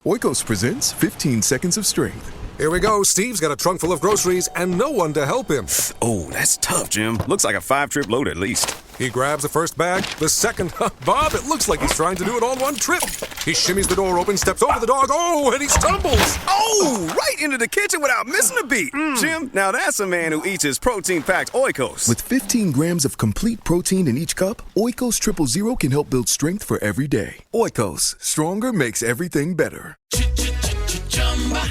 Oikos presents 15 Seconds of Strength. Here we go. Steve's got a trunk full of groceries and no one to help him. Oh, that's tough, Jim. Looks like a 5-trip load at least. He grabs the first bag, the second. Bob, it looks like he's trying to do it all in one trip. He shimmies the door open, steps over the dog, and he stumbles. Oh, right into the kitchen without missing a beat. Jim, now that's a man who eats his protein-packed Oikos. With 15 grams of complete protein in each cup, Oikos Triple Zero can help build strength for every day. Oikos, stronger makes everything better.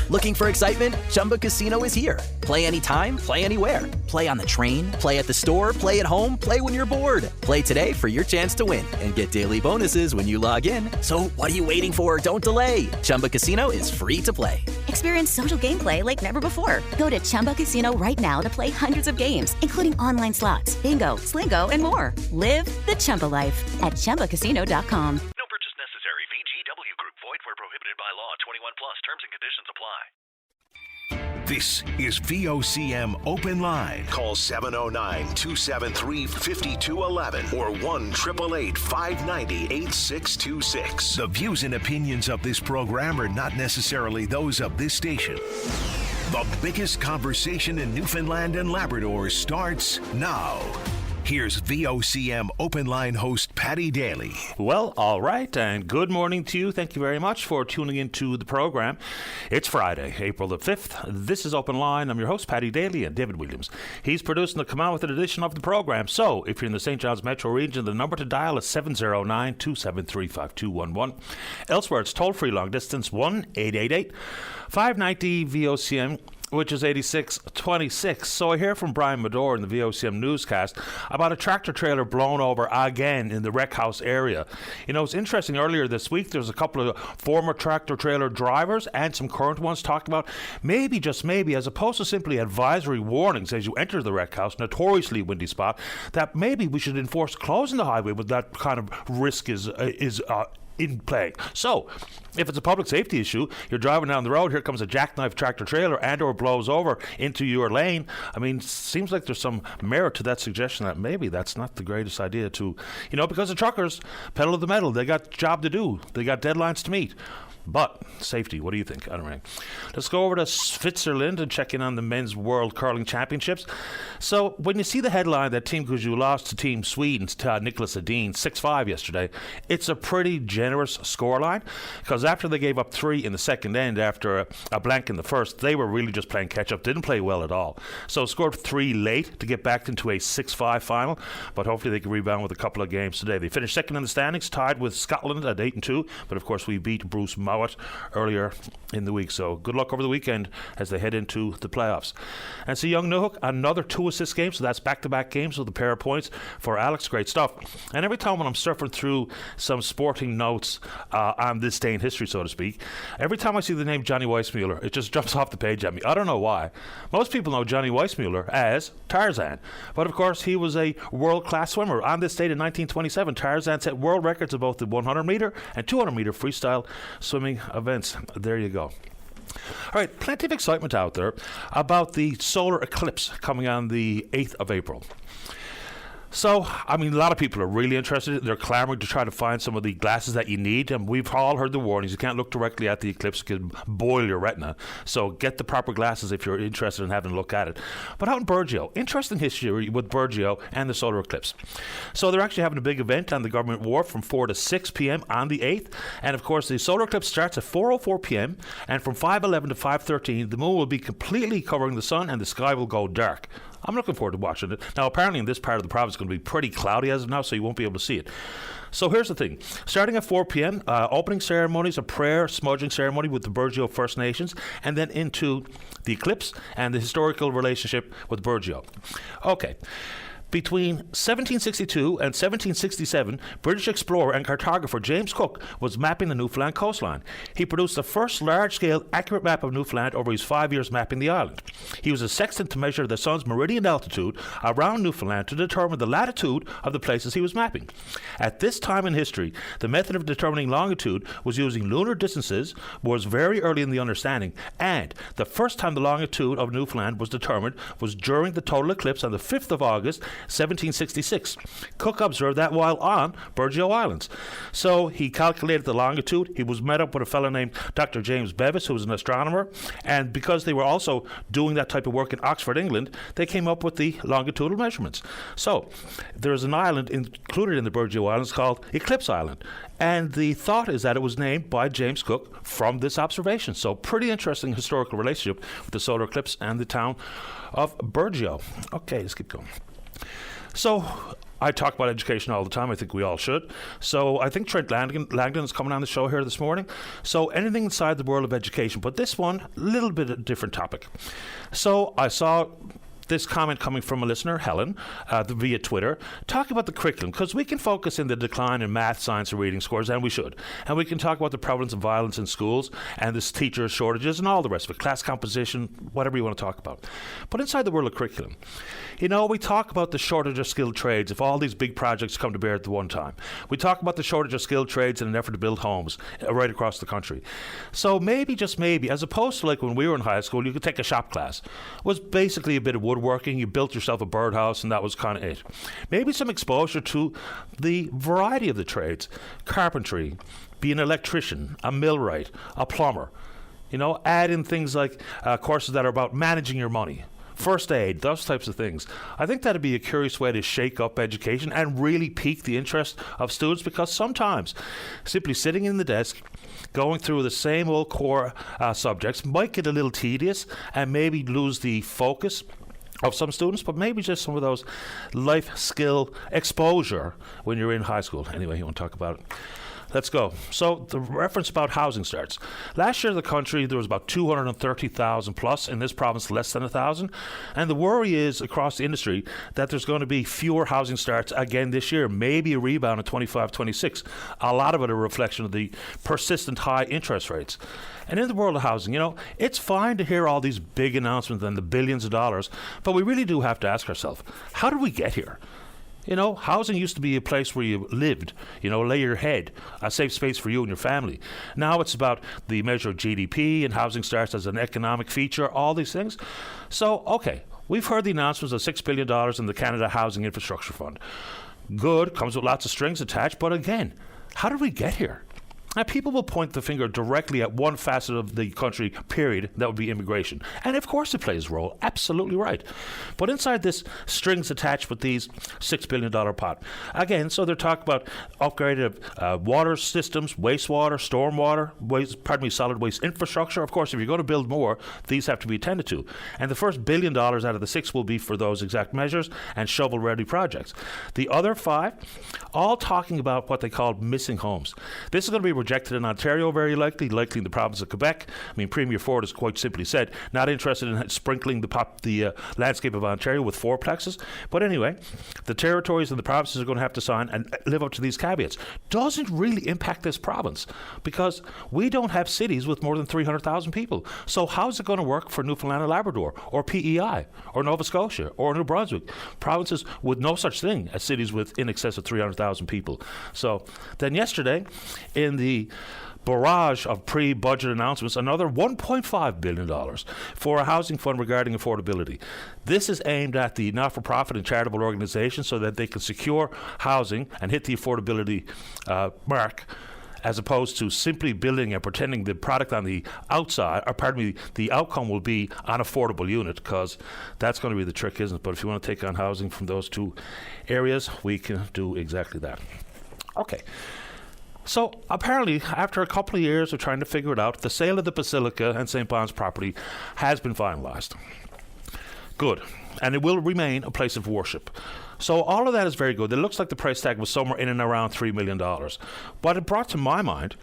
Looking for excitement? Chumba Casino is here. Play anytime, play anywhere. Play on the train, play at the store, play at home, play when you're bored. Play today for your chance to win and get daily bonuses when you log in. So what are you waiting for? Don't delay. Chumba Casino is free to play. Experience social gameplay like never before. Go to Chumba Casino right now to play hundreds of games, including online slots, bingo, Slingo, and more. Live the Chumba life at ChumbaCasino.com. No purchase necessary. VGW Group. Void where prohibited by law. 21 plus. Terms and conditions apply. This is VOCM Open Line. Call 709-273-5211 or 1-888-590-8626. The views and opinions of this program are not necessarily those of this station. The biggest conversation in Newfoundland and Labrador starts now. Here's VOCM Open Line host Paddy Daly. Well, all right, and good morning to you. Thank you very much for tuning into the program. It's Friday, April the 5th. This is Open Line. I'm your host, Paddy Daly, and David Williams. He's producing the Come On With It edition of the program. So, if you're in the St. John's metro region, the number to dial is 709-273-5211. Elsewhere, it's toll-free long distance, 1-888-590-VOCM. Which is 8626. So I hear from Brian Medore in the VOCM newscast about a tractor trailer blown over again in the wreck house area. You know, it's interesting. Earlier this week, there's a couple of former tractor trailer drivers and some current ones talking about maybe, just maybe, as opposed to simply advisory warnings as you enter the wreck house, notoriously windy spot, that maybe we should enforce closing the highway with that kind of risk is in play. So, if it's a public safety issue, you're driving down the road, here comes a jackknife tractor trailer and or blows over into your lane. I mean, seems like there's some merit to that suggestion that maybe that's not the greatest idea to, because the truckers, pedal to the metal, they got job to do. They got deadlines to meet. But safety, what do you think? I don't know. Let's go over to Switzerland and check in on the Men's World Curling Championships. So when you see the headline that Team Guizhou lost to Team Sweden's Nicholas Edin 6-5 yesterday, it's a pretty generous scoreline, because after they gave up 3 in the second end after a blank in the first, they were really just playing catch-up, didn't play well at all. So scored 3 late to get back into a 6-5 final, but hopefully they can rebound with a couple of games today. They finished second in the standings, tied with Scotland at 8-2, but of course we beat Bruce Mowat earlier in the week. So good luck over the weekend as they head into the playoffs. And so Young Newhook, another 2-assist game, so that's back-to-back games with a pair of points for Alex. Great stuff. And every time when I'm surfing through some sporting notes on this day in history, so to speak, every time I see the name Johnny Weissmuller, it just jumps off the page at me. I don't know why. Most people know Johnny Weissmuller as Tarzan, but of course he was a world-class swimmer. On this date in 1927, Tarzan set world records of both the 100-meter and 200-meter freestyle swimming events. There you go. All right, plenty of excitement out there about the solar eclipse coming on the 8th of April. So, I mean, a lot of people are really interested. They're clamoring to try to find some of the glasses that you need. And we've all heard the warnings. You can't look directly at the eclipse. It can boil your retina. So get the proper glasses if you're interested in having a look at it. But out in Burgeo, interesting history with Burgeo and the solar eclipse. So they're actually having a big event on the government wharf from 4 to 6 p.m. on the 8th. And, of course, the solar eclipse starts at 4:04 p.m. And from 5:11 to 5:13, the moon will be completely covering the sun and the sky will go dark. I'm looking forward to watching it. Now, apparently in this part of the province it's going to be pretty cloudy as of now, so you won't be able to see it. So here's the thing. Starting at 4 p.m., opening ceremonies, a prayer, smudging ceremony with the Burgeo First Nations, and then into the eclipse and the historical relationship with Burgeo. Okay. Between 1762 and 1767, British explorer and cartographer James Cook was mapping the Newfoundland coastline. He produced the first large-scale, accurate map of Newfoundland over his 5 years mapping the island. He used a sextant to measure the sun's meridian altitude around Newfoundland to determine the latitude of the places he was mapping. At this time in history, the method of determining longitude was using lunar distances, was very early in the understanding, and the first time the longitude of Newfoundland was determined was during the total eclipse on the 5th of August 1766. Cook observed that while on Burgeo Islands. So he calculated the longitude. He was met up with a fellow named Dr. James Bevis, who was an astronomer, and because they were also doing that type of work in Oxford, England, they came up with the longitudinal measurements. So there's an island included in the Burgeo Islands called Eclipse Island, and the thought is that it was named by James Cook from this observation. So pretty interesting historical relationship with the solar eclipse and the town of Burgeo. Okay, let's keep going. So I talk about education all the time. I think we all should. So I think Trent Langdon is coming on the show here this morning. So anything inside the world of education, but this one, a little bit of a different topic. So I saw this comment coming from a listener, Helen, via Twitter, talking about the curriculum, because we can focus in the decline in math, science, and reading scores, and we should. And we can talk about the prevalence of violence in schools and this teacher shortages and all the rest of it, class composition, whatever you want to talk about. But inside the world of curriculum, you know, we talk about the shortage of skilled trades if all these big projects come to bear at the one time. We talk about the shortage of skilled trades in an effort to build homes right across the country. So maybe, just maybe, as opposed to like when we were in high school, you could take a shop class. It was basically a bit of woodworking. You built yourself a birdhouse, and that was kind of it. Maybe some exposure to the variety of the trades. Carpentry, be an electrician, a millwright, a plumber. You know, add in things like courses that are about managing your money, first aid, those types of things. I think that'd be a curious way to shake up education and really pique the interest of students, because sometimes simply sitting in the desk going through the same old core subjects might get a little tedious and maybe lose the focus of some students, but maybe just some of those life skill exposure when you're in high school. Anyway, you want to talk about it? Let's go. So the reference about housing starts. Last year in the country, there was about 230,000 plus. In this province, less than 1,000. And the worry is across the industry that there's going to be fewer housing starts again this year, maybe a rebound in 25-26. A lot of it a reflection of the persistent high interest rates. And in the world of housing, you know, it's fine to hear all these big announcements and the billions of dollars, but we really do have to ask ourselves, how did we get here? You know, housing used to be a place where you lived, you know, lay your head, a safe space for you and your family. Now it's about the measure of GDP and housing starts as an economic feature, all these things. So, okay, we've heard the announcements of $6 billion in the Canada Housing Infrastructure Fund. Good, comes with lots of strings attached, but again, how did we get here? Now, people will point the finger directly at one facet of the country, period, that would be immigration. And of course it plays a role, absolutely right. But inside this strings attached with these $6 billion pot. Again, so they're talking about upgraded water systems, wastewater, stormwater, solid waste infrastructure. Of course, if you're going to build more, these have to be attended to. And the first $1 billion out of the 6 will be for those exact measures and shovel-ready projects. The other 5, all talking about what they call missing homes. This is going to be rejected in Ontario, very likely in the province of Quebec. I mean, Premier Ford has quite simply said, not interested in sprinkling the landscape of Ontario with fourplexes. But anyway, the territories and the provinces are going to have to sign and live up to these caveats. Doesn't really impact this province, because we don't have cities with more than 300,000 people. So how's it going to work for Newfoundland and Labrador, or PEI, or Nova Scotia, or New Brunswick? Provinces with no such thing as cities with in excess of 300,000 people. So then yesterday, in the barrage of pre-budget announcements, another $1.5 billion for a housing fund regarding affordability. This is aimed at the not-for-profit and charitable organizations so that they can secure housing and hit the affordability mark, as opposed to simply building and pretending the product on the outside, the outcome will be an affordable unit, because that's going to be the trick, isn't it? But if you want to take on housing from those two areas, we can do exactly that. Okay. So apparently, after a couple of years of trying to figure it out, the sale of the Basilica and St. Bon's property has been finalised. Good. And it will remain a place of worship. So all of that is very good. It looks like the price tag was somewhere in and around $3 million. But it brought to my mind,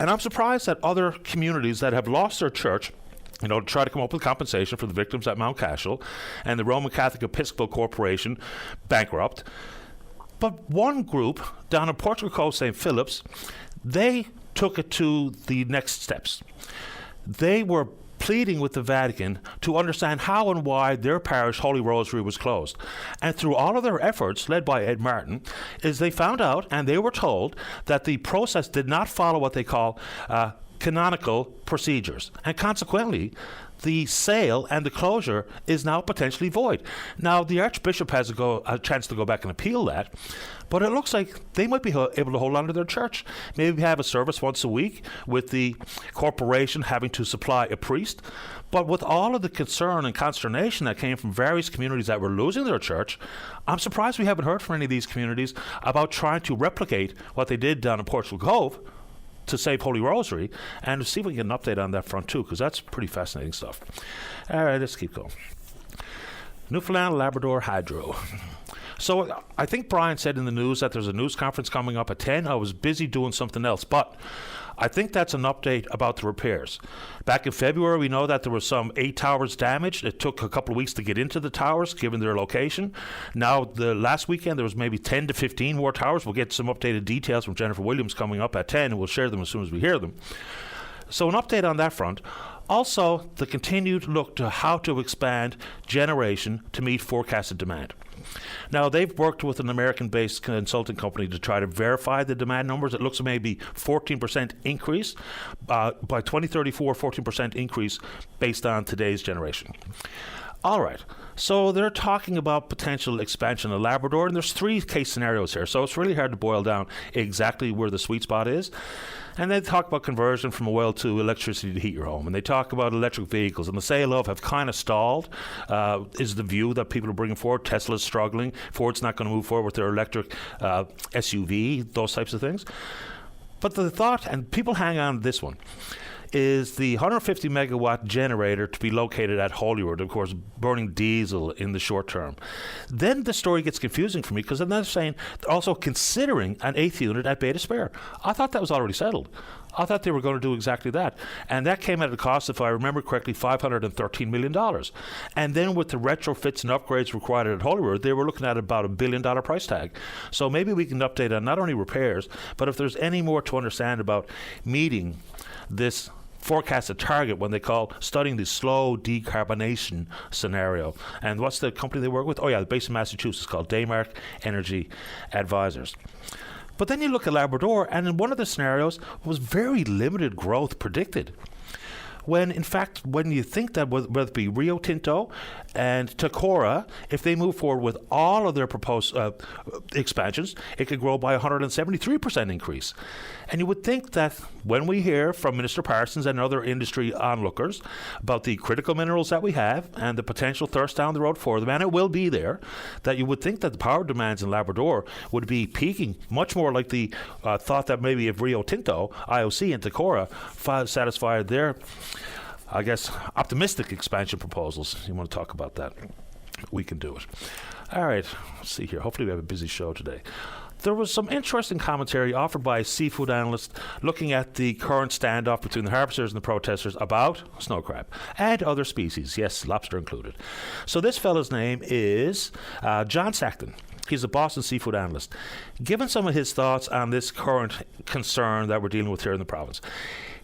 and I'm surprised that other communities that have lost their church, you know, to try to come up with compensation for the victims at Mount Cashel, and the Roman Catholic Episcopal Corporation bankrupt. But one group down in Portugal Cove St. Philip's, they took it to the next steps. They were pleading with the Vatican to understand how and why their parish, Holy Rosary, was closed. And through all of their efforts, led by Ed Martin, is they found out and they were told that the process did not follow what they call canonical procedures. And consequently, the sale and the closure is now potentially void. Now, the Archbishop has a chance to go back and appeal that, but it looks like they might be able to hold on to their church. Maybe have a service once a week with the corporation having to supply a priest. But with all of the concern and consternation that came from various communities that were losing their church, I'm surprised we haven't heard from any of these communities about trying to replicate what they did down in Portugal Cove to save Holy Rosary, and to see if we can get an update on that front too, because that's pretty fascinating stuff. All right, let's keep going. Newfoundland Labrador Hydro. So I think Brian said in the news that there's a news conference coming up at 10. I was busy doing something else, but I think that's an update about the repairs. Back in February, we know that there were some 8 towers damaged. It took a couple of weeks to get into the towers, given their location. Now, the last weekend, there was maybe 10 to 15 more towers. We'll get some updated details from Jennifer Williams coming up at 10, and we'll share them as soon as we hear them. So an update on that front. Also, the continued look to how to expand generation to meet forecasted demand. Now, they've worked with an American-based consulting company to try to verify the demand numbers. It looks like maybe 14% increase. By 2034, 14% increase based on today's generation. All right. So they're talking about potential expansion of Labrador, and there's 3 case scenarios here. So it's really hard to boil down exactly where the sweet spot is. And they talk about conversion from oil to electricity to heat your home. And they talk about electric vehicles. And the sale of have kind of stalled, is the view that people are bringing forward. Tesla's struggling. Ford's not going to move forward with their electric SUV, those types of things. But the thought, and people hang on to this one, is the 150 megawatt generator to be located at Holyrood, of course, burning diesel in the short term. Then the story gets confusing for me, because then they're saying they're also considering an 8th unit at Beta Spare. I thought that was already settled. I thought they were going to do exactly that. And that came at a cost, if I remember correctly, $513 million. And then with the retrofits and upgrades required at Holyrood, they were looking at about $1 billion price tag. So maybe we can update on not only repairs, but if there's any more to understand about meeting this forecasted target when they call studying the slow decarbonation scenario. And what's the company they work with? Oh yeah, based in Massachusetts, called Daymark Energy Advisors. But then you look at Labrador, and in one of the scenarios was very limited growth predicted. When, in fact, when you think that whether it be Rio Tinto and Takora, if they move forward with all of their proposed expansions, it could grow by 173% increase. And you would think that when we hear from Minister Parsons and other industry onlookers about the critical minerals that we have and the potential thirst down the road for them, and it will be there, that you would think that the power demands in Labrador would be peaking much more like the thought that maybe if Rio Tinto, IOC, and Takora satisfied their, I guess, optimistic expansion proposals. You want to talk about that? We can do it. All right, let's see here. Hopefully we have a busy show today. There was some interesting commentary offered by a seafood analyst looking at the current standoff between the harvesters and the protesters about snow crab and other species, yes, lobster included. So this fellow's name is John Sackton. He's a Boston seafood analyst. Given some of his thoughts on this current concern that we're dealing with here in the province,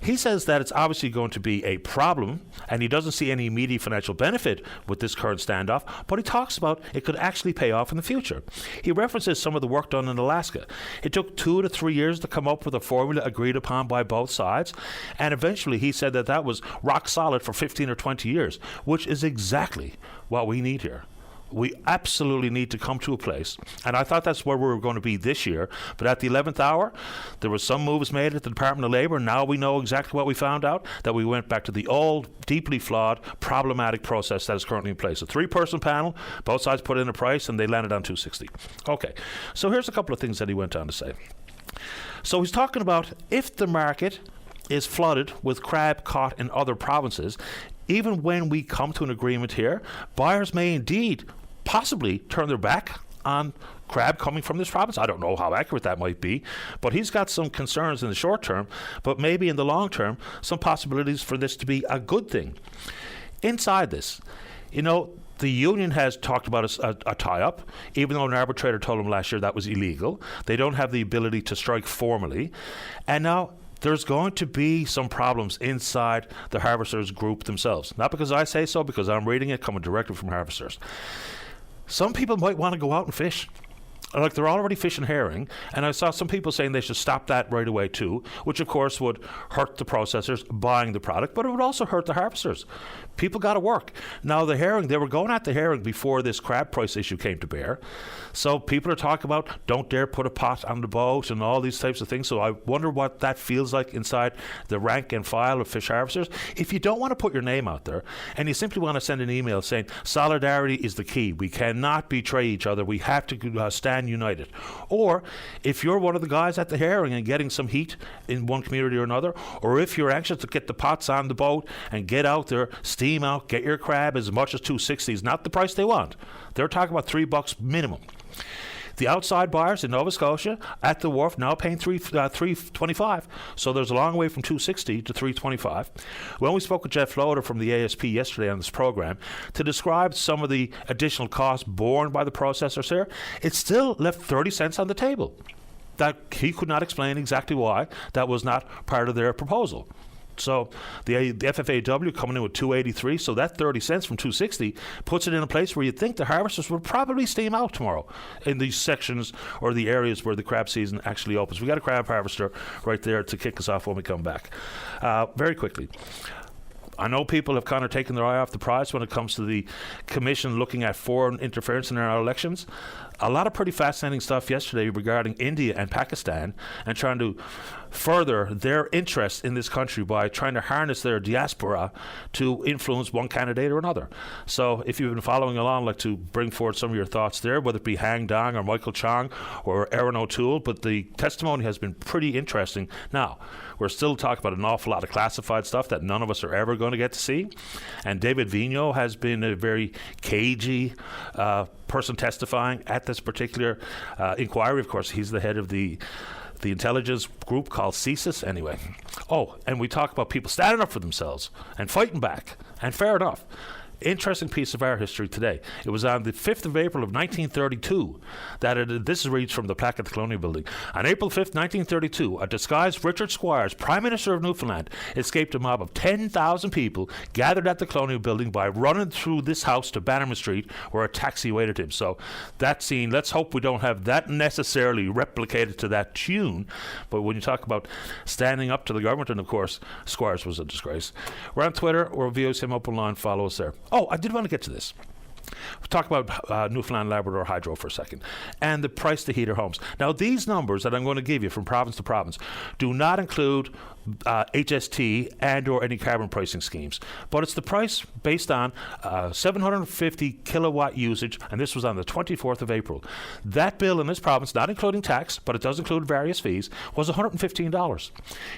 he says that it's obviously going to be a problem, and he doesn't see any immediate financial benefit with this current standoff, but he talks about it could actually pay off in the future. He references some of the work done in Alaska. It took 2 to 3 years to come up with a formula agreed upon by both sides, and eventually he said that that was rock solid for 15 or 20 years, which is exactly what we need here. We absolutely need to come to a place, and I thought that's where we were going to be this year, but at the 11th hour, there were some moves made at the Department of Labor. Now we know exactly what we found out, that we went back to the old, deeply flawed, problematic process that is currently in place. A 3-person panel, both sides put in a price, and they landed on $260. Okay, so here's a couple of things that he went on to say. So he's talking about if the market is flooded with crab caught in other provinces, even when we come to an agreement here, buyers may indeed possibly turn their back on crab coming from this province. I don't know how accurate that might be, but he's got some concerns in the short term, but maybe in the long term, some possibilities for this to be a good thing. Inside this, you know, the union has talked about a tie-up, even though an arbitrator told them last year that was illegal. They don't have the ability to strike formally, and now there's going to be some problems inside the harvesters group themselves. Not because I say so, because I'm reading it coming directly from harvesters. Some people might want to go out and fish. like they're already fishing herring, and I saw some people saying they should stop that right away too, which of course would hurt the processors buying the product, but it would also hurt the harvesters. People got to work. Now the herring, they were going at the herring before this crab price issue came to bear, so people are talking about don't dare put a pot on the boat and all these types of things. So I wonder what that feels like inside the rank and file of fish harvesters. If you don't want to put your name out there and you simply want to send an email saying solidarity is the key, we cannot betray each other, we have to stand united. Or if you're one of the guys at the herring and getting some heat in one community or another, or if you're anxious to get the pots on the boat and get out there, steam out, get your crab as much as $2.60 is not the price they want. They're talking about $3 minimum. The outside buyers in Nova Scotia at the wharf now paying $3.25, so there's a long way from $2.60 to $3.25. When we spoke with Jeff Loader from the ASP yesterday on this program to describe some of the additional costs borne by the processors here, it still left 30 cents on the table. That he could not explain exactly why that was not part of their proposal. So the FFAW coming in with $2.83, so that 30 cents from $2.60 puts it in a place where you'd think the harvesters would probably steam out tomorrow in these sections or the areas where the crab season actually opens. We got a crab harvester right there to kick us off when we come back. Very quickly, I know people have kind of taken their eye off the prize when it comes to the Commission looking at foreign interference in our elections. A lot of pretty fascinating stuff yesterday regarding India and Pakistan and trying to further their interest in this country by trying to harness their diaspora to influence one candidate or another. So if you've been following along, I'd like to bring forward some of your thoughts there, whether it be Hang Dong or Michael Chong or Aaron O'Toole, but the testimony has been pretty interesting. Now, we're still talking about an awful lot of classified stuff that none of us are ever going to get to see, and David Vigneault has been a very cagey person testifying at this particular inquiry. Of course, he's the head of the intelligence group called CSIS anyway. Oh, and we talk about people standing up for themselves and fighting back, and fair enough. Interesting piece of our history today. It was on the 5th of April of 1932 that this reads from the plaque at the Colonial Building. On April 5th, 1932, a disguised Richard Squires, Prime Minister of Newfoundland, escaped a mob of 10,000 people gathered at the Colonial Building by running through this house to Bannerman Street, where a taxi awaited him. So that scene, let's hope we don't have that necessarily replicated to that tune. But when you talk about standing up to the government, and of course, Squires was a disgrace. We're on Twitter, or VOCM Openline, follow us there. Oh, I did want to get to this. We'll talk about Newfoundland Labrador Hydro for a second and the price to heater homes. Now, these numbers that I'm going to give you from province to province do not include HST and or any carbon pricing schemes, but it's the price based on 750 kilowatt usage, and this was on the 24th of April. That bill in this province, not including tax, but it does include various fees, was $115.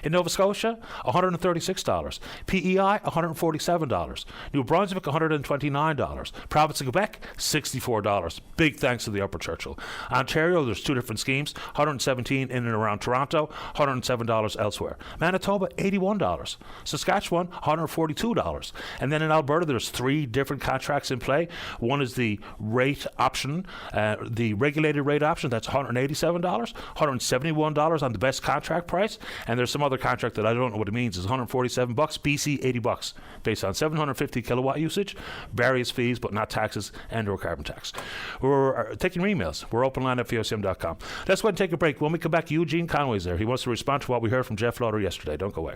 In Nova Scotia, $136. PEI, $147. New Brunswick, $129. Province of Quebec, $64. Big thanks to the Upper Churchill. Ontario, there's two different schemes, $117 in and around Toronto, $107 elsewhere. Manitoba, $81. Saskatchewan, $142. And then in Alberta, there's three different contracts in play. One is the rate option, the regulated rate option, that's $187, $171 on the best contract price, and there's some other contract that I don't know what it means. It's $147, BC $80, based on 750 kilowatt usage, various fees, but not taxes and or carbon tax. We're taking your emails. We're openline at VOCM.com. Let's go ahead and take a break. When we come back, Eugene Conway's there. He wants to respond to what we heard from Jeff Loader yesterday. Don't go away.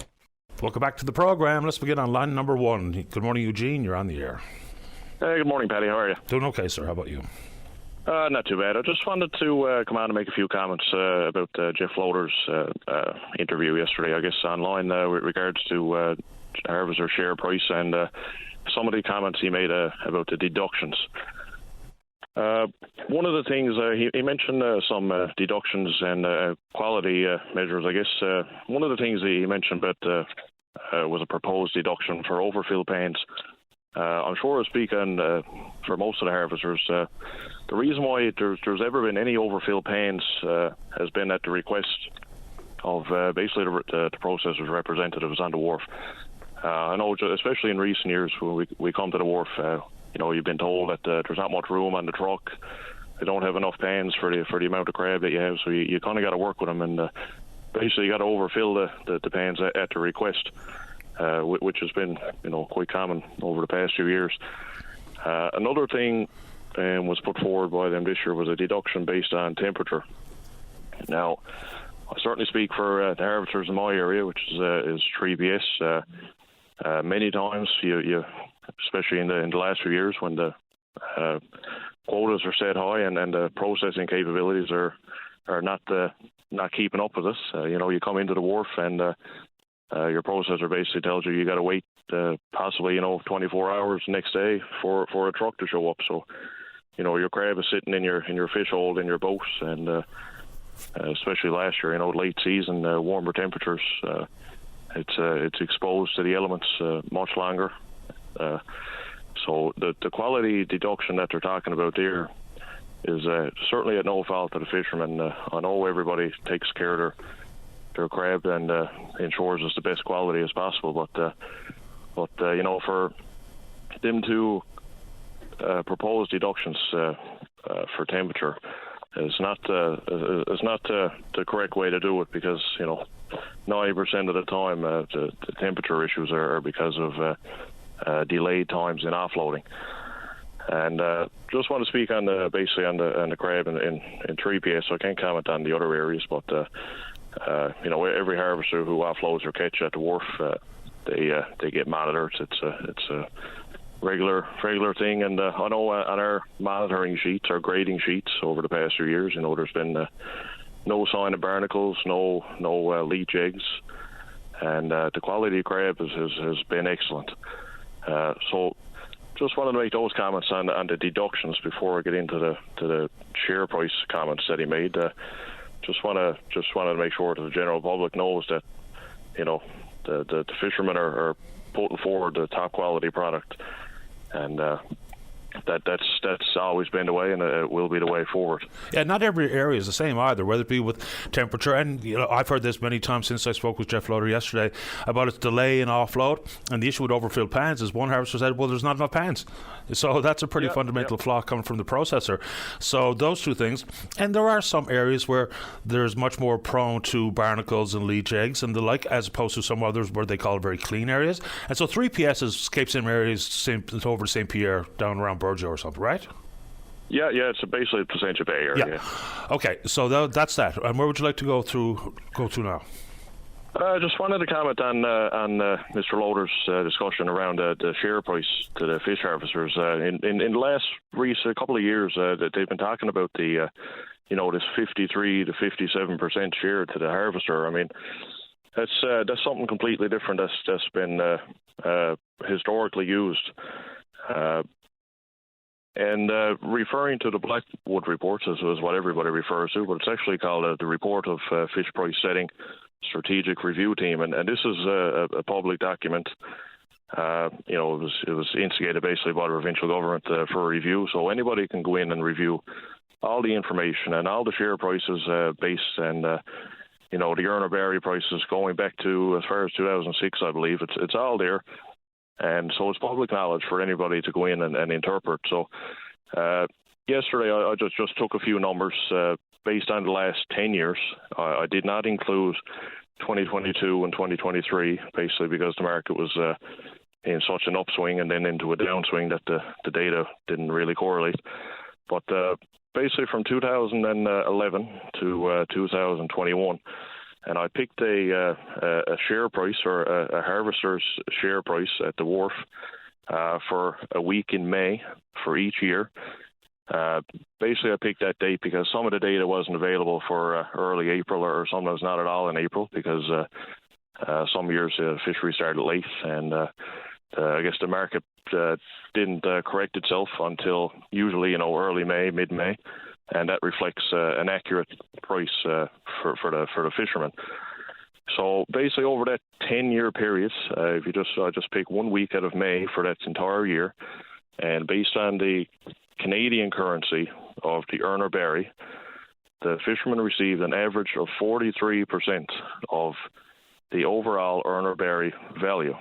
Welcome back to the program. Let's begin on line number one. Good morning, Eugene. You're on the air. Hey, good morning, Paddy. How are you? Doing okay, sir. How about you? Not too bad. I just wanted to come on and make a few comments about Jeff Loader's interview yesterday, I guess, online with regards to harvester share price and some of the comments he made about the deductions. One of the things he mentioned some deductions and quality measures. I guess one of the things he mentioned about was a proposed deduction for overfill pains. I'm sure speaking for most of the harvesters, the reason why there's ever been any overfill pains has been at the request of basically the processors' representatives on the wharf. I know, especially in recent years, when we come to the wharf, you've been told that there's not much room on the truck. They don't have enough pans for the amount of crab that you have, so you kind of got to work with them, and basically you got to overfill the pans at the request, which has been quite common over the past few years. Another thing was put forward by them this year was a deduction based on temperature. Now, I certainly speak for the harvesters in my area, which is 3PS. Many times, you especially in the last few years, when the quotas are set high and the processing capabilities are not keeping up with us. You come into the wharf and your processor basically tells you got to wait possibly 24 hours next day for a truck to show up. So your crab is sitting in your fish hold in your boat, and especially last year, late season, warmer temperatures, it's exposed to the elements much longer. So the quality deduction that they're talking about there is certainly at no fault of the fishermen. I know everybody takes care of their crab and ensures it's the best quality as possible, but for them to propose deductions for temperature is not the correct way to do it, because 90% of the time the temperature issues are because of delayed times in offloading. And just want to speak on basically on the crab in 3PS. So I can't comment on the other areas, but every harvester who offloads their catch at the wharf, they get monitored. It's a regular thing, and I know on our monitoring sheets, our grading sheets over the past few years, there's been no sign of barnacles, no leech eggs, and the quality of crab has been excellent. So just wanted to make those comments on the deductions before I get into the share price comments that he made. Just wanted to make sure that the general public knows that the fishermen are putting forward the top quality product, and that's always been the way, and it will be the way forward. Yeah, not every area is the same either, whether it be with temperature. And I've heard this many times since I spoke with Jeff Loader yesterday about its delay in offload. And the issue with overfilled pans is one harvester said, well, there's not enough pans. So that's a pretty fundamental flaw coming from the processor. So those two things. And there are some areas where there's much more prone to barnacles and leech eggs and the like, as opposed to some others where they call it very clean areas. And so 3PS is Cape Sim areas over St. Pierre, down around Burgeo or something, right? Yeah, it's basically the Placentia Bay area. Yeah. Okay, so that's that. And where would you like to go to now? I just wanted to comment on Mr. Loader's discussion around the share price to the fish harvesters. In the last couple of years, that they've been talking about the this 53 to 57% share to the harvester. I mean, that's something completely different that's been historically used. And referring to the Blackwood report, as is what everybody refers to, but it's actually called the Report of Fish Price Setting Strategic Review Team, and this is a public document. It was instigated basically by the provincial government for a review, so anybody can go in and review all the information and all the share prices based, and the Urner Barry prices going back to as far as 2006, I believe. It's all there. And so it's public knowledge for anybody to go in and interpret. So yesterday I just took a few numbers based on the last 10 years. I did not include 2022 and 2023, basically because the market was in such an upswing and then into a downswing that the data didn't really correlate. But basically from 2011 to 2021, and I picked a share price, or a harvester's share price at the wharf for a week in May for each year. Basically, I picked that date because some of the data wasn't available for early April, or sometimes not at all in April, because some years the fishery started late, and I guess the market didn't correct itself until usually early May, mid-May. And that reflects an accurate price for the fishermen. So basically, over that 10-year period, if I just pick 1 week out of May for that entire year, and based on the Canadian currency of the Urner Barry, the fishermen received an average of 43% of the overall Urner Barry value.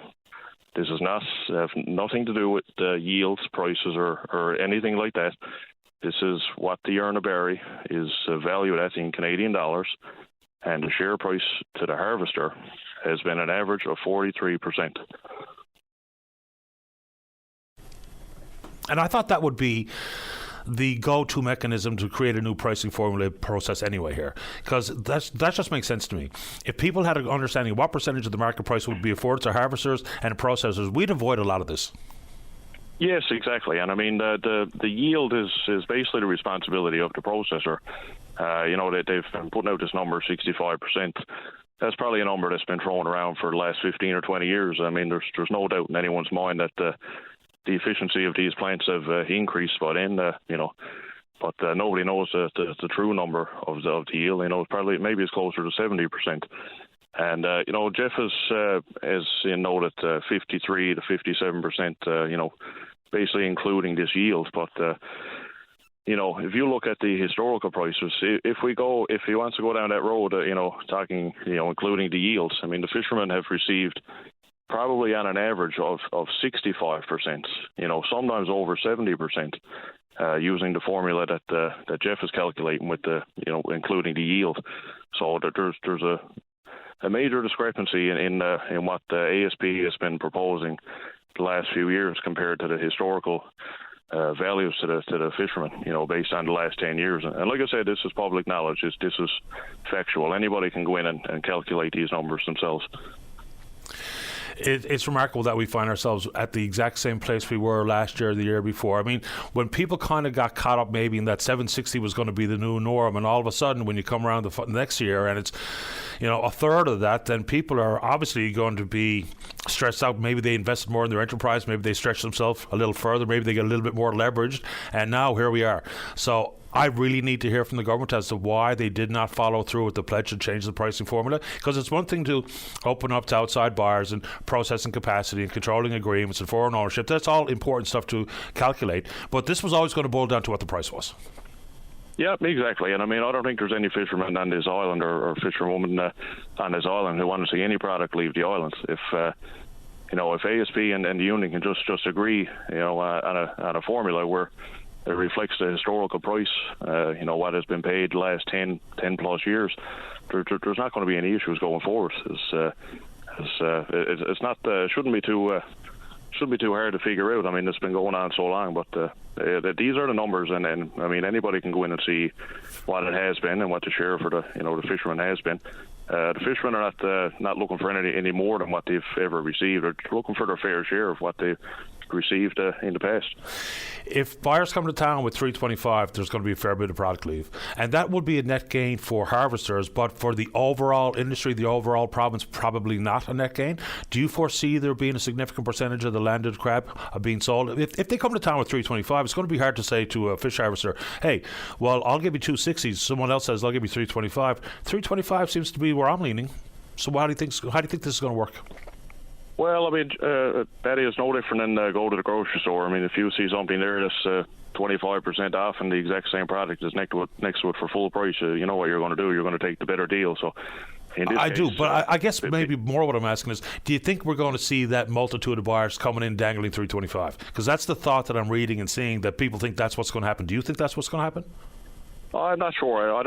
This is have nothing to do with yields, prices, or anything like that. This is what the Urner Barry is valued at in Canadian dollars, and the share price to the harvester has been an average of 43%. And I thought that would be the go-to mechanism to create a new pricing formula process anyway here? Because that just makes sense to me. If people had an understanding of what percentage of the market price would be afforded to harvesters and processors, we'd avoid a lot of this. Yes, exactly. And I mean, the yield is basically the responsibility of the processor. They've been putting out this number, 65%. That's probably a number that's been thrown around for the last 15 or 20 years. I mean, there's no doubt in anyone's mind that the efficiency of these plants have increased by then, but nobody knows the true number of the yield. Maybe it's closer to 70%. And, Jeff has noted 53 to 57%, basically including this yield. But, if you look at the historical prices, if he wants to go down that road, including the yields, I mean, the fishermen have received probably on an average of 65%, sometimes over 70%, using the formula that Jeff is calculating with including the yield. So there's a major discrepancy in what the ASP has been proposing the last few years compared to the historical values to the fishermen, based on the last 10 years. And like I said, this is public knowledge. This is factual. Anybody can go in and calculate these numbers themselves. It's remarkable that we find ourselves at the exact same place we were last year or the year before. I mean, when people kind of got caught up maybe in that 760 was going to be the new norm, and all of a sudden when you come around the next year and it's, a third of that, then people are obviously going to be stressed out. Maybe they invested more in their enterprise, maybe they stretch themselves a little further, maybe they get a little bit more leveraged, and now here we are. So I really need to hear from the government as to why they did not follow through with the pledge to change the pricing formula, because it's one thing to open up to outside buyers and processing capacity and controlling agreements and foreign ownership. That's all important stuff to calculate, but this was always going to boil down to what the price was. Yeah, exactly. And I mean, I don't think there's any fisherman on this island or fisherwoman on this island who want to see any product leave the island. If ASP and the union can just agree, on a formula where it reflects the historical price, what has been paid the last 10 plus years, there's not going to be any issues going forward. It's not shouldn't be too hard to figure out. I mean, it's been going on so long, but these are the numbers, and I mean, anybody can go in and see what it has been and what the share for the fishermen has been. The fishermen are not looking for any more than what they've ever received. They're looking for their fair share of what they've received in the past. If buyers come to town with 325, there's going to be a fair bit of product leave, and that would be a net gain for harvesters, but for the overall industry, the overall province, probably not a net gain. Do you foresee there being a significant percentage of the landed crab being sold? If they come to town with 325, it's going to be hard to say to a fish harvester, hey, well, I'll give you 260s. Someone else says, I'll give you 325. 325 seems to be where I'm leaning. So how do you think this is going to work? Well, I mean, that is no different than go to the grocery store. I mean, if you see something there that's 25% off and the exact same product is next to it for full price, you know what you're going to do. You're going to take the better deal. So in this case, but I guess maybe more what I'm asking is, do you think we're going to see that multitude of buyers coming in dangling 325? Because that's the thought that I'm reading and seeing, that people think that's what's going to happen. Do you think that's what's going to happen? I'm not sure.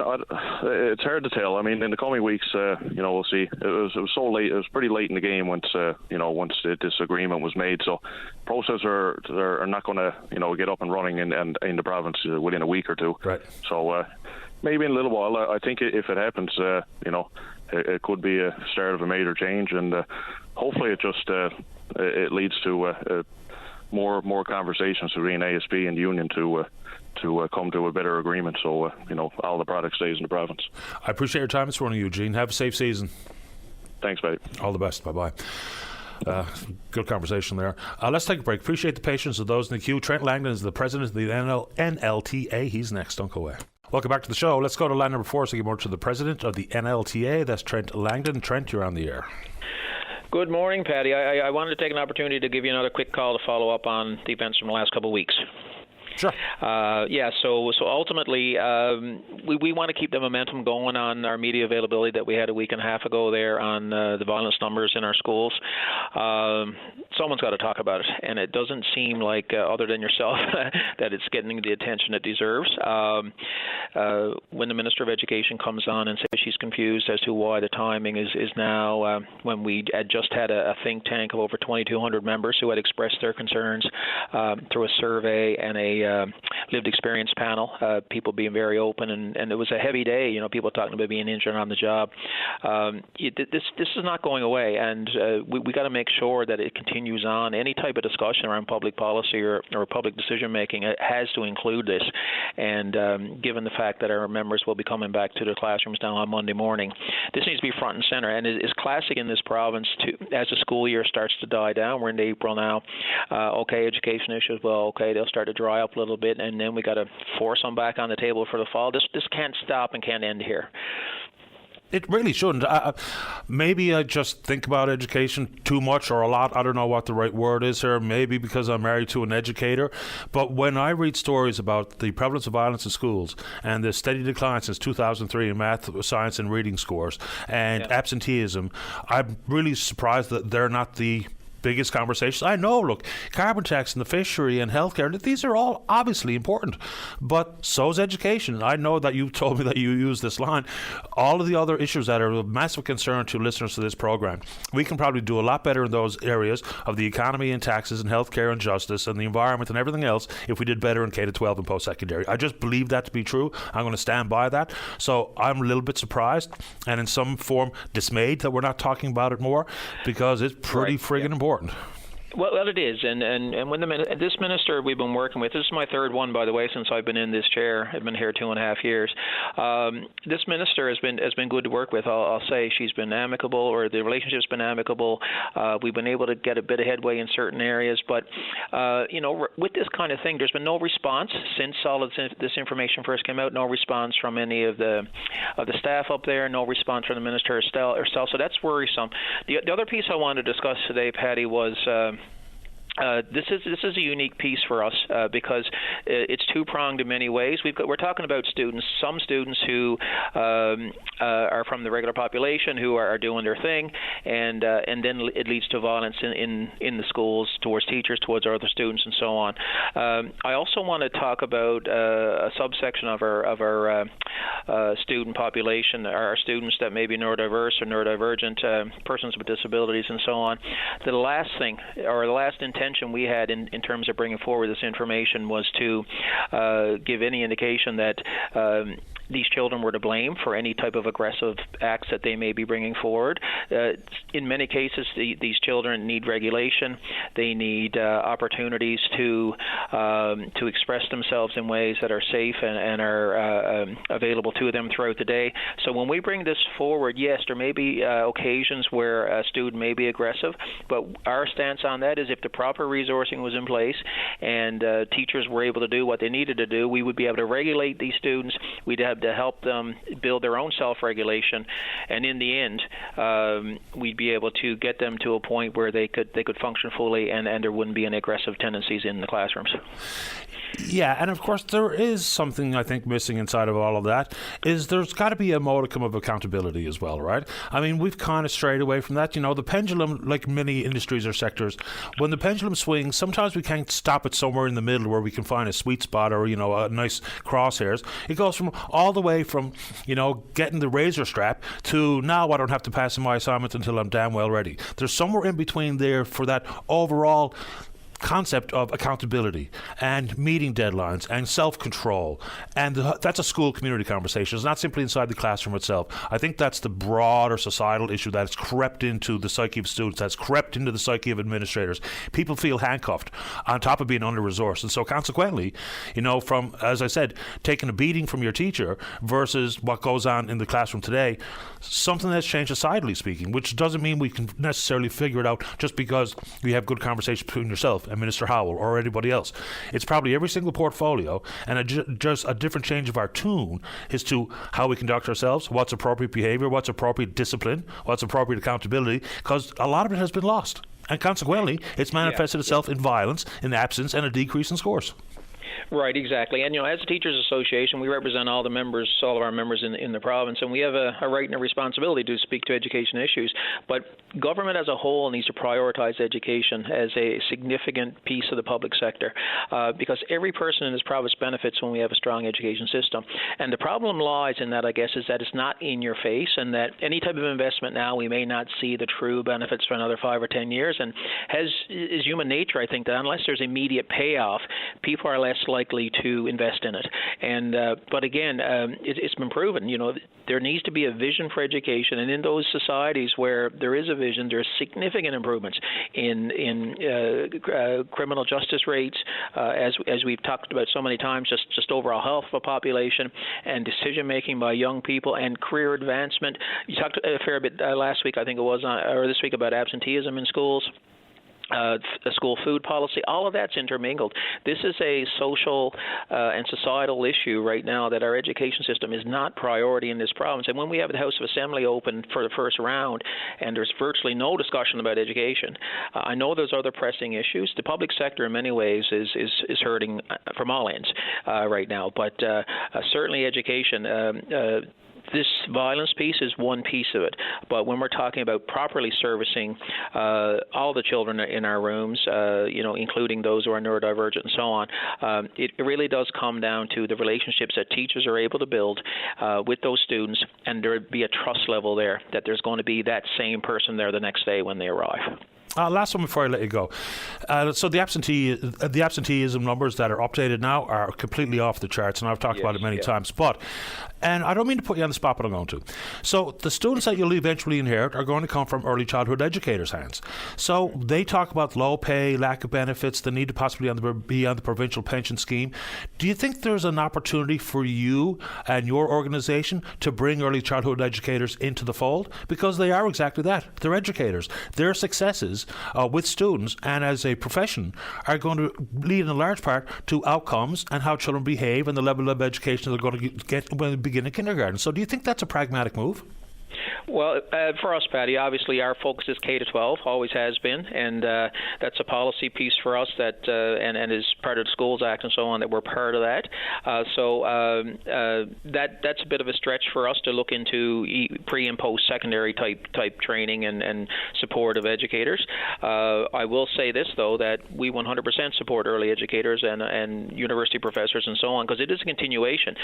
It's hard to tell. I mean, in the coming weeks, we'll see. It was so late. It was pretty late in the game once this agreement was made. So processors are not going to get up and running in the province within a week or two. Right. So maybe in a little while. I think if it happens, it could be a start of a major change, and hopefully it just it leads to more conversations between ASP and union to come to a better agreement, so all the product stays in the province. I appreciate your time this morning, Eugene. Have a safe season. Thanks, buddy. All the best. Bye-bye. Good conversation there. Let's take a break. Appreciate the patience of those in the queue. Trent Langdon is the president of the NLTA. He's next. Don't go away. Welcome back to the show. Let's go to line number 4 so we get more to the president of the NLTA. That's Trent Langdon. Trent, you're on the air. Good morning, Paddy. I wanted to take an opportunity to give you another quick call to follow up on the events from the last couple of weeks. Sure. So ultimately, we want to keep the momentum going on our media availability that we had a week and a half ago there on the violence numbers in our schools. Someone's got to talk about it, and it doesn't seem like, other than yourself, that it's getting the attention it deserves. When the Minister of Education comes on and says she's confused as to why the timing is now, when we had just had a think tank of over 2,200 members who had expressed their concerns through a survey and a lived experience panel, people being very open, and it was a heavy day. People talking about being injured on the job. This is not going away, and we got to make sure that it continues on. Any type of discussion around public policy or public decision making has to include this. And given the fact that our members will be coming back to their classrooms now on Monday morning, this needs to be front and center. And it's classic in this province as the school year starts to die down. We're into April now. Education issues. Well, they'll start to dry up a little bit, and then we got to force them back on the table for the fall. This can't stop and can't end here. It really shouldn't. Maybe I just think about education too much or a lot. I don't know what the right word is here. Maybe because I'm married to an educator. But when I read stories about the prevalence of violence in schools and the steady decline since 2003 in math, science, and reading scores and absenteeism, I'm really surprised that they're not the biggest conversations. I know, look, carbon tax and the fishery and healthcare, these are all obviously important, but so is education. I know that you told me that you use this line. All of the other issues that are of massive concern to listeners to this program, we can probably do a lot better in those areas of the economy and taxes and healthcare and justice and the environment and everything else if we did better in K-12 and post-secondary. I just believe that to be true. I'm going to stand by that. So I'm a little bit surprised and in some form dismayed that we're not talking about it more, because it's pretty friggin' important. Well, it is, and when this minister we've been working with, this is my third one, by the way, since I've been in this chair. I've been here 2.5 years. This minister has been good to work with. I'll say she's been amicable, or the relationship's been amicable. We've been able to get a bit of headway in certain areas, but with this kind of thing, there's been no response since all of this information first came out. No response from any of the staff up there. No response from the minister herself. So that's worrisome. The other piece I wanted to discuss today, Patty, was. This is a unique piece for us because it's two-pronged in many ways. We're talking about students, some students who are from the regular population who are doing their thing, and then it leads to violence in the schools towards teachers, towards other students, and so on. I also want to talk about a subsection of our student population, our students that may be neurodiverse or neurodivergent, persons with disabilities, and so on. The last thing, or the last intention we had in terms of bringing forward this information was to give any indication that these children were to blame for any type of aggressive acts that they may be bringing forward. In many cases, these children need regulation. They need opportunities to express themselves in ways that are safe and are available to them throughout the day. So when we bring this forward, yes, there may be occasions where a student may be aggressive, but our stance on that is if the proper resourcing was in place and teachers were able to do what they needed to do, we would be able to regulate these students. We'd have to help them build their own self-regulation, and in the end, we'd be able to get them to a point where they could function fully, and there wouldn't be any aggressive tendencies in the classrooms. Yeah, and of course there is something I think missing inside of all of that, is there's got to be a modicum of accountability as well, right? I mean, we've kind of strayed away from that. The pendulum, like many industries or sectors, when the pendulum swings, sometimes we can't stop it somewhere in the middle where we can find a sweet spot or, a nice crosshairs. It goes from all the way from, getting the razor strap to now I don't have to pass in my assignment until I'm damn well ready. There's somewhere in between there for that overall concept of accountability and meeting deadlines and self-control, and that's a school community conversation. It's not simply inside the classroom itself. I think that's the broader societal issue that's crept into the psyche of students, that's crept into the psyche of administrators. People feel handcuffed on top of being under-resourced, and so consequently, from, as I said, taking a beating from your teacher versus what goes on in the classroom today, something that's changed societally speaking, which doesn't mean we can necessarily figure it out just because we have good conversation between yourself and Minister Howell or anybody else. It's probably every single portfolio and just a different change of our tune as to how we conduct ourselves, what's appropriate behavior, what's appropriate discipline, what's appropriate accountability, because a lot of it has been lost. And consequently, it's manifested itself in violence, in absence, and a decrease in scores. Right, exactly. And, as a teachers association, we represent all of our members in the province, and we have a right and a responsibility to speak to education issues. But government as a whole needs to prioritize education as a significant piece of the public sector because every person in this province benefits when we have a strong education system. And the problem lies in that, I guess, is that it's not in your face, and that any type of investment now, we may not see the true benefits for another 5 or 10 years. And is human nature, I think, that unless there's immediate payoff, people are less likely to invest in it. And but again, it's been proven, there needs to be a vision for education, and in those societies where there is a vision, there are significant improvements in criminal justice rates, as we've talked about so many times, just overall health of a population and decision making by young people and career advancement. You talked a fair bit last week, I think it was, or this week, about absenteeism in schools. A school food policy, all of that's intermingled. This is a social and societal issue right now that our education system is not priority in this province. And when we have the House of Assembly open for the first round and there's virtually no discussion about education, I know there's other pressing issues. The public sector in many ways is hurting from all ends right now, but certainly education. This violence piece is one piece of it, but when we're talking about properly servicing all the children in our rooms, including those who are neurodivergent and so on, it really does come down to the relationships that teachers are able to build with those students, and there be a trust level there that there's going to be that same person there the next day when they arrive. Last one before I let you go. So the absenteeism numbers that are updated now are completely off the charts, and I've talked about it many times. And I don't mean to put you on the spot, but I'm going to. So the students that you'll eventually inherit are going to come from early childhood educators' hands. So they talk about low pay, lack of benefits, the need to possibly be on the provincial pension scheme. Do you think there's an opportunity for you and your organization to bring early childhood educators into the fold? Because they are exactly that. They're educators. Their successes with students and as a profession are going to lead in a large part to outcomes and how children behave and the level of education they're going to get when they begin in kindergarten. So do you think that's a pragmatic move? Well, for us, Patty, obviously our focus is K-12, always has been, and that's a policy piece for us that and is part of the Schools Act and so on, that we're part of that. That's a bit of a stretch for us to look into pre- and post-secondary type training and support of educators. I will say this, though, that we 100% support early educators and university professors and so on, because it is a continuation.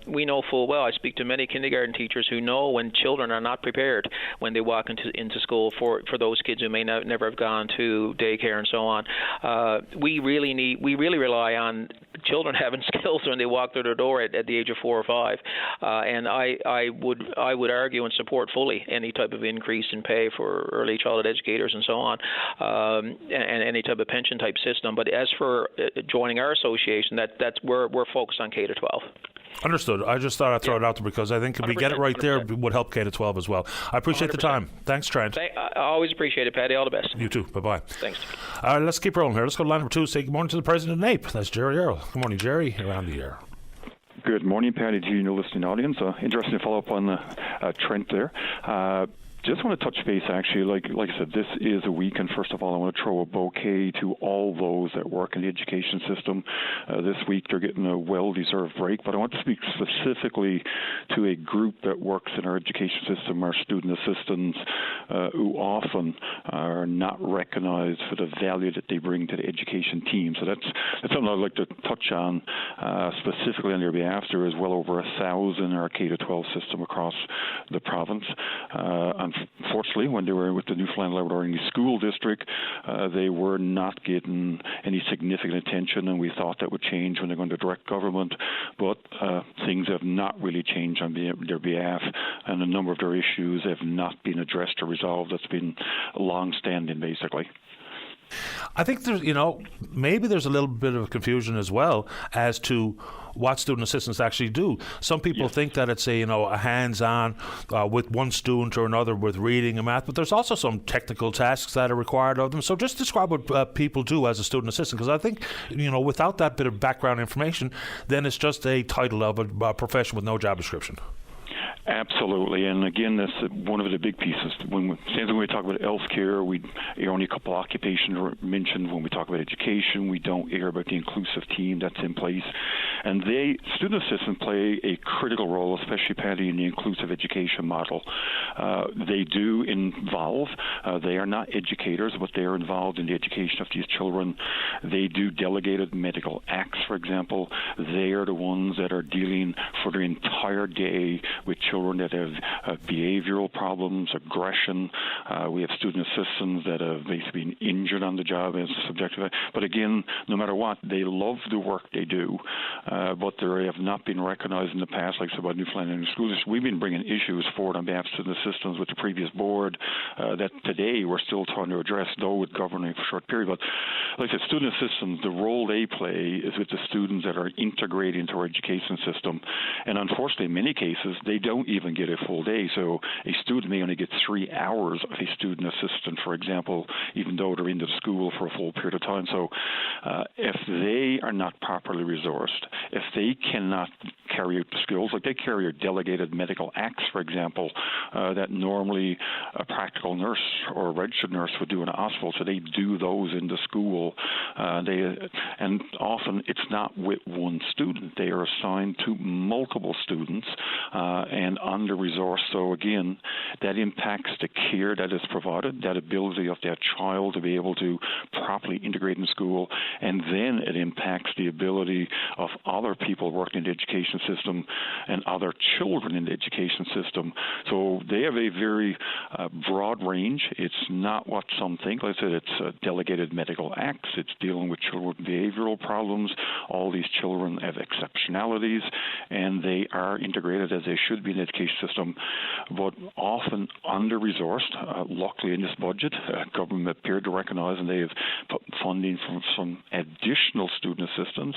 We know full well, I speak to many kindergarten teachers who know when children are not prepared when they walk into school for those kids who may never have gone to daycare and so on. We really rely on children having skills when they walk through their door at the age of 4 or 5. And I would argue and support fully any type of increase in pay for early childhood educators and so on, and any type of pension type system. But as for joining our association, that's we're focused on K-12. Understood. I just thought I'd throw it out there because I think if we get it right 100%. There, it would help K-12 as well. I appreciate 100%. The time. Thanks, Trent. I always appreciate it, Paddy. All the best. You too. Bye-bye. Thanks. Let's keep rolling here. Let's go to line number 2. Say good morning to the president of NAPE. That's Jerry Earle. Good morning, Jerry. Around the air. Good morning, Paddy, to your listening audience. Interesting to follow up on Trent there. Just want to touch base, actually. Like I said, this is a week, and first of all, I want to throw a bouquet to all those that work in the education system. This week, they're getting a well-deserved break, but I want to speak specifically to a group that works in our education system, our student assistants, who often are not recognized for the value that they bring to the education team. So that's something I'd like to touch on specifically on their behalf. There is well over 1,000 in our K-12 system across the province. Unfortunately, when they were with the Newfoundland Labrador School District, they were not getting any significant attention, and we thought that would change when they're going to direct government. But things have not really changed on their behalf, and a number of their issues have not been addressed or resolved. That's been long-standing, basically. I think there's, maybe there's a little bit of confusion as well as to what student assistants actually do. Some people think that it's a hands-on with one student or another with reading and math, but there's also some technical tasks that are required of them. So just describe what people do as a student assistant, because I think, without that bit of background information, then it's just a title of a profession with no job description. Absolutely, and again, that's one of the big pieces. When we talk about healthcare, we air only a couple occupations are mentioned. When we talk about education, we don't air about the inclusive team that's in place. And student assistants play a critical role, especially, Patty, in the inclusive education model. They do involve, they are not educators, but they are involved in the education of these children. They do delegated medical acts, for example. They are the ones that are dealing for the entire day with children that have behavioral problems, aggression. We have student assistants that have basically been injured on the job as a subject of it. But again, no matter what, they love the work they do, but they have not been recognized in the past, like I said, by Newfoundland schools. We've been bringing issues forward on behalf of student assistants with the previous board that today we're still trying to address, though with governing for a short period. But like I said, student assistants, the role they play is with the students that are integrated into our education system. And unfortunately, in many cases, they don't even get a full day. So a student may only get 3 hours of a student assistant, for example, even though they're in the school for a full period of time. So if they are not properly resourced, if they cannot carry out the skills, like they carry out delegated medical acts, for example, that normally a practical nurse or a registered nurse would do in a hospital, so they do those in the school. And often it's not with one student. They are assigned to multiple students and under-resourced. So again, that impacts the care that is provided, that ability of that child to be able to properly integrate in school, and then it impacts the ability of other people working in the education system and other children in the education system. So they have a very broad range. It's not what some think. Like I said, it's delegated medical acts. It's dealing with children with behavioral problems. All these children have exceptionalities, and they are integrated as they should be in the education system, but often under-resourced. Luckily, in this budget, government appeared to recognize, and they have put funding for some additional student assistance.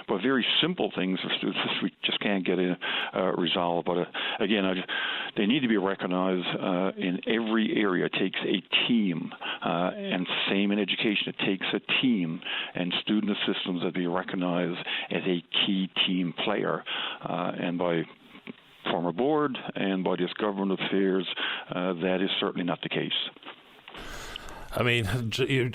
But very simple things for students we just can't get resolved. But again, they need to be recognized in every area. It takes a team, and same in education. It takes a team, and student assistants that be recognized as a key team player. And by former board and by this government affairs, that is certainly not the case. I mean,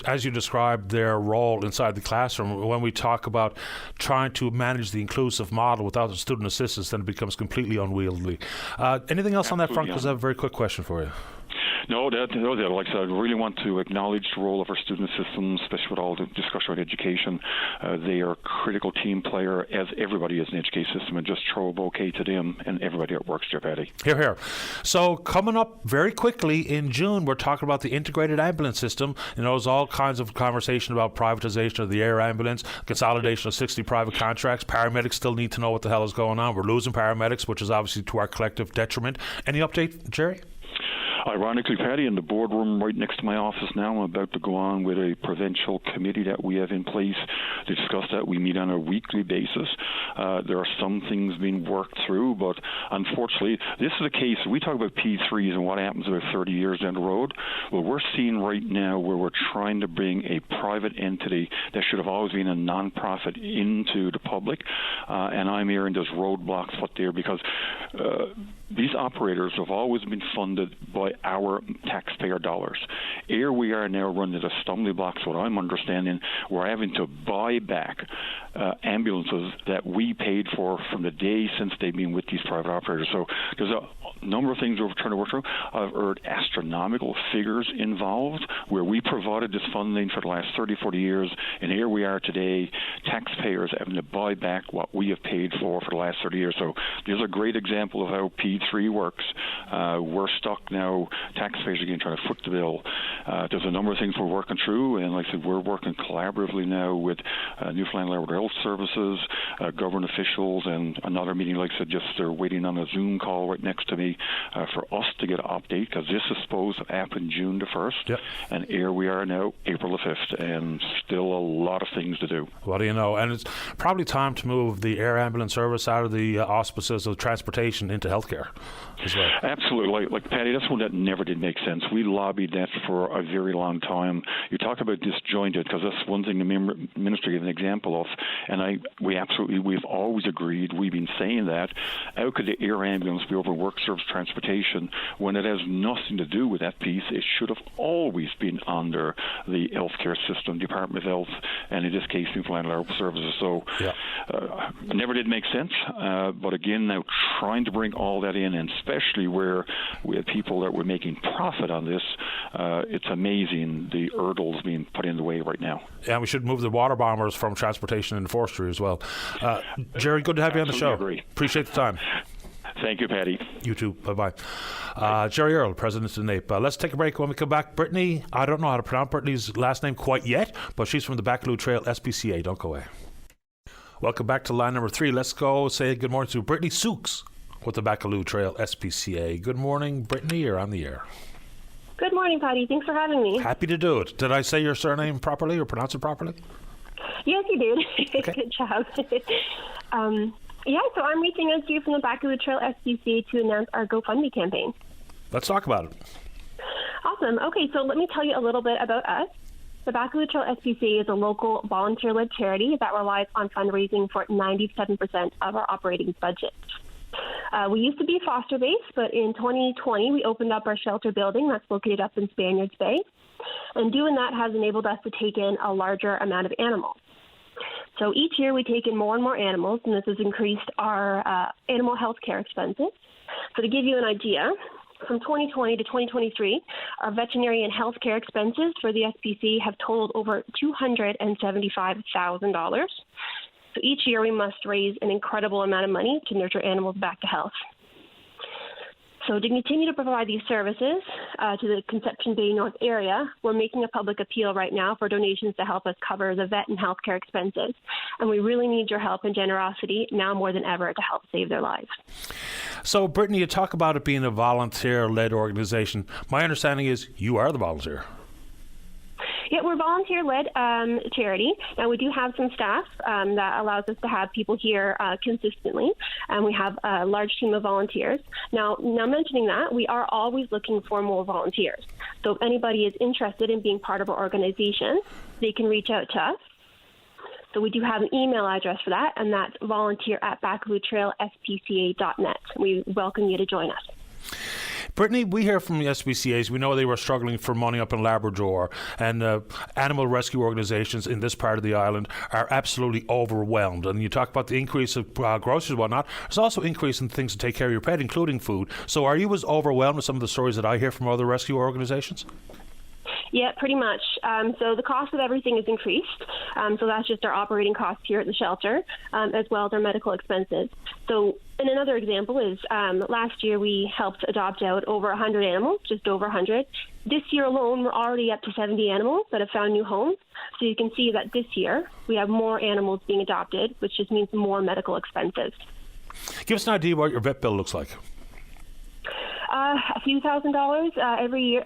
as you described their role inside the classroom, when we talk about trying to manage the inclusive model without the student assistance, then it becomes completely unwieldy. Anything else on that front? Because I have a very quick question for you. No, like I said, I really want to acknowledge the role of our student systems, especially with all the discussion about education. They are a critical team player, as everybody is in the education system, and just throw a bouquet to them and everybody that works there, Patty. Hear, hear. So coming up very quickly in June, we're talking about the integrated ambulance system. You know, there's all kinds of conversation about privatization of the air ambulance, consolidation of 60 private contracts. Paramedics still need to know what the hell is going on. We're losing paramedics, which is obviously to our collective detriment. Any update, Jerry? Ironically, Patty, in the boardroom right next to my office now, I'm about to go on with a provincial committee that we have in place to discuss that. We meet on a weekly basis. There are some things being worked through, but unfortunately, this is a case. We talk about P3s and what happens about 30 years down the road. Well, we're seeing right now where we're trying to bring a private entity that should have always been a nonprofit into the public, and I'm hearing there's roadblocks out there because these operators have always been funded by our taxpayer dollars. Here we are now running at a stumbling block, what I'm understanding. We're having to buy back ambulances that we paid for from the day since they've been with these private operators. So there's a number of things we're trying to work through. I've heard astronomical figures involved where we provided this funding for the last 30, 40 years, and here we are today, taxpayers having to buy back what we have paid for the last 30 years. So there's a great example of how P3 works. We're stuck now, taxpayers again trying to foot the bill. There's a number of things we're working through, and like I said, we're working collaboratively now with Newfoundland Labrador Health Services, government officials, and another meeting, like I said, just they're waiting on a Zoom call right next to me for us to get an update, because this is supposed to happen June the 1st, yep. And here we are now, April the 5th, and still a lot of things to do. What do you know? And it's probably time to move the air ambulance service out of the auspices of transportation into healthcare as well. Absolutely. Like Patty, that's one that never did make sense. We lobbied that for a very long time. You talk about disjointed, because that's one thing the ministry gave an example of, and we've always agreed, we've been saying that. How could the air ambulance be over work service transportation when it has nothing to do with that piece? It should have always been under the healthcare system, Department of Health, and in this case, Newfoundland Land Services. So never did make sense, but again, now trying to bring all that in, and especially where we have people that were making profit on this, it's amazing the hurdles being put in the way right now. Yeah, we should move the water bombers from transportation into forestry as well. Jerry, good to have you on the show. Agree. Appreciate the time. Thank you, Paddy. You too. Bye-bye. Jerry Earl, President of NAPE. Let's take a break. When we come back, Brittany, I don't know how to pronounce Brittany's last name quite yet, but she's from the Bacaloo Trail SPCA. Don't go away. Welcome back to line number 3. Let's go say good morning to Brittany Sooks with the Bacaloo Trail SPCA. Good morning, Brittany. You're on the air. Good morning, Patty. Thanks for having me. Happy to do it. Did I say your surname properly or pronounce it properly? Yes, you did. Okay. Good job. So I'm reaching out to you from the Bacaloo Trail SPCA to announce our GoFundMe campaign. Let's talk about it. Awesome. Okay, so let me tell you a little bit about us. The Bacaloo Trail SPCA is a local volunteer-led charity that relies on fundraising for 97% of our operating budget. We used to be foster-based, but in 2020 we opened up our shelter building that's located up in Spaniards Bay. And doing that has enabled us to take in a larger amount of animals. So each year we take in more and more animals, and this has increased our animal health care expenses. So to give you an idea, from 2020 to 2023, our veterinary and health care expenses for the SPCA have totaled over $275,000. So each year we must raise an incredible amount of money to nurture animals back to health. So to continue to provide these services to the Conception Bay North area, we're making a public appeal right now for donations to help us cover the vet and healthcare expenses. And we really need your help and generosity now more than ever to help save their lives. So, Brittany, you talk about it being a volunteer-led organization. My understanding is you are the volunteer. Yeah, we're a volunteer-led charity, and we do have some staff that allows us to have people here consistently, and we have a large team of volunteers. Now mentioning that, we are always looking for more volunteers. So if anybody is interested in being part of our organization, they can reach out to us. So we do have an email address for that, and that's volunteer@bacalootrailspca.net. We welcome you to join us. Brittany, we hear from the SPCAs, we know they were struggling for money up in Labrador, and animal rescue organisations in this part of the island are absolutely overwhelmed. And you talk about the increase of groceries and whatnot. There's also increase in things to take care of your pet, including food. So are you as overwhelmed with some of the stories that I hear from other rescue organisations? Yeah, pretty much. So the cost of everything is increased. So that's just our operating costs here at the shelter, as well as our medical expenses. So, and another example is last year we helped adopt out over 100 animals, just over 100. This year alone, we're already up to 70 animals that have found new homes. So you can see that this year we have more animals being adopted, which just means more medical expenses. Give us an idea what your vet bill looks like. A few $1,000s every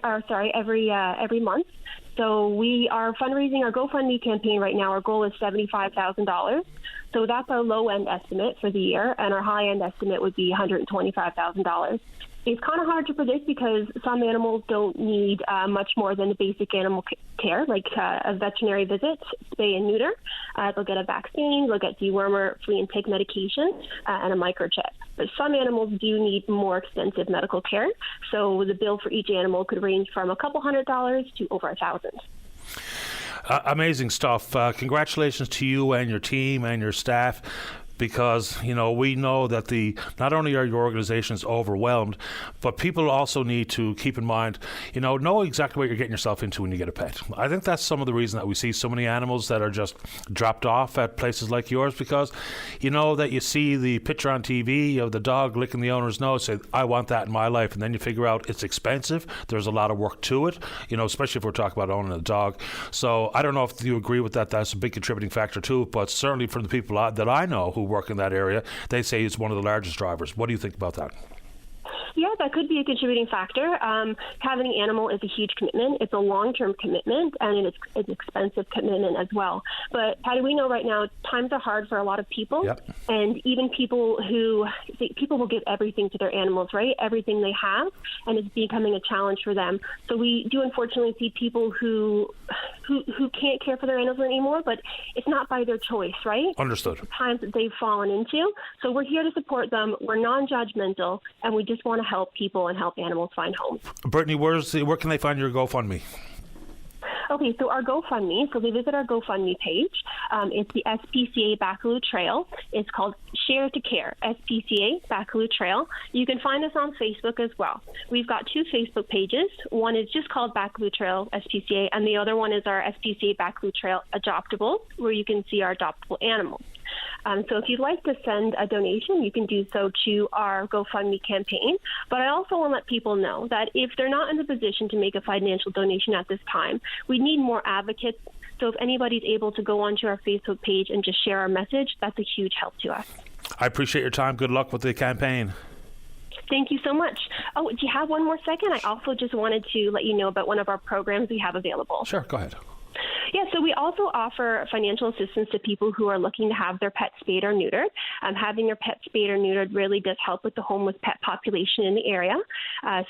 month. So we are fundraising our GoFundMe campaign right now. Our goal is $75,000. So that's our low end estimate for the year, and our high end estimate would be $125,000. It's kind of hard to predict because some animals don't need much more than the basic animal care, like a veterinary visit, spay and neuter. They'll get a vaccine, they'll get dewormer, flea and tick medication, and a microchip. But some animals do need more extensive medical care, so the bill for each animal could range from a couple $100 to over $1,000. Amazing stuff. Congratulations to you and your team and your staff. Because, you know, we know that not only are your organizations overwhelmed, but people also need to keep in mind, know exactly what you're getting yourself into when you get a pet. I think that's some of the reason that we see so many animals that are just dropped off at places like yours, because that you see the picture on TV of the dog licking the owner's nose, say, I want that in my life, and then you figure out it's expensive, there's a lot of work to it, especially if we're talking about owning a dog. So I don't know if you agree with that. That's a big contributing factor too, but certainly from the people that I know who work in that area, they say it's one of the largest drivers. What do you think about that? Yeah, that could be a contributing factor. Having an animal is a huge commitment. It's a long-term commitment, and it's an expensive commitment as well. But Patty, we know right now times are hard for a lot of people, and even people will give everything to their animals, right? Everything they have, and it's becoming a challenge for them. So we do unfortunately see people who can't care for their animals anymore, but it's not by their choice, right? Understood. It's the times that they've fallen into. So we're here to support them. We're non-judgmental, and we just want to help people and help animals find homes. Brittany, where can they find your GoFundMe? Okay, so our GoFundMe, so they visit our GoFundMe page. It's the SPCA Bacaloo Trail. It's called Share to Care, SPCA Bacaloo Trail. You can find us on Facebook as well. We've got 2 Facebook pages. One is just called Bacaloo Trail SPCA, and the other one is our SPCA Bacaloo Trail Adoptable, where you can see our adoptable animals. So if you'd like to send a donation, you can do so to our GoFundMe campaign. But I also want to let people know that if they're not in the position to make a financial donation at this time, we need more advocates. So if anybody's able to go onto our Facebook page and just share our message, that's a huge help to us. I appreciate your time. Good luck with the campaign. Thank you so much. Oh, do you have one more second? I also just wanted to let you know about one of our programs we have available. Sure, go ahead. Yeah, so we also offer financial assistance to people who are looking to have their pet spayed or neutered. Having your pet spayed or neutered really does help with the homeless pet population in the area.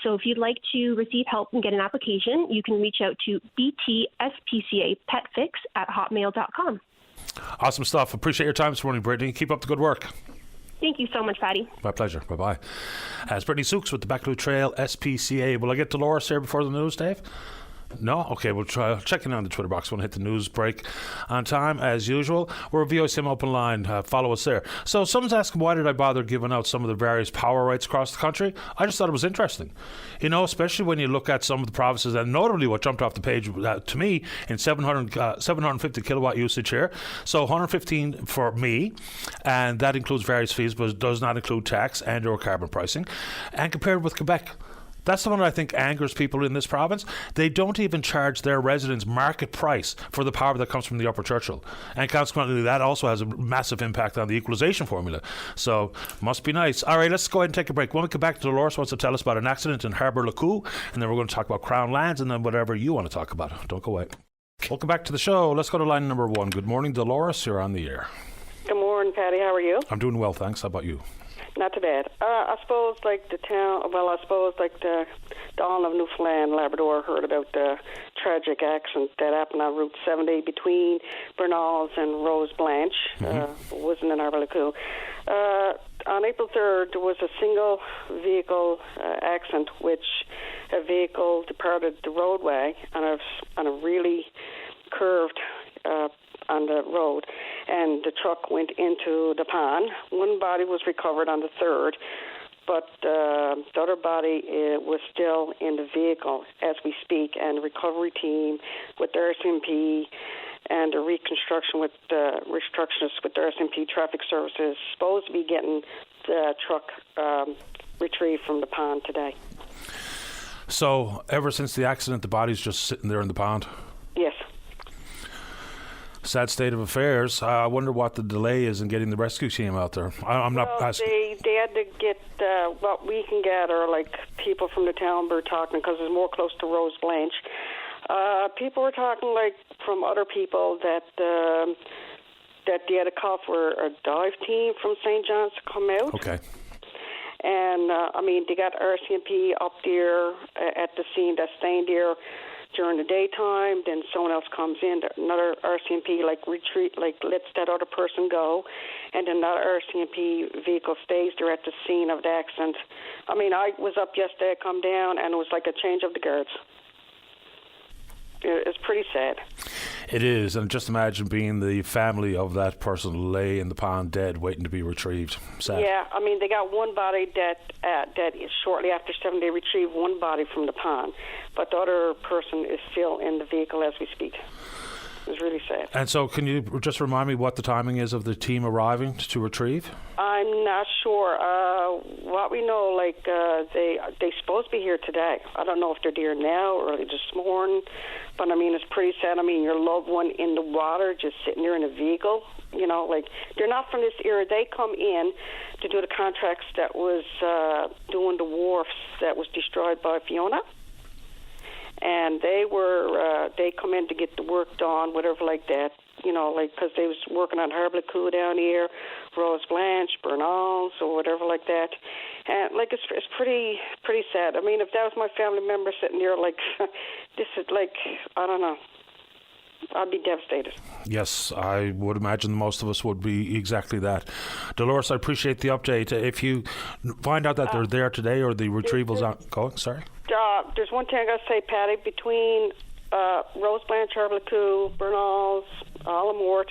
So if you'd like to receive help and get an application, you can reach out to btspcapetfix@hotmail.com. Awesome stuff. Appreciate your time this morning, Brittany. Keep up the good work. Thank you so much, Patty. My pleasure. Bye-bye. As Brittany Sooks with the Bacaloo Trail SPCA. Will I get Dolores here before the news, Dave? No? Okay, we'll try checking on the Twitter box. We'll hit the news break on time, as usual. We're a VOCM Open Line. Follow us there. So someone's asking, why did I bother giving out some of the various power rights across the country? I just thought it was interesting. You know, especially when you look at some of the provinces, and notably what jumped off the page to me in 750 kilowatt usage here. So 115 for me, and that includes various fees, but it does not include tax and or carbon pricing. And compared with Quebec, that's the one that I think angers people in this province. They don't even charge their residents market price for the power that comes from the Upper Churchill. And consequently, that also has a massive impact on the equalisation formula. So, must be nice. All right, let's go ahead and take a break. When we come back, Dolores wants to tell us about an accident in Harbour Lacou, and then we're going to talk about Crown Lands, and then whatever you want to talk about. Don't go away. Welcome back to the show. Let's go to line number 1. Good morning, Dolores. You're on the air. Good morning, Patty. How are you? I'm doing well, thanks. How about you? Not too bad. I suppose like the Dawn of Newfoundland, Labrador heard about the tragic accident that happened on Route 70 between Bernals and Rose Blanche, wasn't in Harbour Lacou. On April 3rd, there was a single vehicle accident which a vehicle departed the roadway on a really curved on the road, and the truck went into the pond. One body was recovered on the 3rd, but the other body was still in the vehicle as we speak, and the recovery team with the RCMP and the reconstruction with the reconstructionists with the RCMP Traffic Services supposed to be getting the truck retrieved from the pond today. So ever since the accident, the body's just sitting there in the pond? Yes. Sad state of affairs. I wonder what the delay is in getting the rescue team out there. I'm not asking. They had to get what we can gather, like people from the town were talking, because it's more close to Rose Blanche. People were talking, like, from other people that they had a call for a dive team from St. John's to come out. Okay. And, they got RCMP up there at the scene that's staying there during the daytime. Then someone else comes in, another RCMP, retreat, lets that other person go. And then another RCMP vehicle stays there at the scene of the accident. I was up yesterday, I come down, and it was like a change of the guards. It's pretty sad. It is, and just imagine being the family of that person lay in the pond dead, waiting to be retrieved. Sad. Yeah, they got one body that is shortly after 7 they retrieved one body from the pond, but the other person is still in the vehicle as we speak. was really sad. And so can you just remind me what the timing is of the team arriving to retrieve? I'm not sure. What we know, they're supposed to be here today. I don't know if they're here now or early this morning, but I mean, it's pretty sad. I mean, your loved one in the water, just sitting there in a vehicle. You know, they're not from this era. They come in to do the contracts that was doing the wharfs that was destroyed by Fiona. And they come in to get the work done, whatever like that, you know, because they was working on Harbour Coup down here, Rose Blanche, Bernals, or whatever like that. And, it's pretty sad. I mean, if that was my family member sitting there, this is, I don't know. I'd be devastated. Yes, I would imagine most of us would be exactly that. Dolores, I appreciate the update. If you find out that they're there today or the retrieval's ongoing, sorry? There's one thing I got to say, Patty, between Rose Blanche, Harbour Coup, Bernals, Alamort,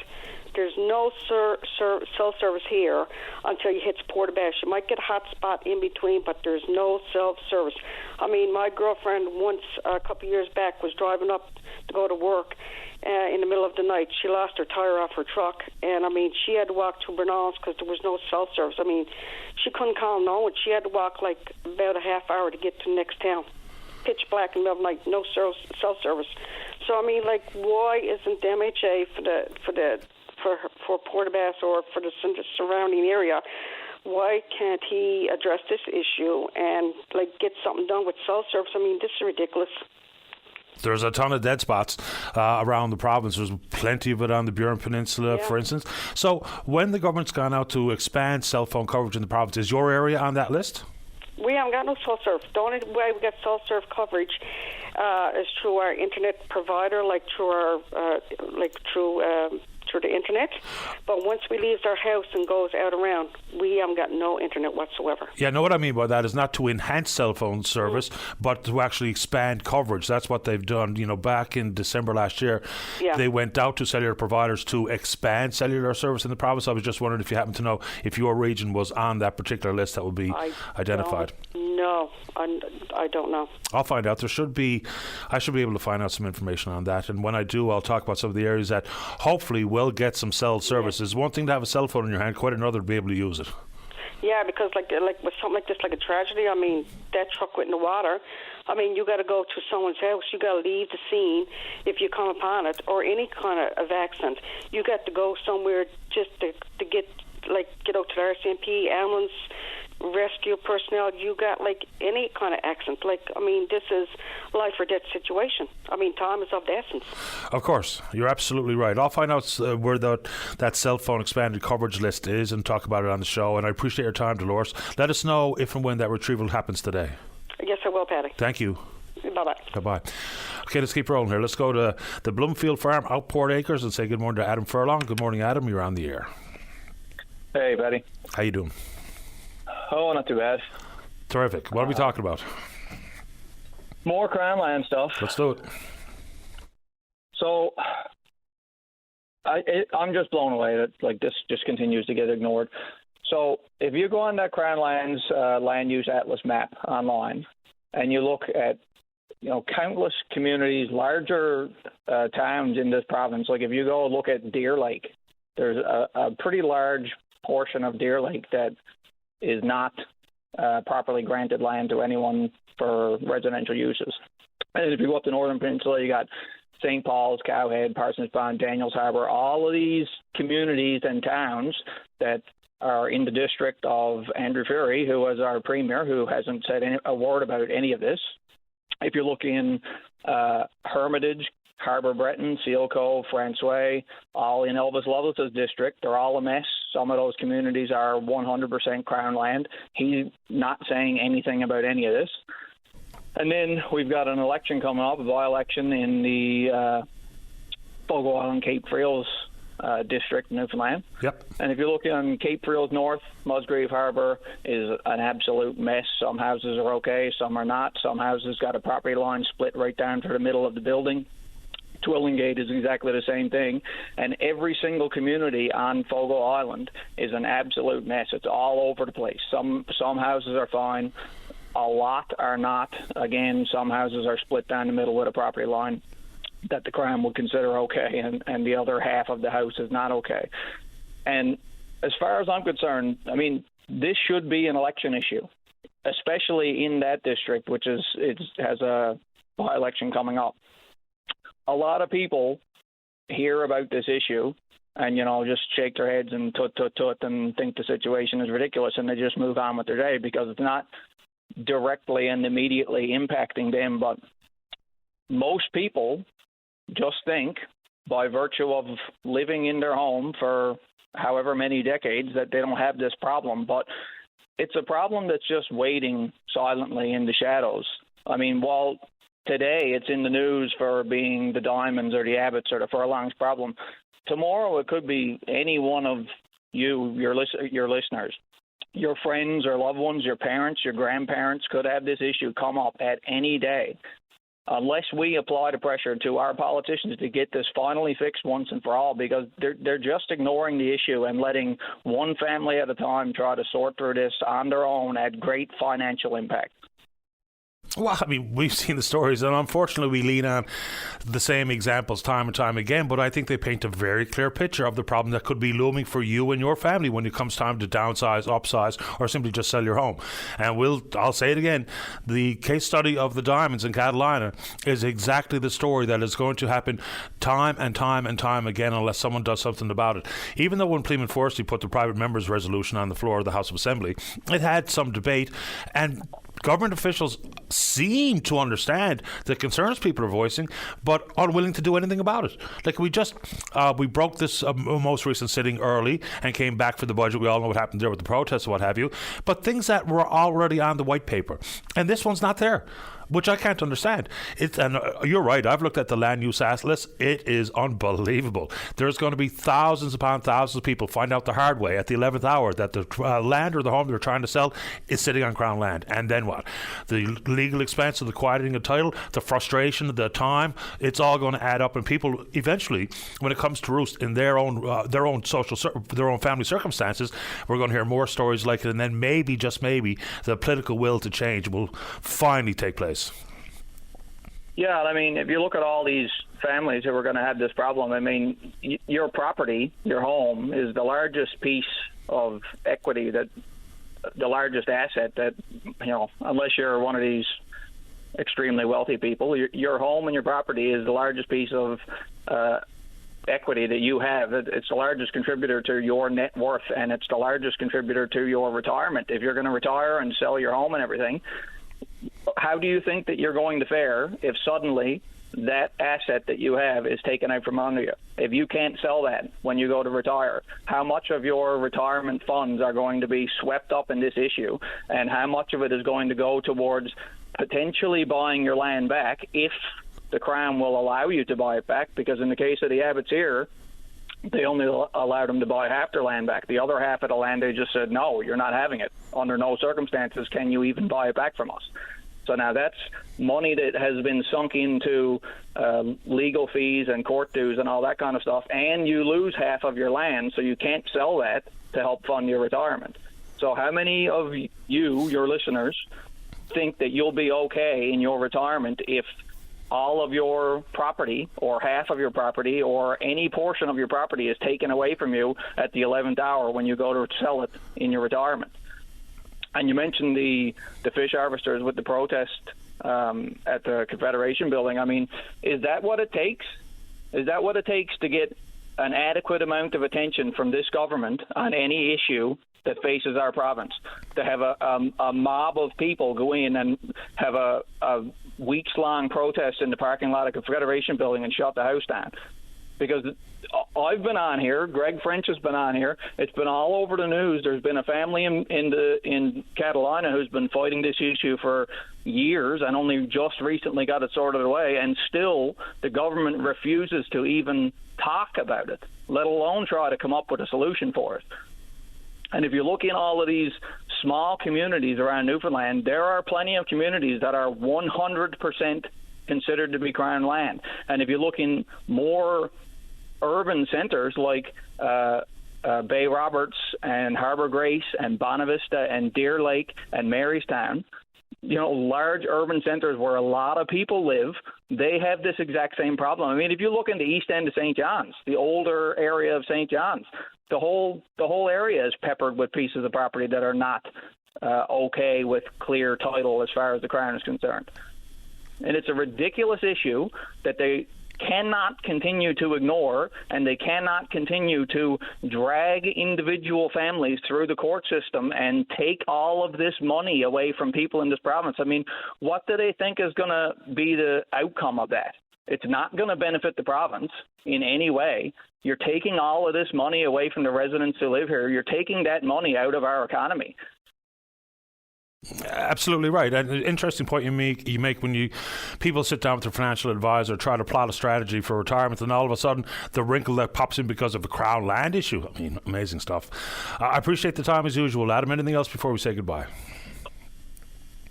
there's no cell service here until you hit Portabash. You might get a hot spot in between, but there's no cell service. I mean, my girlfriend once, a couple of years back, was driving up to go to work in the middle of the night. She lost her tire off her truck, and I mean, she had to walk to Bernals because there was no cell service. I mean, she couldn't call no one. She had to walk about a half hour to get to the next town. Pitch black in the middle of the night, no cell service. So I mean, why isn't the MHA for Portabass or for the surrounding area? Why can't he address this issue and get something done with cell service? I mean, this is ridiculous. There's a ton of dead spots around the province. There's plenty of it on the Burin Peninsula, for instance. So when the government's gone out to expand cell phone coverage in the province, is your area on that list? We haven't got no cell service. The only way we get cell service coverage is through our internet provider, through the internet. But once we leave our house and goes out around, we haven't got no internet whatsoever. Yeah, no, what I mean by that is not to enhance cell phone service, but to actually expand coverage. That's what they've done. You know, back in December last year, they went out to cellular providers to expand cellular service in the province. I was just wondering if you happen to know if your region was on that particular list that would be identified. No, I don't know. I'll find out. I should be able to find out some information on that. And when I do, I'll talk about some of the areas that hopefully will get some cell service. It's one thing to have a cell phone in your hand, quite another to be able to use it. Yeah, because with something like this, like a tragedy, I mean, that truck went in the water. I mean, you got to go to someone's house. You got to leave the scene if you come upon it, or any kind of accident. You got to go somewhere just to get out to the RCMP, ambulance, rescue personnel. You got any kind of accident. I mean, this is life or death situation. I mean, time is of the essence. Of course, you're absolutely right. I'll find out where that cell phone expanded coverage list is and talk about it on the show. And I appreciate your time, Dolores. Let us know if and when that retrieval happens today. Yes, I will, Patty. Thank you. Bye-bye. Bye-bye. Okay, let's keep rolling here. Let's go to the Bloomfield Farm, Outport Acres, and say good morning to Adam Furlong. Good morning, Adam. You're on the air. Hey, buddy. How you doing? Oh, not too bad. Terrific. What are we talking about? More Crown land stuff. Let's do it. So, I'm just blown away that this just continues to get ignored. So, if you go on that Crown Lands land use atlas map online, and you look at countless communities, larger towns in this province, if you go look at Deer Lake, there's a pretty large portion of Deer Lake that is not properly granted land to anyone for residential uses. And if you go up the Northern Peninsula, you got St. Paul's, Cowhead, Parsons Pond, Daniels Harbour, all of these communities and towns that are in the district of Andrew Furey, who was our premier, who hasn't said a word about any of this. If you look in Hermitage, Harbour Breton, Seal Cove, François, all in Elvis Lovelace's district, they're all a mess. Some of those communities are 100% Crown land. He's not saying anything about any of this. And then we've got an election coming up, a by-election in the Fogo Island, Cape Friels district, Newfoundland. Yep. And if you look on Cape Friels North, Musgrave Harbour is an absolute mess. Some houses are okay, some are not. Some houses got a property line split right down to the middle of the building. Twillingate is exactly the same thing, and every single community on Fogo Island is an absolute mess. It's all over the place. Some houses are fine, a lot are not. Again, some houses are split down the middle with a property line. that the Crown would consider okay, and the other half of the House is not okay. And as far as I'm concerned, I mean, this should be an election issue, especially in that district, which has a by-election coming up. A lot of people hear about this issue and, just shake their heads and tut and think the situation is ridiculous, and they just move on with their day because it's not directly and immediately impacting them. But most people just think, by virtue of living in their home for however many decades, that they don't have this problem. But it's a problem that's just waiting silently in the shadows. I mean, while today it's in the news for being the Diamonds or the Abbotts or the Furlongs problem, tomorrow it could be any one of you, your listeners. Your friends or loved ones, your parents, your grandparents could have this issue come up at any day. Unless we apply the pressure to our politicians to get this finally fixed once and for all, because they're just ignoring the issue and letting one family at a time try to sort through this on their own at great financial impact. Well, I mean, we've seen the stories, and unfortunately we lean on the same examples time and time again, but I think they paint a very clear picture of the problem that could be looming for you and your family when it comes time to downsize, upsize, or simply just sell your home. And I'll say it again, the case study of the Diamonds in Catalina is exactly the story that is going to happen time and time and time again unless someone does something about it. Even though when Pleaman Forsey put the private members' resolution on the floor of the House of Assembly, it had some debate, and government officials seem to understand the concerns people are voicing, but unwilling to do anything about it. Like we broke this most recent sitting early and came back for the budget. We all know what happened there with the protests and what have you. But things that were already on the white paper, and this one's not there, which I can't understand. And you're right, I've looked at the land use atlas. It is unbelievable. There's going to be thousands upon thousands of people find out the hard way at the 11th hour that the land or the home they're trying to sell is sitting on Crown land. And then what? The legal expense of the quieting of title, the frustration, the time, it's all going to add up. And people eventually, when it comes to roost in their own family circumstances, we're going to hear more stories like it. And then maybe, just maybe, the political will to change will finally take place. Yeah, I mean, if you look at all these families who are going to have this problem, I mean, your property, your home, is the largest piece of equity, the largest asset that, unless you're one of these extremely wealthy people, your home and your property is the largest piece of equity that you have. It's the largest contributor to your net worth, and it's the largest contributor to your retirement. If you're going to retire and sell your home and everything, how do you think that you're going to fare if suddenly that asset that you have is taken out from under you? If you can't sell that when you go to retire, how much of your retirement funds are going to be swept up in this issue, and how much of it is going to go towards potentially buying your land back if the Crown will allow you to buy it back? Because in the case of the Abbotts here, they only allowed them to buy half their land back. The other half of the land, they just said, no, you're not having it. Under no circumstances can you even buy it back from us. So now that's money that has been sunk into legal fees and court dues and all that kind of stuff, and you lose half of your land, so you can't sell that to help fund your retirement. So how many of you, your listeners, think that you'll be okay in your retirement if all of your property or half of your property or any portion of your property is taken away from you at the 11th hour when you go to sell it in your retirement? And you mentioned the fish harvesters with the protest at the Confederation building. I mean, is that what it takes? Is that what it takes to get an adequate amount of attention from this government on any issue that faces our province? To have a mob of people go in and have a weeks-long protest in the parking lot of the Confederation building and shut the house down? Because I've been on here, Greg French has been on here, it's been all over the news. There's been a family in Catalina who's been fighting this issue for years and only just recently got it sorted away, and still the government refuses to even talk about it, let alone try to come up with a solution for it. And if you look in all of these small communities around Newfoundland, there are plenty of communities that are 100% considered to be Crown land. And if you look in more urban centres like Bay Roberts and Harbour Grace and Bonavista and Deer Lake and Marystown, large urban centers where a lot of people live, they have this exact same problem. I mean, if you look in the east end of St. John's, the older area of St. John's, the whole area is peppered with pieces of property that are not okay with clear title as far as the Crown is concerned. And it's a ridiculous issue that they cannot continue to ignore, and they cannot continue to drag individual families through the court system and take all of this money away from people in this province. I mean, what do they think is going to be the outcome of that? It's not going to benefit the province in any way. You're taking all of this money away from the residents who live here. You're taking that money out of our economy. Absolutely right. And an interesting point you make when people sit down with their financial advisor, try to plot a strategy for retirement, and all of a sudden the wrinkle that pops in because of a Crown land issue. I mean, amazing stuff. I appreciate the time as usual, Adam. Anything else before we say goodbye?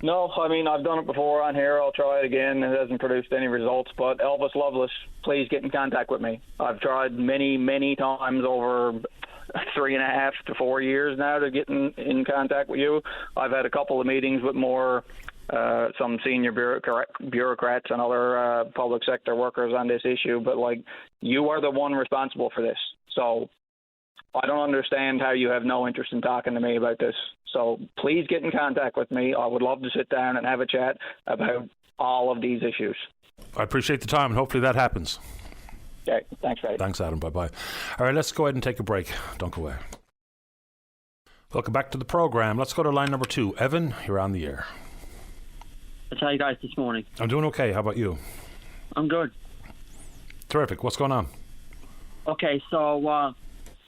No, I mean, I've done it before on here. I'll try it again. It hasn't produced any results. But Elvis Loveless, please get in contact with me. I've tried many, many times over 3.5 to 4 years now to get in contact with you. I've had a couple of meetings with some senior bureaucrats and other public sector workers on this issue. But, you are the one responsible for this. So I don't understand how you have no interest in talking to me about this. So please get in contact with me. I would love to sit down and have a chat about all of these issues. I appreciate the time, and hopefully that happens. Okay, thanks, Freddie. Thanks, Adam. Bye-bye. All right, let's go ahead and take a break. Don't go away. Welcome back to the program. Let's go to line number 2. Evan, you're on the air. How are you guys this morning? I'm doing okay. How about you? I'm good. Terrific. What's going on? Okay, so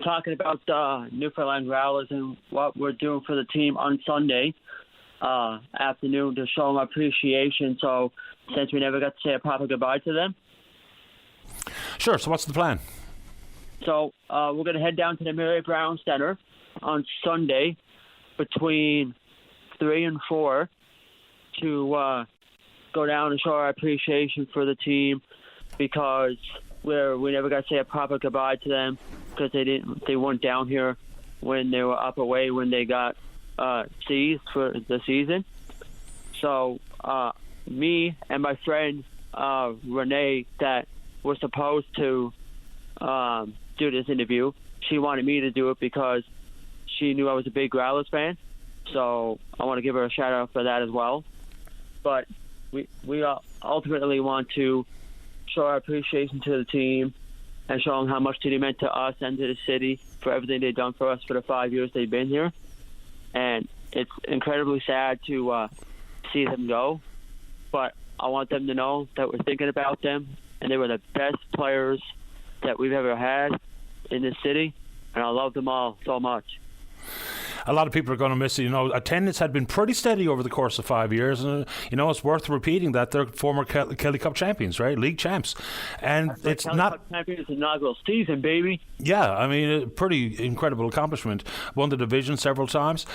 talking about the Newfoundland Growlers and what we're doing for the team on Sunday afternoon to show them appreciation. So since we never got to say a proper goodbye to them. Sure. So what's the plan? So we're going to head down to the Mary Brown Center on Sunday between 3 and 4 to go down and show our appreciation for the team because we never got to say a proper goodbye to them because they weren't down here when they were up away when they got seized for the season. So me and my friend Renee that were supposed to do this interview, she wanted me to do it because she knew I was a big Growlers fan. So I want to give her a shout out for that as well. But we ultimately want to show our appreciation to the team and show them how much they meant to us and to the city for everything they've done for us for the 5 years they've been here. And it's incredibly sad to see them go, but I want them to know that we're thinking about them, and they were the best players that we've ever had in this city, and I love them all so much. A lot of people are going to miss it. Attendance had been pretty steady over the course of 5 years, and it's worth repeating that they're former Kelly Cup champions, right? League champs, and it's Kelly not Cup champions inaugural season, baby. Yeah, I mean, a pretty incredible accomplishment. Won the division several times.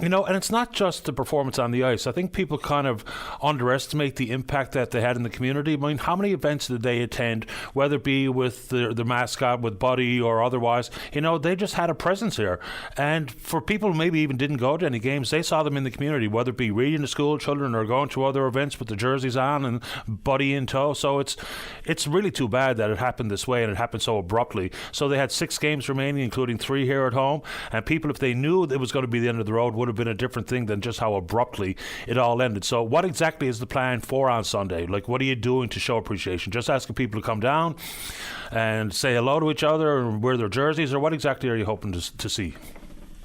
And it's not just the performance on the ice. I think people kind of underestimate the impact that they had in the community. I mean, how many events did they attend, whether it be with the mascot, with Buddy, or otherwise? They just had a presence here. And for people who maybe even didn't go to any games, they saw them in the community, whether it be reading to school children or going to other events with the jerseys on and Buddy in tow. So it's really too bad that it happened this way and it happened so abruptly. So they had 6 games remaining, including 3 here at home. And people, if they knew it was going to be the end of the road, would have been a different thing than just how abruptly it all ended. So what exactly is the plan for on Sunday? What are you doing to show appreciation? Just asking people to come down and say hello to each other and wear their jerseys, or what exactly are you hoping to see?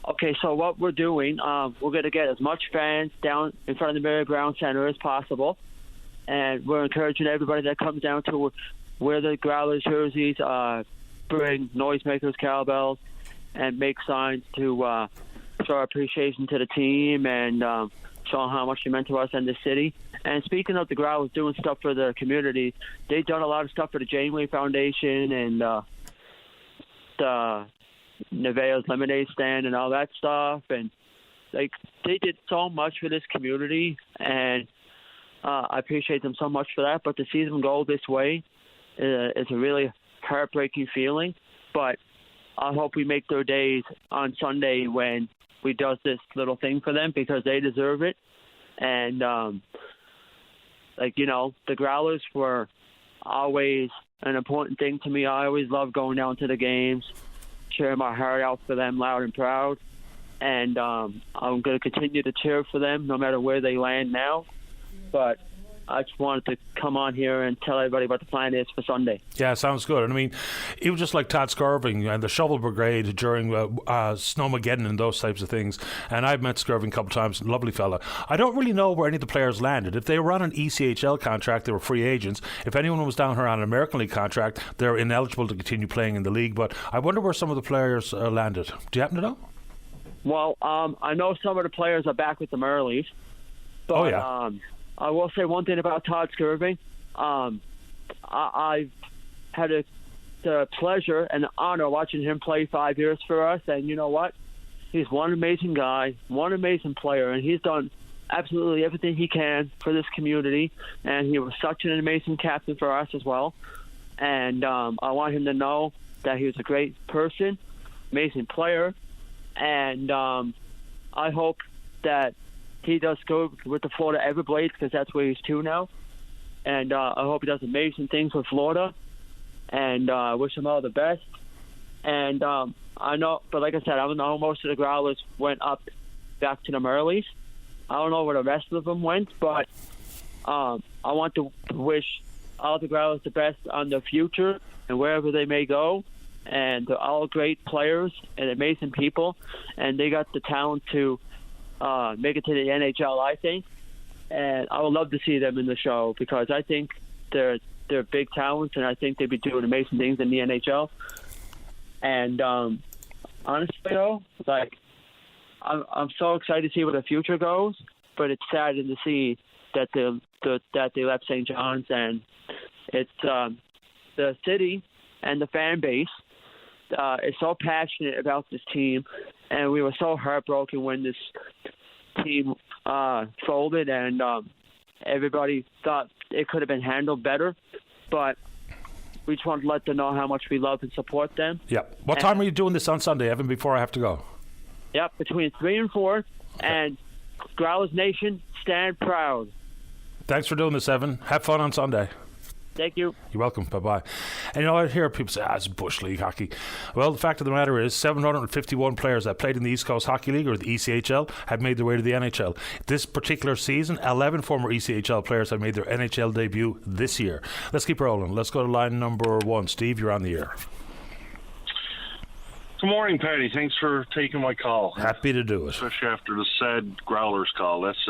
Okay, so what we're doing, we're going to get as much fans down in front of the Mary Brown Center as possible, and we're encouraging everybody that comes down to wear the Growlers jerseys, bring noisemakers, cowbells, and make signs to show our appreciation to the team and show how much they meant to us and the city. And speaking of the Growlers doing stuff for the community, they've done a lot of stuff for the Janeway Foundation and the Nevaeh's Lemonade Stand and all that stuff. And they did so much for this community, and I appreciate them so much for that. But to see them go this way is a really heartbreaking feeling. But I hope we make their days on Sunday when we does this little thing for them, because they deserve it. And, the Growlers were always an important thing to me. I always loved going down to the games, cheering my heart out for them loud and proud. And I'm going to continue to cheer for them no matter where they land now. But I just wanted to come on here and tell everybody what the plan is for Sunday. Yeah, sounds good. And I mean, he was just like Todd Skirving and the Shovel Brigade during Snowmageddon and those types of things. And I've met Skirving a couple of times, lovely fella. I don't really know where any of the players landed. If they were on an ECHL contract, they were free agents. If anyone was down here on an American League contract, they're ineligible to continue playing in the league. But I wonder where some of the players landed. Do you happen to know? Well, I know some of the players are back with the Merleys. But, oh, yeah. I will say one thing about Todd Skirving. I've had the pleasure and the honor watching him play 5 years for us, and you know what? He's one amazing guy, one amazing player, and he's done absolutely everything he can for this community, and he was such an amazing captain for us as well. And I want him to know that he was a great person, amazing player, and I hope that he does go with the Florida Everblades because that's where he's to now. And I hope he does amazing things with Florida. And I wish him all the best. And I know, but like I said, I don't know most of the Growlers went up back to the Merleys. I don't know where the rest of them went, but I want to wish all the Growlers the best on their future and wherever they may go. And they're all great players and amazing people. And they got the talent to make it to the NHL, I think, and I would love to see them in the show because I think they're big talents, and I think they'd be doing amazing things in the NHL. And honestly, though, I'm so excited to see where the future goes, but it's sad to see that they left St. John's, and it's the city and the fan base is so passionate about this team, and we were so heartbroken when this team folded, and everybody thought it could have been handled better, but we just wanted to let them know how much we love and support them. Yeah. What time are you doing this on Sunday, Evan, before I have to go? Yep, between 3 and 4, okay. And Growlers Nation, stand proud. Thanks for doing this, Evan. Have fun on Sunday. Thank you. You're welcome. Bye-bye. And I hear people say, it's Bush League hockey. Well, the fact of the matter is 751 players that played in the East Coast Hockey League or the ECHL have made their way to the NHL. This particular season, 11 former ECHL players have made their NHL debut this year. Let's keep rolling. Let's go to line number 1. Steve, you're on the air. Good morning, Patty. Thanks for taking my call. Happy to do it. Especially after the sad Growlers call. That's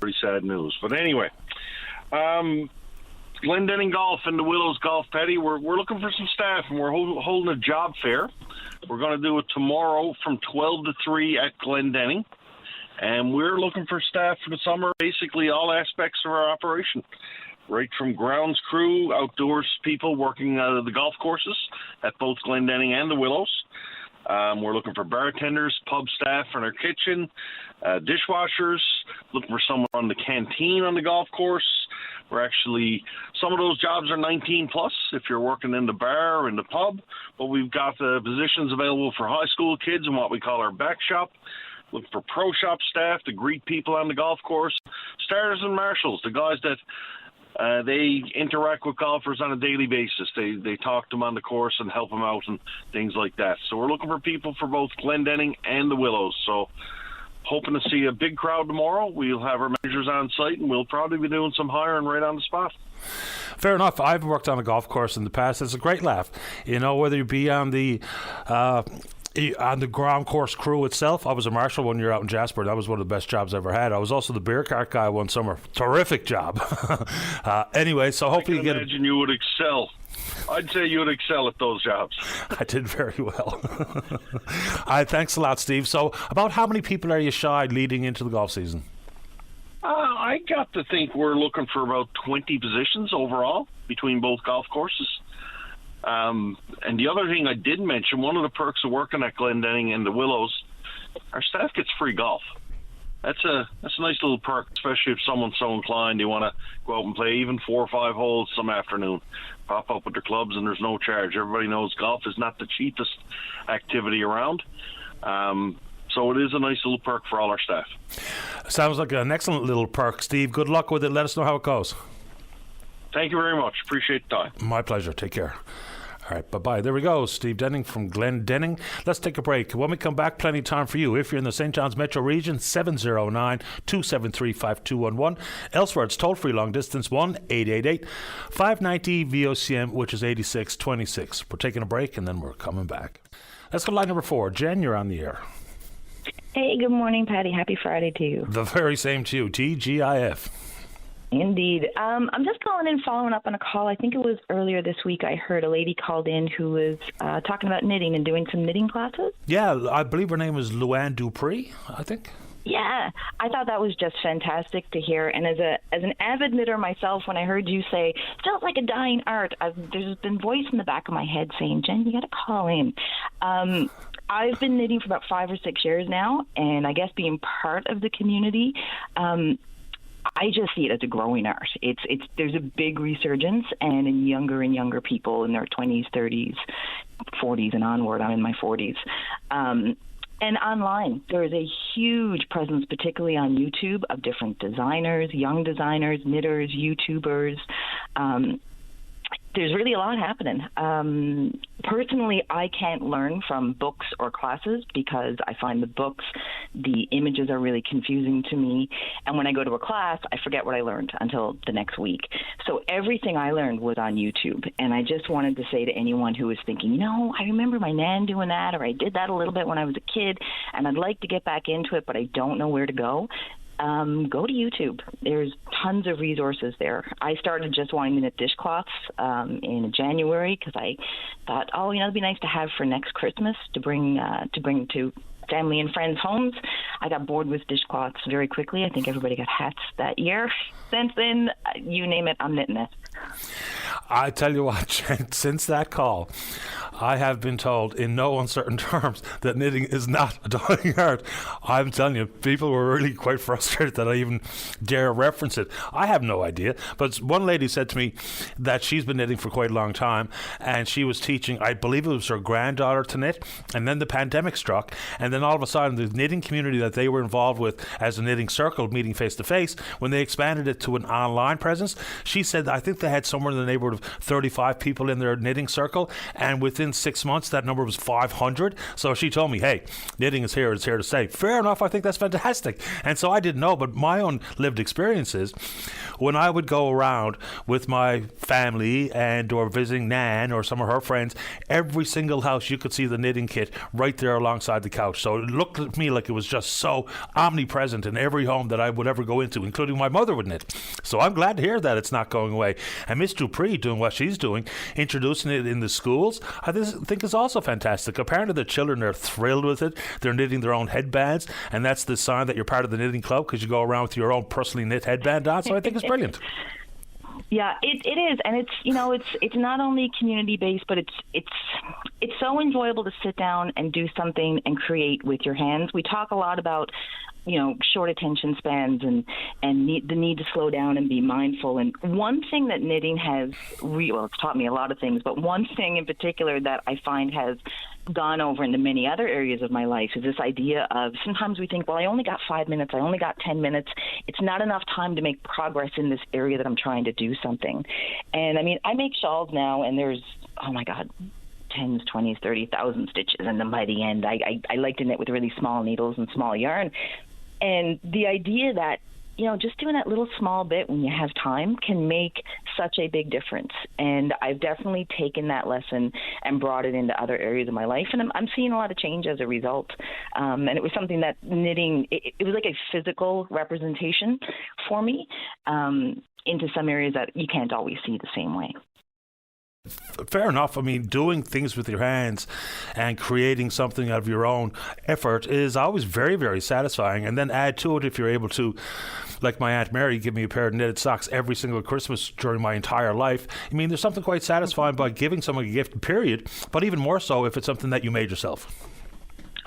pretty sad news. But anyway, Glendenning Golf and the Willows Golf, Patty, we're looking for some staff, and we're holding a job fair. We're going to do it tomorrow from 12 to 3 at Glendenning. And we're looking for staff for the summer, basically all aspects of our operation. Right from grounds crew, outdoors people working the golf courses at both Glendenning and the Willows. We're looking for bartenders, pub staff in our kitchen, dishwashers, looking for someone on the canteen on the golf course. Some of those jobs are 19 plus if you're working in the bar or in the pub, but we've got positions available for high school kids in what we call our back shop. Looking for pro shop staff to greet people on the golf course, starters and marshals, the guys that they interact with golfers on a daily basis. They talk to them on the course and help them out and things like that. So we're looking for people for both Glendenning and the Willows. So hoping to see a big crowd tomorrow. We'll have our managers on site, and we'll probably be doing some hiring right on the spot. Fair enough. I've worked on a golf course in the past. It's a great laugh. You know, whether you be on the ground course crew itself. I was a marshal 1 year out in Jasper. That was one of the best jobs I ever had. I was also the beer cart guy one summer. Terrific job. Anyway, so hopefully I imagine you would excel. I'd say you would excel at those jobs. I did very well. Thanks a lot, Steve. So about how many people are you shy leading into the golf season? I got to think we're looking for about 20 positions overall between both golf courses. And the other thing I did mention, one of the perks of working at Glendenning and the Willows, our staff gets free golf. That's a nice little perk, especially if someone's so inclined they want to go out and play even 4 or 5 holes some afternoon. Pop up with their clubs and there's no charge. Everybody knows golf is not the cheapest activity around. So it is a nice little perk for all our staff. Sounds like an excellent little perk, Steve. Good luck with it. Let us know how it goes. Thank you very much. Appreciate the time. My pleasure. Take care. All right, bye-bye. There we go. Steve Denning from Glendenning. Let's take a break. When we come back, plenty of time for you. If you're in the St. John's metro region, 709-273-5211. Elsewhere, it's toll-free long distance, 1-888-590-VOCM, which is 8626. We're taking a break, and then we're coming back. Let's go to line number 4. Jen, you're on the air. Hey, good morning, Patty. Happy Friday to you. The very same to you. TGIF. Indeed. I'm just calling in following up on a call. I think it was earlier this week. I heard a lady called in who was talking about knitting and doing some knitting classes. Yeah, I believe her name was Luann Dupree, I think. Yeah, I thought that was just fantastic to hear. And as an avid knitter myself, when I heard you say, "Felt like a dying art," there's been voice in the back of my head saying, "Jen, you got to call in." I've been knitting for about 5 or 6 years now, and I guess being part of the community, I just see it as a growing art. There's a big resurgence, and in younger people in their 20s, 30s, 40s, and onward. I'm in my 40s. And online, there is a huge presence, particularly on YouTube, of different designers, young designers, knitters, YouTubers. There's really a lot happening. Personally, I can't learn from books or classes because I find the images are really confusing to me. And when I go to a class, I forget what I learned until the next week. So everything I learned was on YouTube. And I just wanted to say to anyone who was thinking, I remember my nan doing that, or I did that a little bit when I was a kid, and I'd like to get back into it, but I don't know where to go. Go to YouTube. There's tons of resources there. I started just wanting to knit dishcloths in January because I thought, it'd be nice to have for next Christmas to bring to family and friends' homes. I got bored with dishcloths very quickly. I think everybody got hats that year. Since then, you name it, I'm knitting it. I tell you what, Jen, since that call, I have been told in no uncertain terms that knitting is not a dying art. I'm telling you, people were really quite frustrated that I even dare reference it. I have no idea, but one lady said to me that she's been knitting for quite a long time, and she was teaching, I believe it was her granddaughter to knit, and then the pandemic struck, and then all of a sudden the knitting community that they were involved with as a knitting circle, meeting face-to-face, when they expanded it to an online presence, she said, I think they had somewhere in the neighborhood of 35 people in their knitting circle, and within 6 months that number was 500. So she told me, hey, knitting is here, it's here to stay. Fair enough, I think that's fantastic. And so I didn't know, but my own lived experiences, when I would go around with my family and or visiting Nan or some of her friends, every single house you could see the knitting kit right there alongside the couch. So it looked at me like it was just so omnipresent in every home that I would ever go into, including my mother would knit. So I'm glad to hear that it's not going away. And Miss Dupree doing what she's doing, introducing it in the schools, I think is also fantastic. Apparently the children are thrilled with it. They're knitting their own headbands, and that's the sign that you're part of the knitting club because you go around with your own personally knit headband on. So I think it's brilliant. Yeah, it is, and it's not only community based, but it's so enjoyable to sit down and do something and create with your hands. We talk a lot about short attention spans and the need to slow down and be mindful. And one thing that knitting has it's taught me a lot of things, but one thing in particular that I find has gone over into many other areas of my life is this idea of sometimes we think, well, I only got 5 minutes, I only got 10 minutes. It's not enough time to make progress in this area that I'm trying to do something. And I mean, I make shawls now, and there's, oh my God, 10s, 20s, 30,000 stitches, and then by the end, I like to knit with really small needles and small yarn. And the idea that, just doing that little small bit when you have time can make such a big difference. And I've definitely taken that lesson and brought it into other areas of my life. And I'm seeing a lot of change as a result. And it was something that knitting, it was like a physical representation for me into some areas that you can't always see the same way. Fair enough. I mean, doing things with your hands and creating something out of your own effort is always very, very satisfying. And then add to it if you're able to, like my Aunt Mary, give me a pair of knitted socks every single Christmas during my entire life. I mean, there's something quite satisfying by giving someone a gift, period, but even more so if it's something that you made yourself.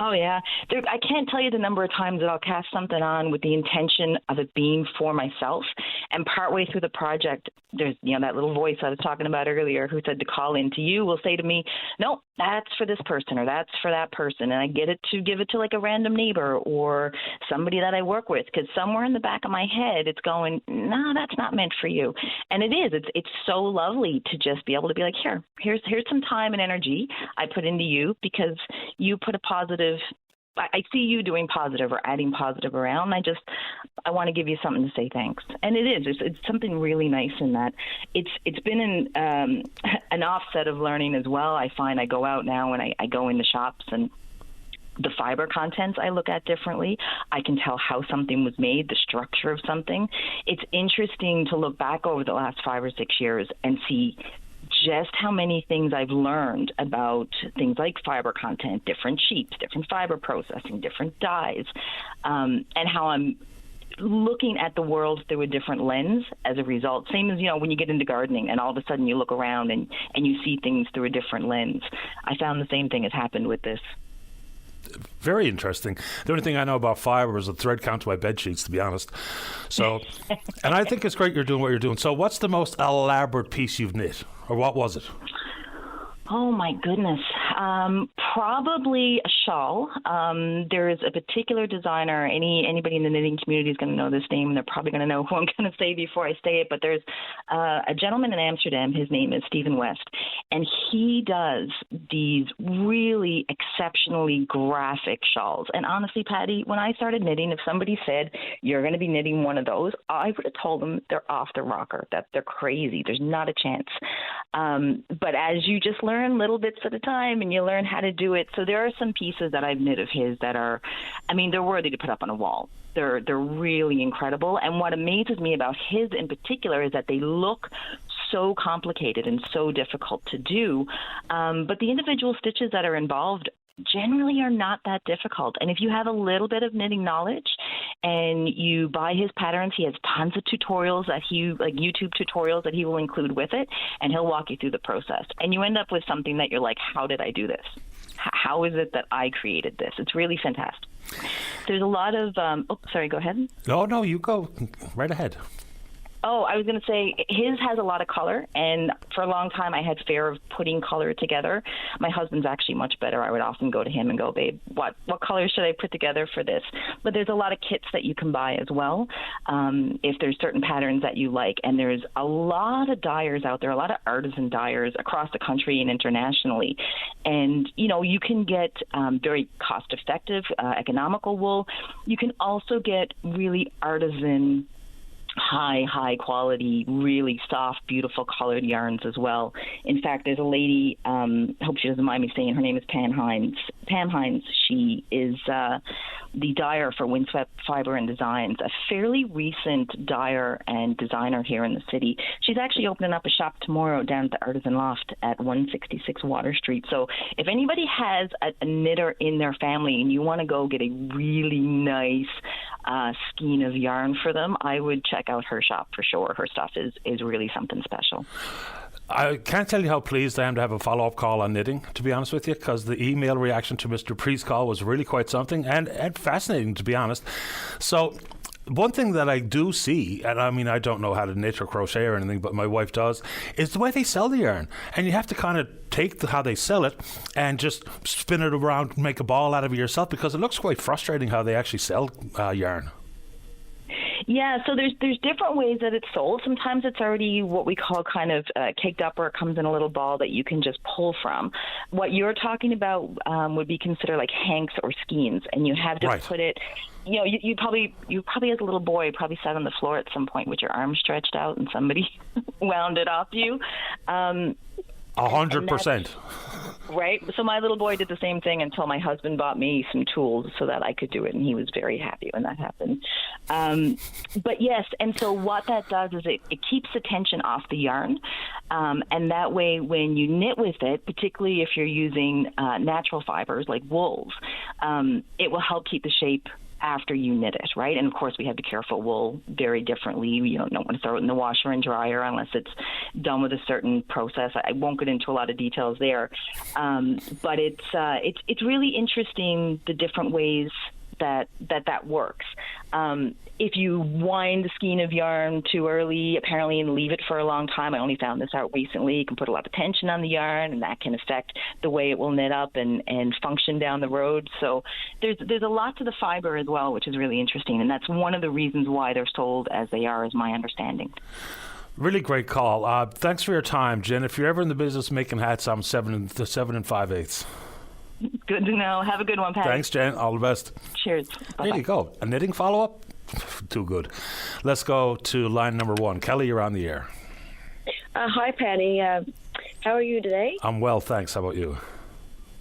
Oh, yeah. I can't tell you the number of times that I'll cast something on with the intention of it being for myself. And partway through the project, there's, that little voice I was talking about earlier who said to call in to you will say to me, no, that's for this person or that's for that person. And I get it to give it to like a random neighbor or somebody that I work with, because somewhere in the back of my head, it's going, no, that's not meant for you. And it is. It's so lovely to just be able to be like, here's some time and energy I put into you because you put a positive. I see you doing positive or adding positive around. I want to give you something to say thanks. And it is. It's something really nice in that. It's been an offset of learning as well. I find I go out now and I go in the shops and the fiber contents I look at differently. I can tell how something was made, the structure of something. It's interesting to look back over the last 5 or 6 years and see just how many things I've learned about things like fiber content, different sheets, different fiber processing, different dyes, and how I'm looking at the world through a different lens as a result. Same as, when you get into gardening and all of a sudden you look around and you see things through a different lens. I found the same thing has happened with this. Very interesting. The only thing I know about fiber is the thread count to my bed sheets, to be honest. So, and I think it's great you're doing what you're doing. So what's the most elaborate piece you've knit, or what was it? Oh, my goodness. Probably a shawl. There's a particular designer. Anybody in the knitting community is going to know this name, and they're probably going to know who I'm going to say before I say it. But there's a gentleman in Amsterdam. His name is Stephen West, and he does these really exceptionally graphic shawls. And honestly, Patty, when I started knitting, if somebody said, you're going to be knitting one of those, I would have told them they're off the rocker, that they're crazy. There's not a chance. But as you just learn little bits at a time and you learn how to do it. So there are some pieces that I've knit of his that are, they're worthy to put up on a wall. They're really incredible. And what amazes me about his in particular is that they look so complicated and so difficult to do. But the individual stitches that are involved generally are not that difficult. And if you have a little bit of knitting knowledge and you buy his patterns, he has tons of tutorials like YouTube tutorials that he will include with it, and he'll walk you through the process. And you end up with something that you're like, how did I do this? How is it that I created this? It's really fantastic. There's a lot of, sorry, go ahead. No, you go right ahead. Oh, I was going to say his has a lot of color, and for a long time I had fear of putting color together. My husband's actually much better. I would often go to him and go, babe, what color should I put together for this? But there's a lot of kits that you can buy as well if there's certain patterns that you like. And there's a lot of dyers out there, a lot of artisan dyers across the country and internationally. And, you can get very cost-effective, economical wool. You can also get really artisan high quality, really soft, beautiful colored yarns as well. In fact, there's a lady, hope she doesn't mind me saying her name is Pam Hines. Pam Hines, she is the dyer for Windswept Fiber and Designs, a fairly recent dyer and designer here in the city. She's actually opening up a shop tomorrow down at the Artisan Loft at 166 Water Street. So if anybody has a knitter in their family and you want to go get a really nice skein of yarn for them, I would check out her shop for sure. Her stuff is really something special. I can't tell you how pleased I am to have a follow-up call on knitting, to be honest with you, because the email reaction to Mr. Pre's call was really quite something and fascinating, to be honest. So one thing that I do see, and I don't know how to knit or crochet or anything, but my wife does, is the way they sell the yarn. And you have to kind of take how they sell it and just spin it around and make a ball out of it yourself, because it looks quite frustrating how they actually sell yarn. Yeah, so there's different ways that it's sold. Sometimes it's already what we call kind of caked up, or it comes in a little ball that you can just pull from. What you're talking about would be considered like hanks or skeins, and you have to put it. You probably as a little boy probably sat on the floor at some point with your arms stretched out, and somebody wound it off you. 100%. Right. So my little boy did the same thing until my husband bought me some tools so that I could do it, and he was very happy when that happened. But yes, and so what that does is it keeps the tension off the yarn, and that way when you knit with it, particularly if you're using natural fibers like wools, it will help keep the shape after you knit it, right? And of course, we have to be careful. Wool very differently. You don't want to throw it in the washer and dryer unless it's done with a certain process. I won't get into a lot of details there, but it's really interesting the different ways that works. If you wind the skein of yarn too early, apparently, and leave it for a long time, I only found this out recently, you can put a lot of tension on the yarn, and that can affect the way it will knit up and function down the road. So there's a lot to the fiber as well, which is really interesting, and that's one of the reasons why they're sold as they are, is my understanding. Really great call. Thanks for your time, Jen. If you're ever in the business making hats, I'm 7 5/8. Good to know. Have a good one, Pat. Thanks, Jen. All the best. Cheers. Bye-bye. There you go. A knitting follow-up? Too good. Let's go to line number 1. Kelly, you're on the air. Hi, Patty. How are you today? I'm well, thanks. How about you?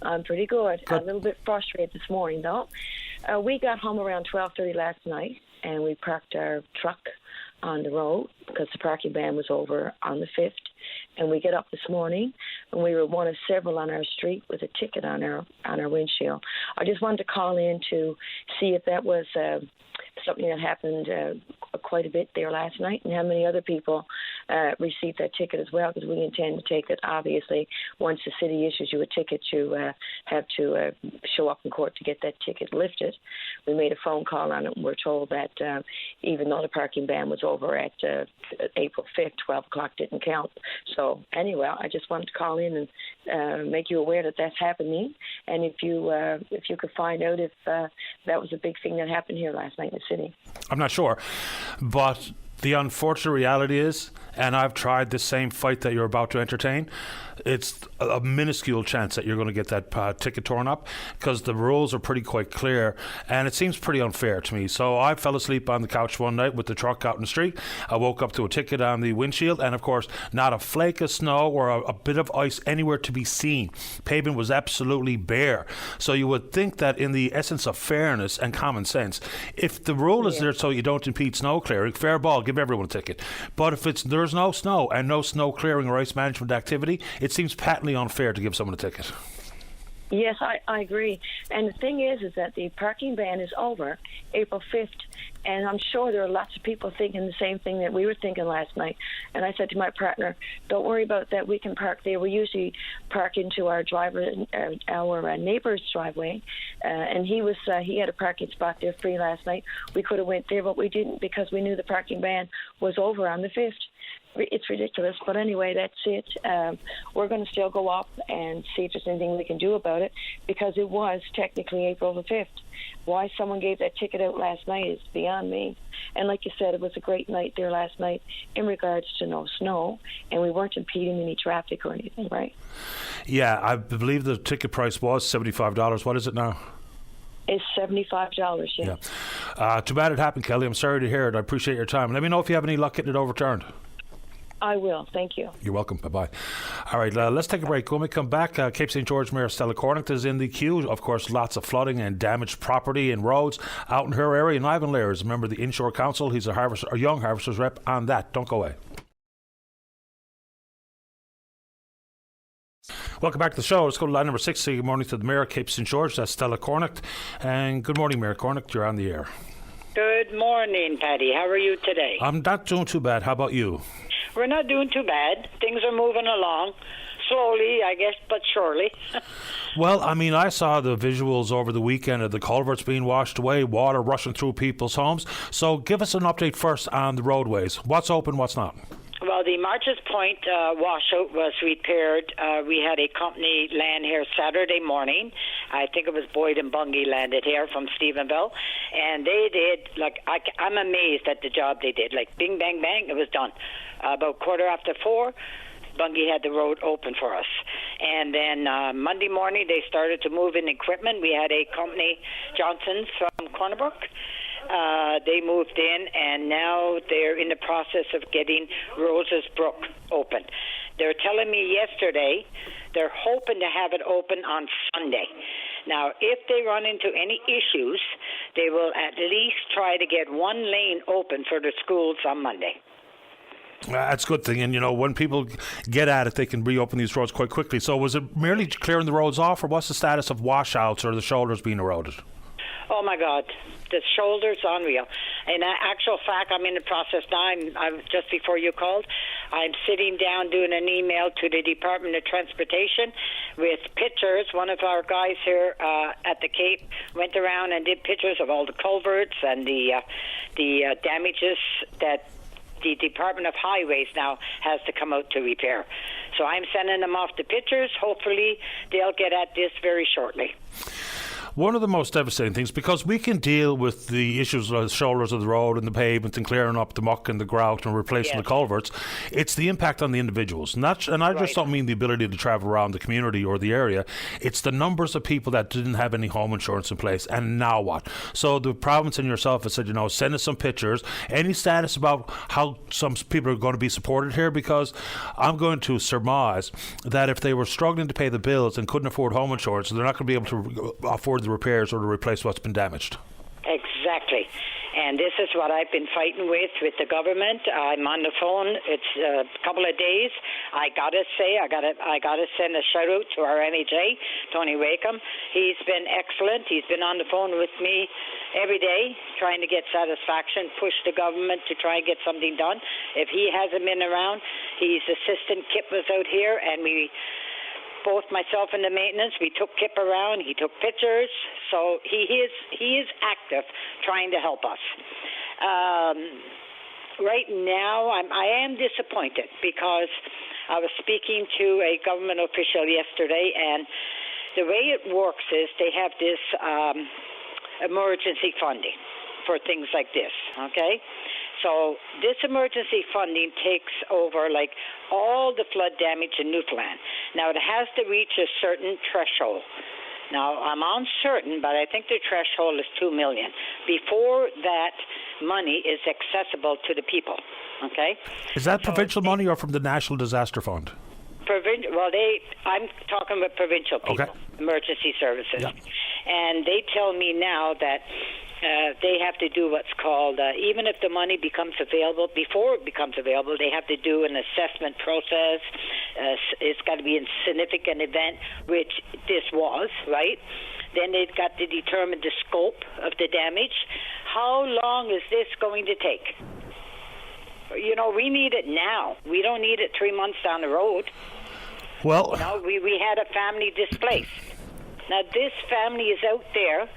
I'm pretty good. A little bit frustrated this morning, though. We got home around 12:30 last night, and we parked our truck on the road because the parking ban was over on the 5th. And we get up this morning, and we were one of several on our street with a ticket on our windshield. I just wanted to call in to see if that was something that happened quite a bit there last night, and how many other people received that ticket as well, because we intend to take it. Obviously, once the city issues you a ticket, you have to show up in court to get that ticket lifted. We made a phone call on it, and we're told that even though the parking ban was over at April 5th, 12 o'clock didn't count. So anyway, I just wanted to call in and make you aware that that's happening, and if you could find out if that was a big thing that happened here last night in the city. I'm not sure, but the unfortunate reality is, and I've tried the same fight that you're about to entertain, it's a minuscule chance that you're going to get that ticket torn up, because the rules are pretty quite clear, and it seems pretty unfair to me. So I fell asleep on the couch one night with the truck out in the street. I woke up to a ticket on the windshield, and of course not a flake of snow or a bit of ice anywhere to be seen. Pavement was absolutely bare. So you would think that in the essence of fairness and common sense, if the rule is there so you don't impede snow clearing, fair ball, give everyone a ticket. But if there's no snow and no snow clearing or ice management activity, it seems patently unfair to give someone a ticket. Yes, I agree. And the thing is that the parking ban is over April 5th, and I'm sure there are lots of people thinking the same thing that we were thinking last night. And I said to my partner, don't worry about that, we can park there. We usually park into our our neighbor's driveway, and he had a parking spot there free last night. We could have went there, but we didn't because we knew the parking ban was over on the 5th. It's ridiculous, but anyway, that's it. We're going to still go up and see if there's anything we can do about it, because it was technically April the 5th. Why someone gave that ticket out last night is beyond me. And like you said, it was a great night there last night in regards to no snow, and we weren't impeding any traffic or anything, right? Yeah, I believe the ticket price was $75. What is it now? It's $75, yes. Yeah. Too bad it happened, Kelly. I'm sorry to hear it. I appreciate your time. Let me know if you have any luck getting it overturned. I will. Thank you. You're welcome. Bye-bye. All right, let's take a break. When we come back, Cape St. George Mayor Stella Cornick is in the queue. Of course, lots of flooding and damaged property and roads out in her area. And Ivan Lair is a member of the Inshore Council. He's a young harvesters rep on that. Don't go away. Welcome back to the show. Let's go to line number 6. Good morning to the Mayor of Cape St. George. That's Stella Cornick. And good morning, Mayor Cornick. You're on the air. Good morning, Patty. How are you today? I'm not doing too bad. How about you? We're not doing too bad. Things are moving along. Slowly, I guess, but surely. Well, I mean, I saw the visuals over the weekend of the culverts being washed away, water rushing through people's homes. So give us an update first on the roadways. What's open, what's not? Well, the Marches Point washout was repaired. We had a company land here Saturday morning. I think it was Boyd and Bungie landed here from Stephenville. And they did, I'm amazed at the job they did. Like, bing, bang, bang, it was done. About 4:15, Bungie had the road open for us. And then Monday morning, they started to move in equipment. We had a company, Johnson's from Cornerbrook. They moved in, and now they're in the process of getting Roses Brook open. They're telling me yesterday they're hoping to have it open on Sunday. Now, if they run into any issues, they will at least try to get one lane open for the schools on Monday. That's a good thing. And, you know, when people get at it, they can reopen these roads quite quickly. So was it merely clearing the roads off, or what's the status of washouts or the shoulders being eroded? Oh my God, the shoulder's unreal. In actual fact, I'm in the process now. I'm just before you called, I'm sitting down doing an email to the Department of Transportation with pictures. One of our guys here at the Cape went around and did pictures of all the culverts and the damages that the Department of Highways now has to come out to repair. So I'm sending them off the pictures. Hopefully they'll get at this very shortly. One of the most devastating things, because we can deal with the issues of the shoulders of the road and the pavement and clearing up the muck and the grout and replacing the culverts, it's the impact on the individuals. And I just don't mean the ability to travel around the community or the area. It's the numbers of people that didn't have any home insurance in place, and now what? So the province and yourself have said, send us some pictures. Any status about how some people are going to be supported here? Because I'm going to surmise that if they were struggling to pay the bills and couldn't afford home insurance, they're not going to be able to afford the repairs or to replace what's been damaged. Exactly. And this is what I've been fighting with the government. I'm on the phone. It's a couple of days. I gotta say, I gotta send a shout out to our MHA, Tony Wakeham. He's been excellent. He's been on the phone with me every day, trying to get satisfaction, push the government to try and get something done. If he hasn't been around, his assistant Kip was out here, and both myself and the maintenance, we took Kip around. He took pictures, so he is active, trying to help us. Right now, I am disappointed because I was speaking to a government official yesterday, and the way it works is they have this emergency funding for things like this. Okay. So this emergency funding takes over like all the flood damage in Newfoundland. Now, it has to reach a certain threshold. Now, I'm uncertain, but I think the threshold is $2 million. Before that money is accessible to the people, okay? Is that provincial money or from the National Disaster Fund? I'm talking about provincial people, emergency services. Yeah. And they tell me now that they have to do what's called, even if the money becomes available, before it becomes available, they have to do an assessment process. It's got to be a significant event, which this was, right? Then they've got to determine the scope of the damage. How long is this going to take? We need it now. We don't need it 3 months down the road. Well, we had a family displaced. Now, this family is out there.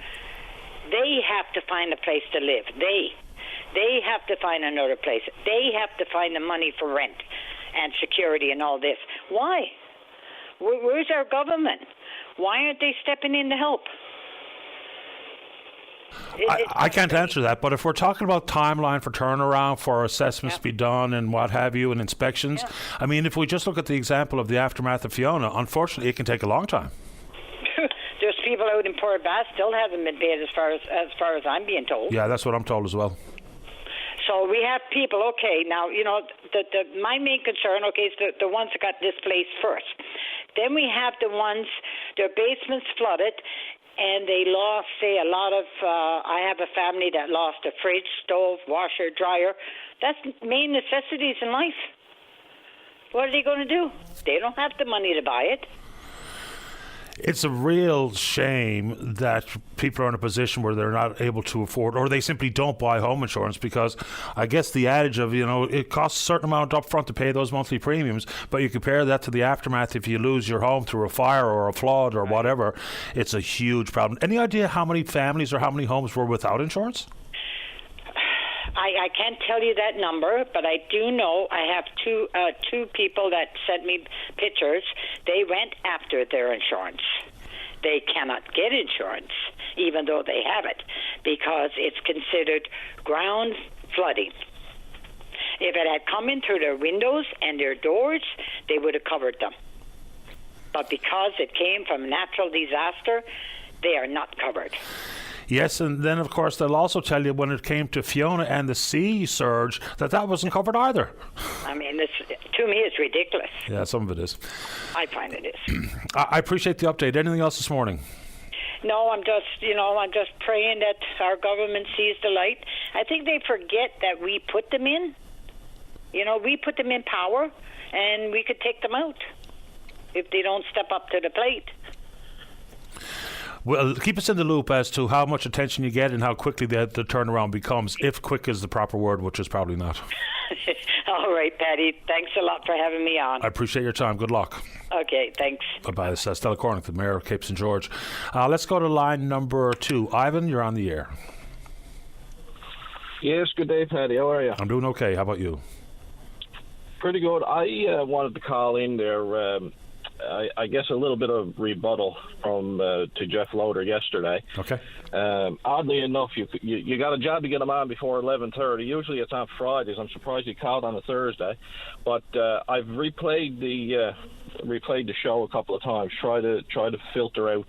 They have to find a place to live. They have to find another place. They have to find the money for rent and security and all this. Why? Where's our government? Why aren't they stepping in to help? I can't answer that, but if we're talking about timeline for turnaround, for assessments to be done and what have you, and inspections, I mean, if we just look at the example of the aftermath of Fiona, unfortunately, it can take a long time. There's people out in Port Bass still haven't been paid as far as I'm being told. Yeah, that's what I'm told as well. So we have people, okay, now, my main concern, is the ones that got displaced first. Then we have the ones, their basements flooded, and they lost, say, a lot of, I have a family that lost a fridge, stove, washer, dryer. That's main necessities in life. What are they going to do? They don't have the money to buy it. It's a real shame that people are in a position where they're not able to afford, or they simply don't buy home insurance, because I guess the adage of, it costs a certain amount up front to pay those monthly premiums, but you compare that to the aftermath if you lose your home through a fire or a flood or whatever, it's a huge problem. Any idea how many families or how many homes were without insurance? I can't tell you that number, but I do know I have two people that sent me pictures. They went after their insurance. They cannot get insurance, even though they have it, because it's considered ground flooding. If it had come in through their windows and their doors, they would have covered them. But because it came from natural disaster, they are not covered. Yes, and then, of course, they'll also tell you when it came to Fiona and the sea surge that wasn't covered either. I mean, to me, it's ridiculous. Yeah, some of it is. I find it is. I appreciate the update. Anything else this morning? No, I'm just praying that our government sees the light. I think they forget that we put them in. We put them in power, and we could take them out if they don't step up to the plate. Well, keep us in the loop as to how much attention you get and how quickly the turnaround becomes, if quick is the proper word, which is probably not. All right, Paddy. Thanks a lot for having me on. I appreciate your time. Good luck. Okay, thanks. Bye-bye. This is Stella Cornick, the Mayor of Cape St. George. Let's go to line number 2. Ivan, you're on the air. Yes, good day, Paddy. How are you? I'm doing okay. How about you? Pretty good. I wanted to call in there. I guess a little bit of rebuttal from to Jeff Loader yesterday. Okay. Oddly enough, you got a job to get him on before 11:30. Usually it's on Fridays. I'm surprised he called on a Thursday, but I've replayed the show a couple of times. Try to filter out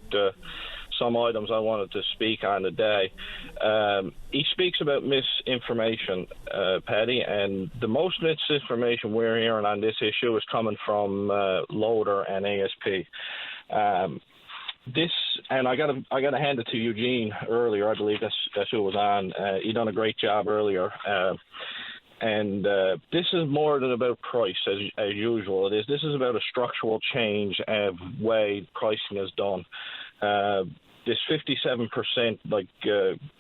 some items I wanted to speak on today. He speaks about misinformation, Paddy, and the most misinformation we're hearing on this issue is coming from Loader and ASP. This, and I got to hand it to Eugene earlier. I believe that's who was on. He done a great job earlier. And this is more than about price, as usual. This is about a structural change of way pricing is done. This 57%, like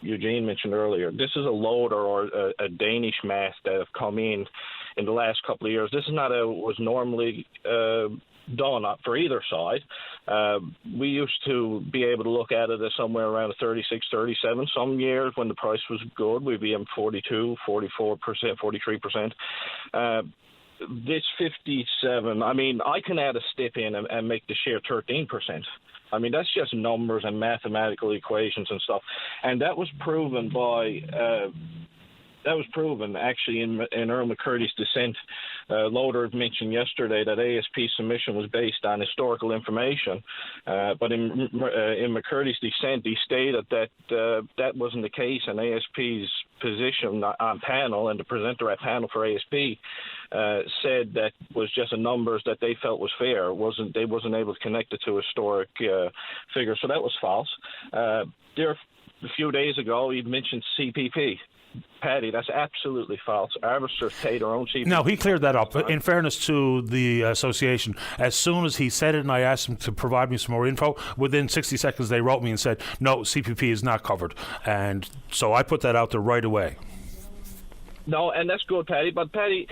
Eugene mentioned earlier, this is a Loader or a Danish math that have come in the last couple of years. This is not how it was normally done for either side. We used to be able to look at it as somewhere around 36, 37. Some years when the price was good, we'd be in 42, 44%, 43%. This 57, I mean, I can add a step in and make the share 13%. I mean, that's just numbers and mathematical equations and stuff. And that was proven actually in Earl McCurdy's dissent. Loader mentioned yesterday that ASP submission was based on historical information, but in McCurdy's dissent, he stated that that wasn't the case, and ASP's position on panel and the presenter at panel for ASP said that was just a numbers that they felt was fair. They wasn't able to connect it to historic figures, so that was false. There a few days ago, he mentioned CPP. Paddy, that's absolutely false. Arbiters pay their own CPP. No, he cleared that up. In fairness to the association, as soon as he said it and I asked him to provide me some more info, within 60 seconds they wrote me and said, no, CPP is not covered. And so I put that out there right away. No, and that's good, Paddy. But, Paddy,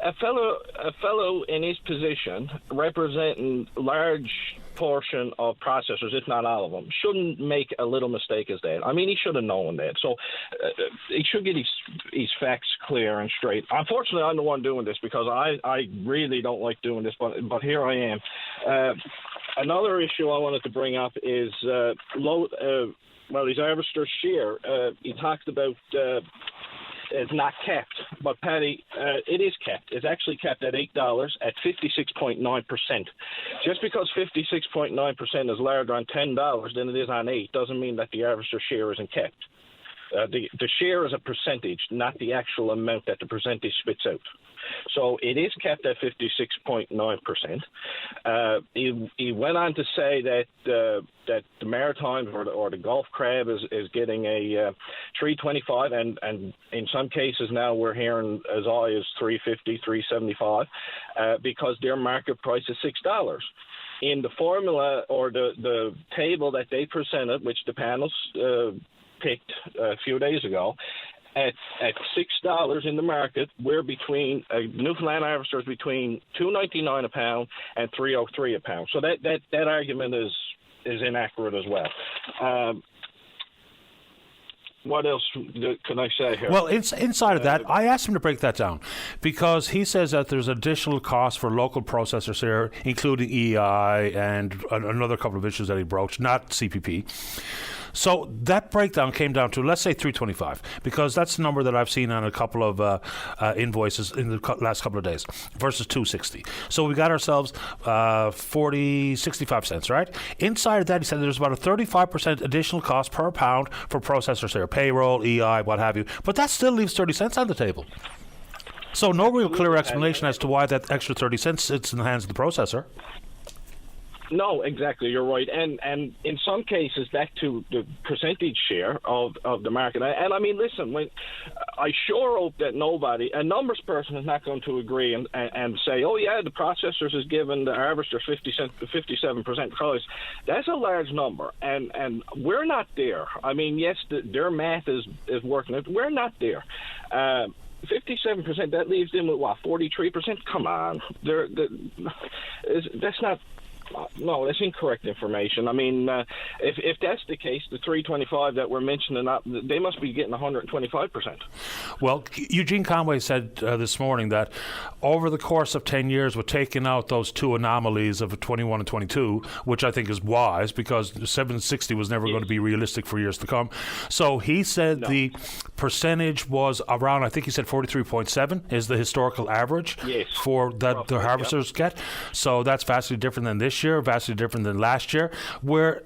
a fellow in his position representing large portion of processors, if not all of them, shouldn't make a little mistake as that. I mean, he should have known that. So he should get his facts clear and straight. Unfortunately, I'm the one doing this because I really don't like doing this, but here I am. Another issue I wanted to bring up is, his arbiter share. He talked about it's not capped, but Paddy, it is capped. It's actually capped at $8 at 56.9%. Just because 56.9% is larger on $10 than it is on $8 doesn't mean that the arbiter share isn't kept. The share is a percentage, not the actual amount that the percentage spits out. So it is kept at 56.9%. He went on to say that the Maritime or the Gulf crab is getting a $3.25, and in some cases now we're hearing as high as $3.50, $3.75, because their market price is $6. In the formula or the table that they presented, which the panels picked a few days ago, at $6 in the market, we're between Newfoundland arbiter is between $2.99 a pound and $3.03 a pound. So that argument is inaccurate as well. What else can I say here? Well, inside of that, I asked him to break that down because he says that there's additional costs for local processors here, including EI and another couple of issues that he broached, not CPP. So that breakdown came down to, let's say, $3.25, because that's the number that I've seen on a couple of invoices in the last couple of days, versus $2.60. So we got ourselves 65 cents, right? Inside of that, he said there's about a 35% additional cost per pound for processors there, payroll, EI, what have you. But that still leaves 30 cents on the table. So no real clear explanation as to why that extra 30 cents sits in the hands of the processor. No, exactly. You're right, and in some cases back to the percentage share of the market. And I mean, listen, when I sure hope that a numbers person is not going to agree and say, oh yeah, the processors is giving the harvesters 57% price. That's a large number, and we're not there. I mean, yes, their math is working. We're not there. 57%, that leaves them with what, 43%? Come on, that's not. No, that's incorrect information. I mean, if that's the case, the 325 that we're mentioning, they must be getting 125%. Well, Eugene Conway said this morning that over the course of 10 years, we're taking out those two anomalies of 21 and 22, which I think is wise because 760 was never going to be realistic for years to come. So he said the percentage was around, I think he said 43.7 is the historical average for that the harvesters get. So that's vastly different than this year, vastly different than last year, where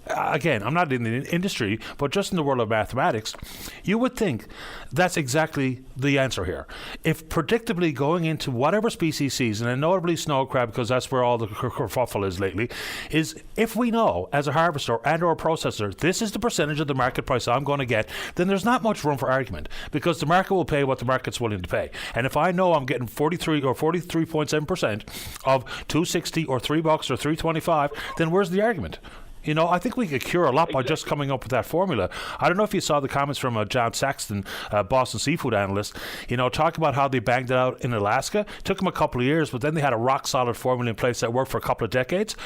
again, I'm not in the industry, but just in the world of mathematics, you would think that's exactly the answer here. If predictably going into whatever species season, and notably snow crab, because that's where all the kerfuffle is lately, is if we know as a harvester and or a processor, this is the percentage of the market price I'm going to get, then there's not much room for argument, because the market will pay what the market's willing to pay. And if I know I'm getting 43 or 43.7% of $2.60 or $3 or $3.25, then where's the argument? You know, I think we could cure a lot by just coming up with that formula. I don't know if you saw the comments from John Saxton, Boston seafood analyst, you know, talk about how they banged it out in Alaska. It took them a couple of years, but then they had a rock-solid formula in place that worked for a couple of decades.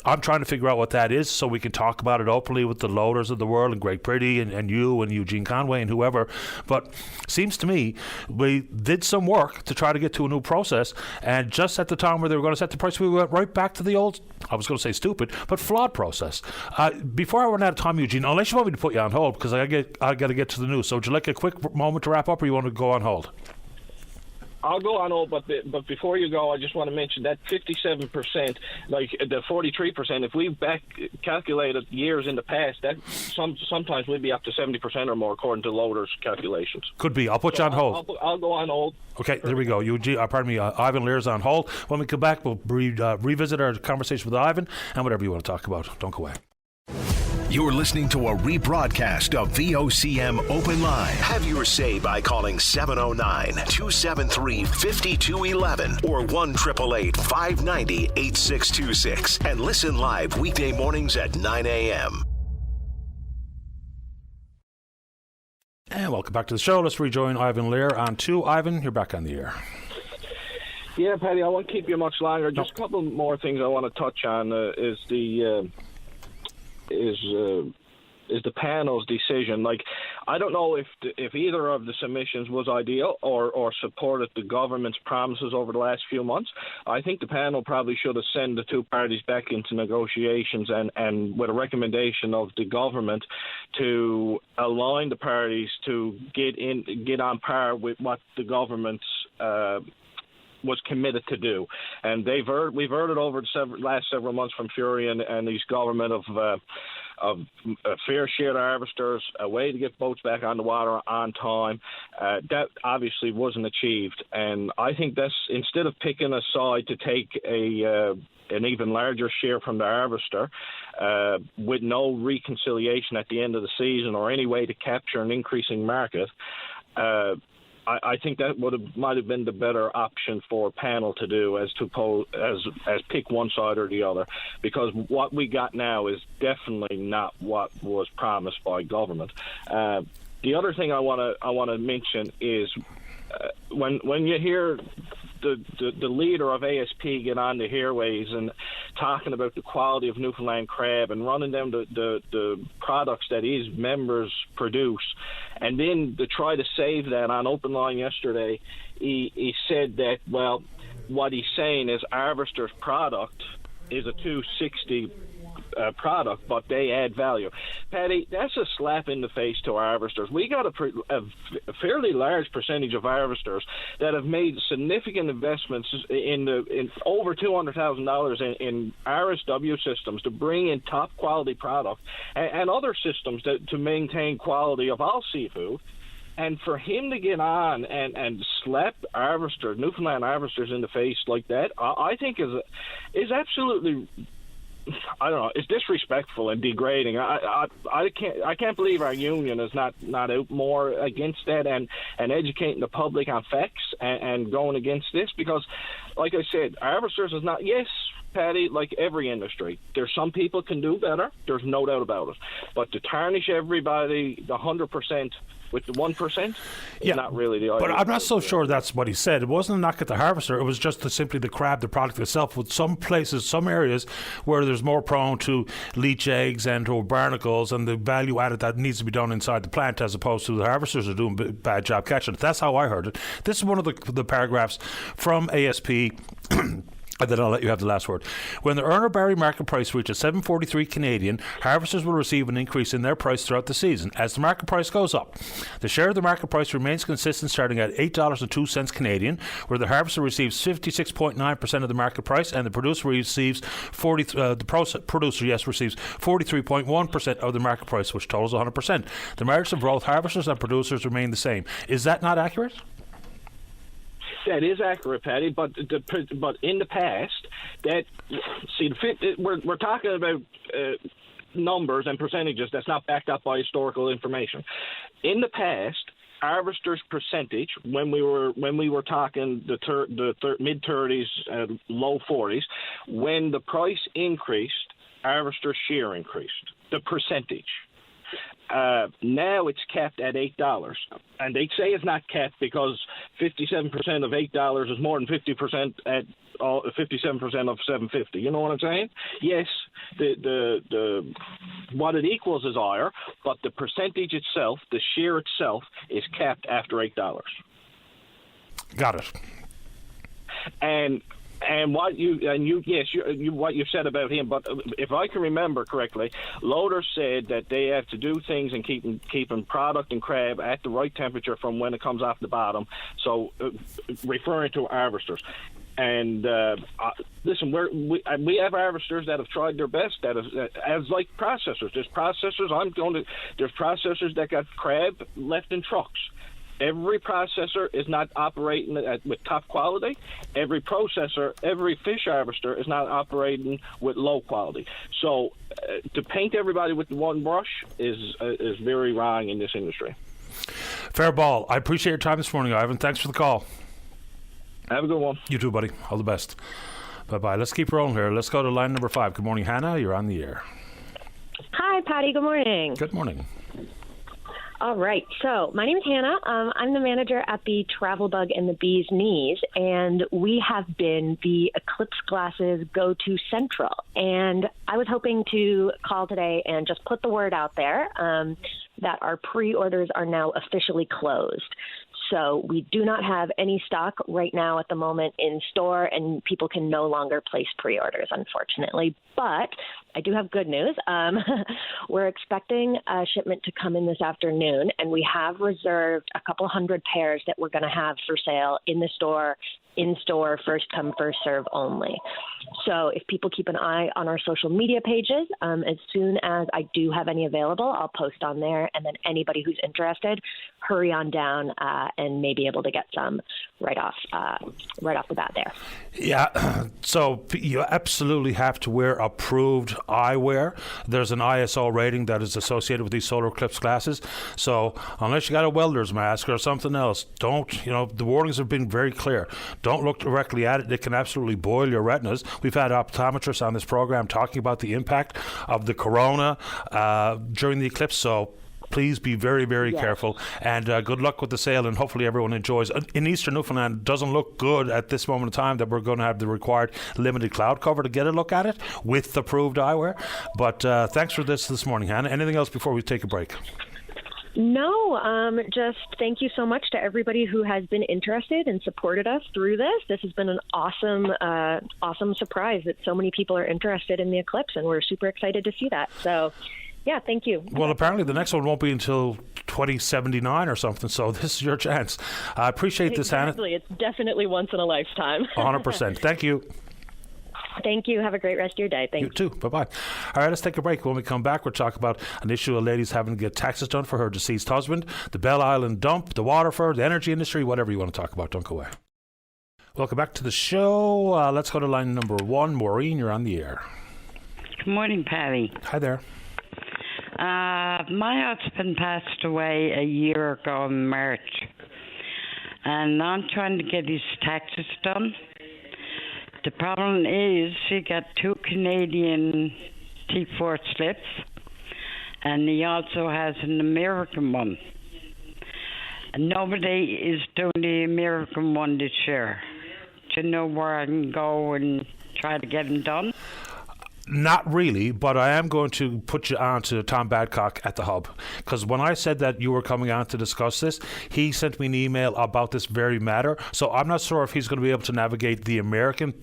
I'm trying to figure out what that is so we can talk about it openly with the loaders of the world and Greg Priddy and you and Eugene Conway and whoever. But seems to me we did some work to try to get to a new process, and just at the time where they were going to set the price, we went right back to the old, I was going to say stupid, but flawed process. Before I run out of time, Eugene, unless you want me to put you on hold, because I got to get to the news. So would you like a quick moment to wrap up, or you want to go on hold? I'll go on hold, but before you go, I just want to mention that 57%, like the 43%, if we back calculated years in the past, that sometimes we'd be up to 70% or more according to loaders' calculations. Could be. I'll put you on hold. I'll go on hold. Okay, there we go. Eugene, Ivan Lear's on hold. When we come back, we'll revisit our conversation with Ivan and whatever you want to talk about. Don't go away. You're listening to a rebroadcast of VOCM Open Line. Have your say by calling 709-273-5211 or 1-888-590-8626 and listen live weekday mornings at 9 a.m. And welcome back to the show. Let's rejoin Ivan Lear on 2. Ivan, you're back on the air. Yeah, Paddy, I won't keep you much longer. Just a couple more things I want to touch on is the panel's decision. Like, I don't know if either of the submissions was ideal or supported the government's promises over the last few months. I think the panel probably should have sent the two parties back into negotiations and with a recommendation of the government to align the parties to get on par with what the government's was committed to do. And we've heard it over the last several months from Fury and his government of a fair share of harvesters, a way to get boats back on the water on time. That obviously wasn't achieved. And I think that's, instead of picking a side to take an even larger share from the harvester with no reconciliation at the end of the season or any way to capture an increasing market, I think that might have been the better option for a panel to do, as pick one side or the other, because what we got now is definitely not what was promised by government. The other thing I want to mention is when you hear the leader of ASP get on the airways and talking about the quality of Newfoundland crab and running down the products that his members produce, and then to try to save that on Openline yesterday, he said that, well, what he's saying is Harvester's product is a $2.60 product, but they add value. Paddy, that's a slap in the face to our harvesters. We got a fairly large percentage of harvesters that have made significant investments in over $200,000 in RSW systems to bring in top quality product and other systems to maintain quality of all seafood. And for him to get on and slap Newfoundland harvesters in the face like that, I think is absolutely I don't know. It's disrespectful and degrading. I can't believe our union is not out more against that and educating the public on facts and going against this, because, like I said, harvesters is not. Yes, Patty, like every industry, there's some people can do better. There's no doubt about it. But to tarnish everybody the 100% with the 1% is not really the idea. But I'm not so sure that's what he said. It wasn't a knock at the harvester. It was just simply the crab, the product itself. With some places, some areas where there's more prone to leach eggs and or barnacles, and the value added that needs to be done inside the plant, as opposed to the harvesters are doing a bad job catching it. That's how I heard it. This is one of the paragraphs from ASP. And then I'll let you have the last word. When the Urner Barry market price reaches $7.43 Canadian, harvesters will receive an increase in their price throughout the season. As the market price goes up, the share of the market price remains consistent, starting at $8.02 Canadian, where the harvester receives 56.9% of the market price, and the producer receives receives 43.1% of the market price, which totals 100%. The margins of both harvesters and producers remain the same. Is that not accurate? That is accurate, Patty. But in the past, we're talking about numbers and percentages that's not backed up by historical information. In the past, harvesters' percentage, when we were talking the mid 30s, low 40s, when the price increased, harvesters' share increased. The percentage. Now it's capped at $8, and they say it's not capped because 57% of $8 is more than 50% at 57% of $7.50. You know what I'm saying? Yes, the what it equals is higher, but the percentage itself, the share itself, is capped after $8. Got it. And what you said about him, but if I can remember correctly, Loader said that they have to do things and keeping product and crab at the right temperature from when it comes off the bottom. So, referring to harvesters. And listen, we have harvesters that have tried their best. As like processors. There's processors that got crab left in trucks. Every processor is not operating with top quality. Every fish harvester is not operating with low quality. So to paint everybody with the one brush is very wrong in this industry. Fair ball. I appreciate your time this morning, Ivan. Thanks for the call. Have a good one. You too, buddy. All the best. Bye-bye. Let's keep rolling here. Let's go to line number 5. Good morning, Hannah. You're on the air. Hi, Patty. Good morning. Good morning. All right. So my name is Hannah. I'm the manager at the Travel Bug and the Bee's Knees, and we have been the Eclipse Glasses go-to central. And I was hoping to call today and just put the word out there that our pre-orders are now officially closed. So we do not have any stock right now at the moment in store, and people can no longer place pre-orders, unfortunately. But I do have good news. We're expecting a shipment to come in this afternoon, and we have reserved a couple hundred pairs that we're going to have for sale in the store, in-store, first come, first serve only. So if people keep an eye on our social media pages, as soon as I do have any available, I'll post on there. And then anybody who's interested, hurry on down and may be able to get some right off the bat there. Yeah, so you absolutely have to wear approved eyewear. There's an ISO rating that is associated with these solar eclipse glasses. So unless you got a welder's mask or something else, the warnings have been very clear. Don't look directly at it. It can absolutely boil your retinas. We've had optometrists on this program talking about the impact of the corona during the eclipse. So please be very, very careful, and good luck with the sale, and hopefully everyone enjoys. In Eastern Newfoundland, it doesn't look good at this moment in time that we're going to have the required limited cloud cover to get a look at it with approved eyewear. But thanks for this morning, Hannah. Anything else before we take a break? No, just thank you so much to everybody who has been interested and supported us through this. This has been an awesome surprise that so many people are interested in the eclipse, and we're super excited to see that. So, yeah, thank you. Well, apparently the next one won't be until 2079 or something, so this is your chance. I appreciate this, Hannah. Exactly. It's definitely once in a lifetime. 100%. Thank you. Thank you. Have a great rest of your day. Thanks. You too. Bye-bye. All right, let's take a break. When we come back, we'll talk about an issue a lady's having to get taxes done for her deceased husband, the Bell Island dump, the Waterford, the energy industry, whatever you want to talk about. Don't go away. Welcome back to the show. Let's go to line number 1. Maureen, you're on the air. Good morning, Patty. Hi there. My husband passed away a year ago in March, and I'm trying to get his taxes done. The problem is he got 2 Canadian T4 slips, and he also has an American one. And nobody is doing the American one this year. Do you know where I can go and try to get him done? Not really, but I am going to put you on to Tom Badcock at the Hub, because when I said that you were coming on to discuss this, he sent me an email about this very matter. So I'm not sure if he's going to be able to navigate the American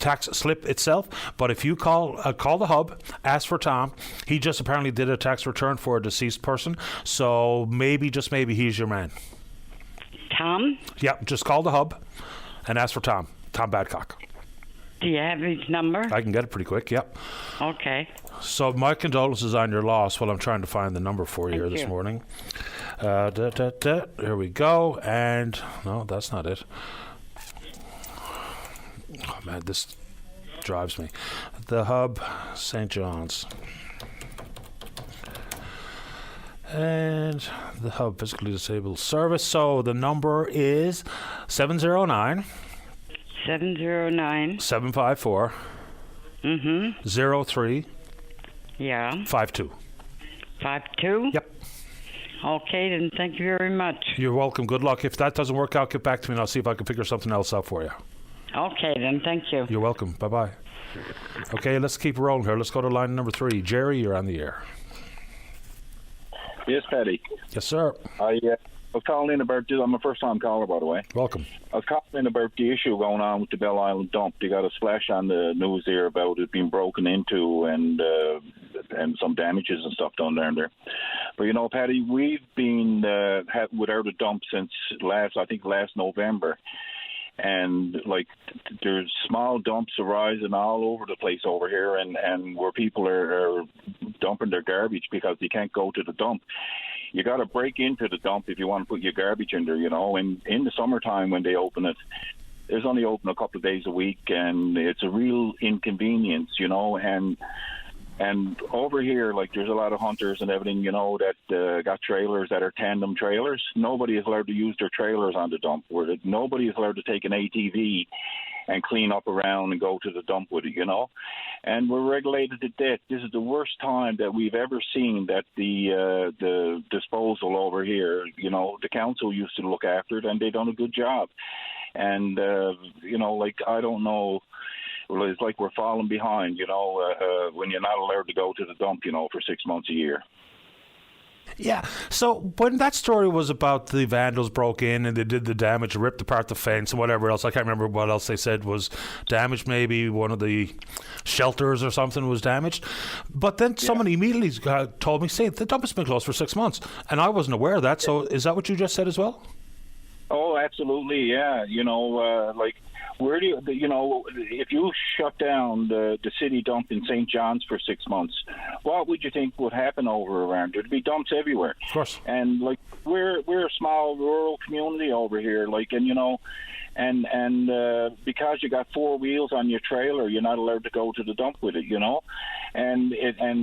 tax slip itself. But if you call the Hub, ask for Tom. He just apparently did a tax return for a deceased person, so maybe, just maybe, he's your man. Tom? Yeah, just call the Hub and ask for Tom Badcock. Do you have his number? I can get it pretty quick, yep. Okay. So my condolences on your loss while I'm trying to find the number for you here this morning. Here we go. And, no, that's not it. Oh, man, this drives me. The Hub, St. John's. And the Hub Physically Disabled Service. So the number is 709... 754 03 52. 52? Yep. Okay, then thank you very much. You're welcome. Good luck. If that doesn't work out, get back to me and I'll see if I can figure something else out for you. Okay, then thank you. You're welcome. Bye-bye. Okay, let's keep rolling here. Let's go to line number 3. Jerry, you're on the air. Yes, Paddy. Yes, sir. I was calling in about this. I'm a first-time caller, by the way. Welcome. I was calling in about the issue going on with the Bell Island dump. They got a splash on the news there about it being broken into and some damages and stuff down there. But, you know, Paddy, we've been without a dump since last November. And, like, there's small dumps arising all over the place over here and where people are dumping their garbage because they can't go to the dump. You got to break into the dump if you want to put your garbage in there, you know. And in the summertime when they open it, it's only open a couple of days a week, and it's a real inconvenience, you know. And over here, like, there's a lot of hunters and everything, you know, that got trailers that are tandem trailers. Nobody is allowed to use their trailers on the dump. Nobody is allowed to take an ATV and clean up around and go to the dump with it, you know. And we're regulated to death. This is the worst time that we've ever seen that the disposal over here, you know, the council used to look after it, and they done a good job. And, you know, like, I don't know, well, it's like we're falling behind, you know, when you're not allowed to go to the dump, you know, for 6 months a year. Yeah, so when that story was about the vandals broke in and they did the damage, ripped apart the fence and whatever else, I can't remember what else they said was damaged, maybe one of the shelters or something was damaged. But then someone immediately told me, say, the dump has been closed for 6 months. And I wasn't aware of that, so is that what you just said as well? Oh, absolutely, yeah. You know, like, where do you know, if you shut down the city dump in St. John's for 6 months, what would you think would happen over around? There'd be dumps everywhere. Of course. And, like, we're a small rural community over here, like, and, you know, and because you got 4 wheels on your trailer, you're not allowed to go to the dump with it, you know. And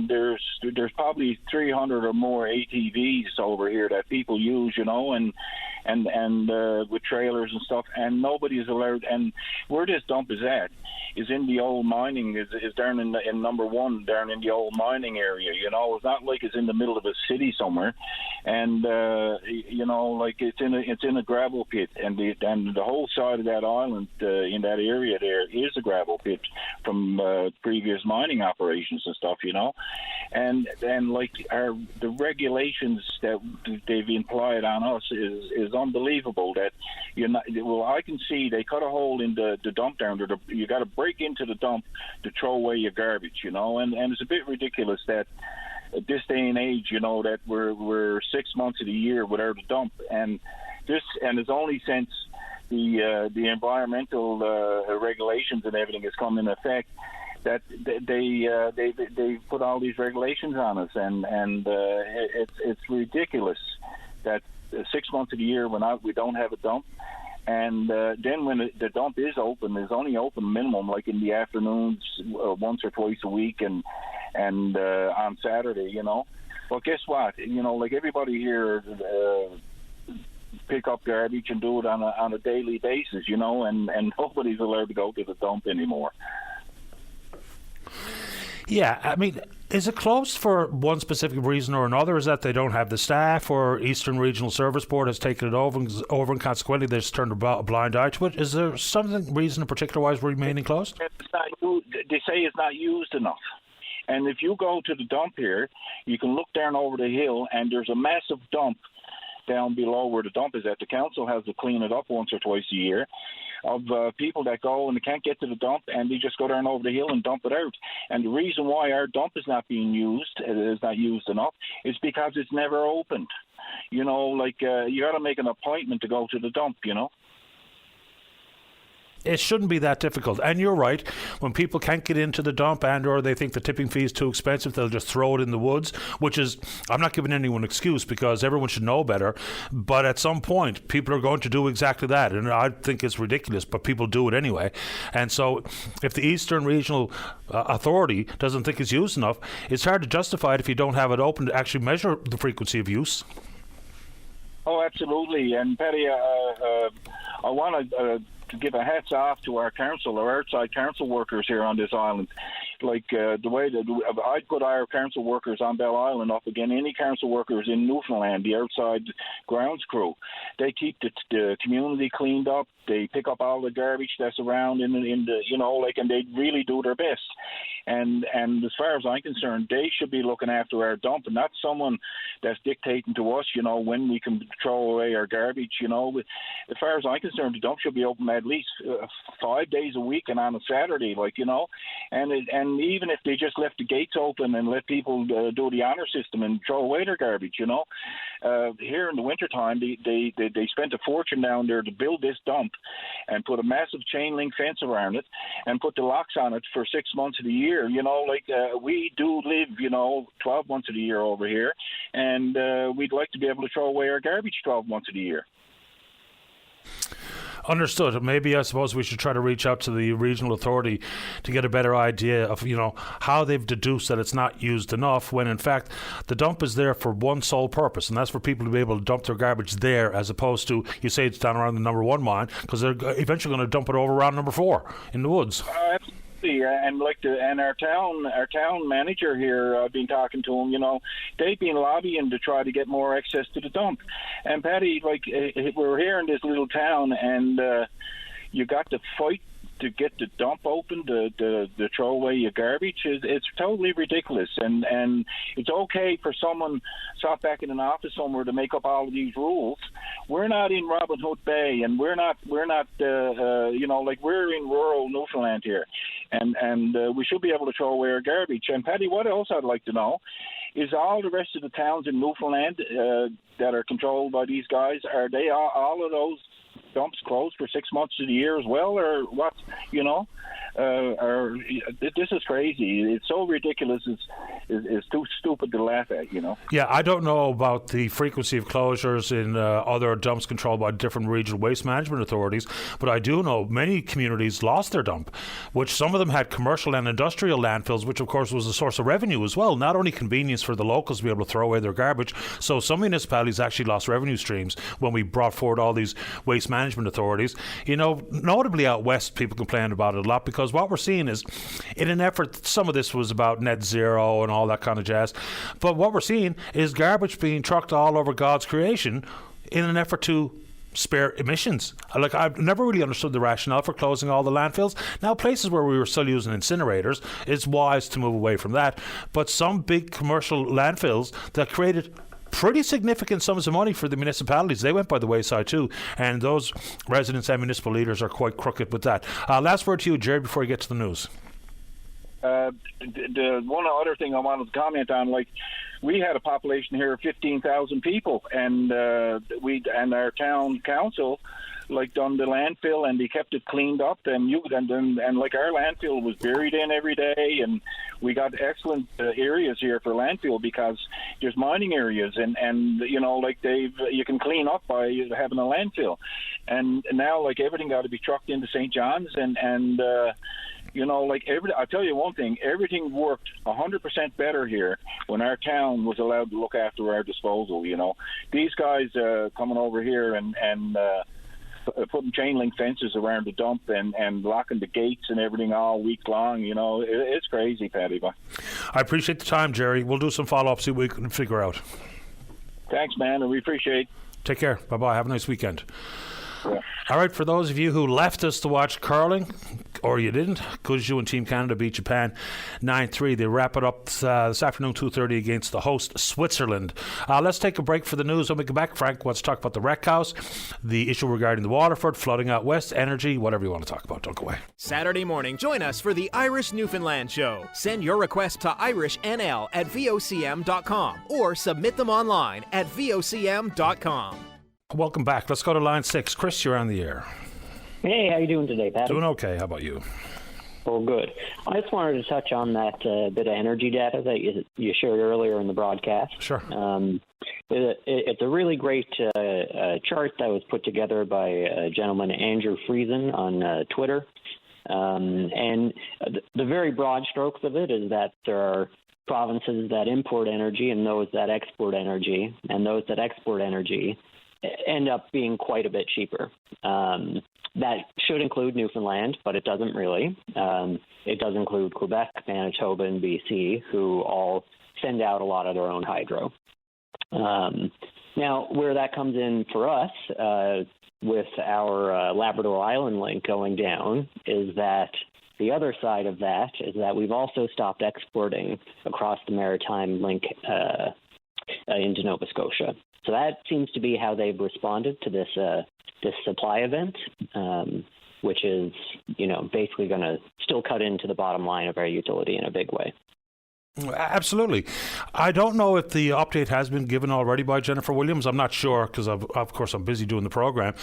there's probably 300 or more ATVs over here that people use, you know, and with trailers and stuff, and nobody is allowed. And where this dump is at is in the old mining, is down in number 1, down in the old mining area, you know. It's not like it's in the middle of a city somewhere. And you know, like, it's in a gravel pit, and the whole side of that island in that area there is a gravel pit from previous mining operations and stuff, you know. And like, the regulations that they've implied on us is unbelievable. That you're not, well, I can see they cut a hole in the dump down there. You got to break into the dump to throw away your garbage, you know. And it's a bit ridiculous that at this day and age, you know, that we're 6 months of the year without a dump, and it's only since the environmental regulations and everything has come in effect that they put all these regulations on us, and it's ridiculous that 6 months of the year we don't have a dump, And then when the dump is open, it's only open minimum, like in the afternoons, once or twice a week, and on Saturday, you know. But guess what? You know, like everybody here pick up garbage and do it on a daily basis, you know, and nobody's allowed to go to the dump anymore. Yeah, I mean, is it closed for one specific reason or another? Is that they don't have the staff, or Eastern Regional Service Board has taken it over and consequently they just turned a blind eye to it? Is there reason in particular why it's remaining closed? They say it's not used enough. And if you go to the dump here, you can look down over the hill, and there's a massive dump down below where the dump is at. The council has to clean it up once or twice a year, of people that go and they can't get to the dump, and they just go down over the hill and dump it out. And the reason why our dump is not being used, is not used enough, is because it's never opened. You know, like you got to make an appointment to go to the dump, you know. It shouldn't be that difficult. And you're right, when people can't get into the dump and or they think the tipping fee is too expensive, they'll just throw it in the woods, which is, I'm not giving anyone an excuse because everyone should know better, but at some point people are going to do exactly that, and I think it's ridiculous, but people do it anyway. And so if the Eastern Regional Authority doesn't think it's used enough, it's hard to justify it if you don't have it open to actually measure the frequency of use. Oh, absolutely. And Paddy, I want to give a hats off to our council, our outside council workers here on this island. Like the way that I'd put our council workers on Bell Island up again, any council workers in Newfoundland, the outside grounds crew, they keep the community cleaned up. They pick up all the garbage that's around in the you know, like, and they really do their best. And as far as I'm concerned, they should be looking after our dump, and not someone that's dictating to us, you know, when we can throw away our garbage. You know, as far as I'm concerned, the dump should be open at least 5 days a week and on a Saturday, like, you know, and even if they just left the gates open and let people do the honor system and throw away their garbage, you know. Here in the wintertime, they spent a fortune down there to build this dump and put a massive chain link fence around it and put the locks on it for 6 months of the year. You know, like we do live, you know, 12 months of the year over here, and we'd like to be able to throw away our garbage 12 months of the year. Understood. Maybe I suppose we should try to reach out to the regional authority to get a better idea of, you know, how they've deduced that it's not used enough, when in fact the dump is there for one sole purpose, and that's for people to be able to dump their garbage there, as opposed to, you say it's down around the number 1 mine, because they're eventually going to dump it over around number 4 in the woods. And our town manager here, I've been talking to him. You know, they've been lobbying to try to get more access to the dump. And Paddy, like, we're here in this little town, and you got to fight to get the dump open to throw away your garbage. It's totally ridiculous. And it's okay for someone sat back in an office somewhere to make up all of these rules. We're not in Robin Hood Bay, and we're not you know, like, we're in rural Newfoundland here, and we should be able to throw away our garbage. And Paddy, what else I'd like to know is, all the rest of the towns in Newfoundland that are controlled by these guys, are they all of those dumps closed for 6 months of the year as well, or what? You know, this is crazy. It's so ridiculous. It's too stupid to laugh at. You know. Yeah, I don't know about the frequency of closures in other dumps controlled by different regional waste management authorities, but I do know many communities lost their dump, which some of them had commercial and industrial landfills, which of course was a source of revenue as well. Not only convenience for the locals to be able to throw away their garbage, so some municipalities actually lost revenue streams when we brought forward all these waste management authorities. You know, notably out west, people complained about it a lot, because what we're seeing is, in an effort, some of this was about net zero and all that kind of jazz, but what we're seeing is garbage being trucked all over God's creation in an effort to spare emissions. Like, I've never really understood the rationale for closing all the landfills. Now, places where we were still using incinerators, it's wise to move away from that, but some big commercial landfills that created pretty significant sums of money for the municipalities, they went by the wayside too, and those residents and municipal leaders are quite crooked with that. Last word to you, Jerry, before you get to the news. The one other thing I wanted to comment on, like, we had a population here of 15,000 people, and our town council done the landfill, and they kept it cleaned up, and like our landfill was buried in every day, and we got excellent areas here for landfill because there's mining areas, and you know, like you can clean up by having a landfill, and now like everything got to be trucked into St. John's, and you know, like I'll tell you one thing, everything worked 100% better here when our town was allowed to look after our disposal. You know, these guys coming over here and putting chain link fences around the dump and locking the gates and everything all week long, you know, it's crazy, Paddy. I appreciate the time, Jerry. We'll do some follow-up, see what we can figure out. Thanks, man, and we appreciate it. Take care. Bye-bye. Have a nice weekend. Yeah. All right, for those of you who left us to watch curling, or you didn't, Guizhou and Team Canada beat Japan 9-3. They wrap it up this afternoon, 2:30, against the host, Switzerland. Let's take a break for the news. When we come back, Frank, let's talk about the wreck house, the issue regarding the Waterford, flooding out west, energy, whatever you want to talk about. Don't go away. Saturday morning, join us for the Irish Newfoundland Show. Send your request to irishnl@vocm.com or submit them online at vocm.com. Welcome back. Let's go to line 6. Chris, you're on the air. Hey, how you doing today, Pat? Doing okay. How about you? Oh, good. I just wanted to touch on that bit of energy data that you shared earlier in the broadcast. Sure. It's a really great chart that was put together by a gentleman, Andrew Friesen, on Twitter. And the very broad strokes of it is that there are provinces that import energy and those that export energy, and those that export energy end up being quite a bit cheaper. That should include Newfoundland, but it doesn't really. It does include Quebec, Manitoba, and BC, who all send out a lot of their own hydro. Now, where that comes in for us, with our Labrador Island link going down, is that the other side of that is that we've also stopped exporting across the maritime link into Nova Scotia. So that seems to be how they've responded to this supply event, which is, you know, basically going to still cut into the bottom line of our utility in a big way. Absolutely. I don't know if the update has been given already by Jennifer Williams. I'm not sure because, of course, I'm busy doing the program.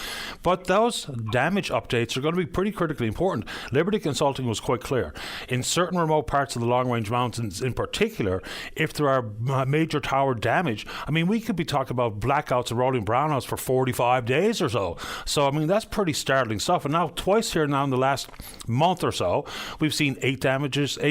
But those damage updates are going to be pretty critically important. Liberty Consulting was quite clear. In certain remote parts of the Long-Range Mountains in particular, if there are major tower damage, I mean, we could be talking about blackouts and rolling brownouts for 45 days or so. So, I mean, that's pretty startling stuff. And now, twice here now in the last month or so, we've seen 8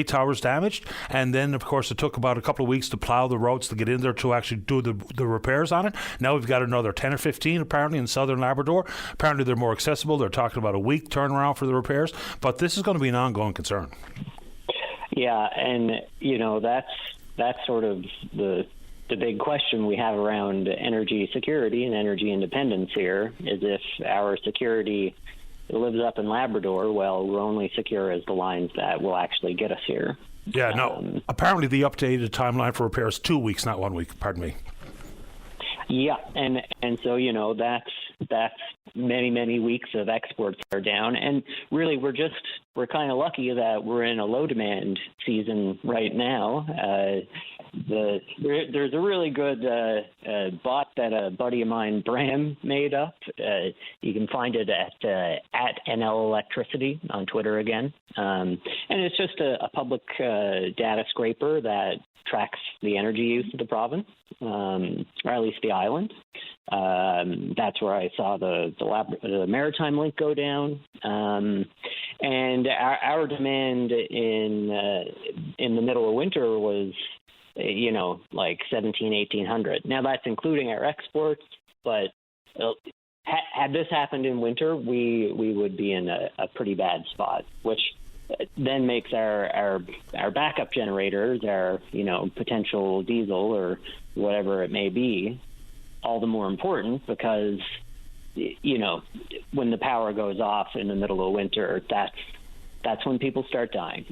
towers damaged. And then, of course, it took about a couple of weeks to plow the roads to get in there to actually do the repairs on it. Now we've got another 10 or 15 apparently in southern Labrador. Apparently they're more accessible. They're talking about a week turnaround for the repairs. But this is going to be an ongoing concern. Yeah, and, you know, that's sort of the big question we have around energy security and energy independence here, is if our security lives up in Labrador, well, we're only secure as the lines that will actually get us here. Yeah, no. Apparently the updated timeline for repair is 2 weeks, not 1 week. Pardon me. Yeah, and so, you know, that's many weeks of exports are down, and really we're kind of lucky that we're in a low demand season right now. There's a really good bot that a buddy of mine, Bram, made up. You can find it at NL Electricity on Twitter again, and it's just a public data scraper that tracks the energy use of the province, or at least the island. That's where I saw the maritime link go down, and our demand in the middle of winter was, you know, like 1,800. Now that's including our exports, but had this happened in winter, we would be in a pretty bad spot, which then makes our backup generators, our, you know, potential diesel or whatever it may be, all the more important, because, you know, when the power goes off in the middle of winter, that's when people start dying.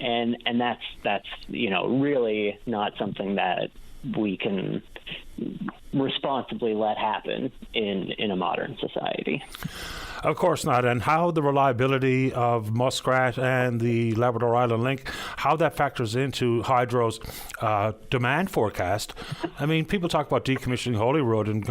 and that's, you know, really not something that we can responsibly let happen in a modern society. Of course not. And how the reliability of muskrat and the Labrador Island Link, how that factors into Hydro's demand forecast. I mean, people talk about decommissioning Holyrood and,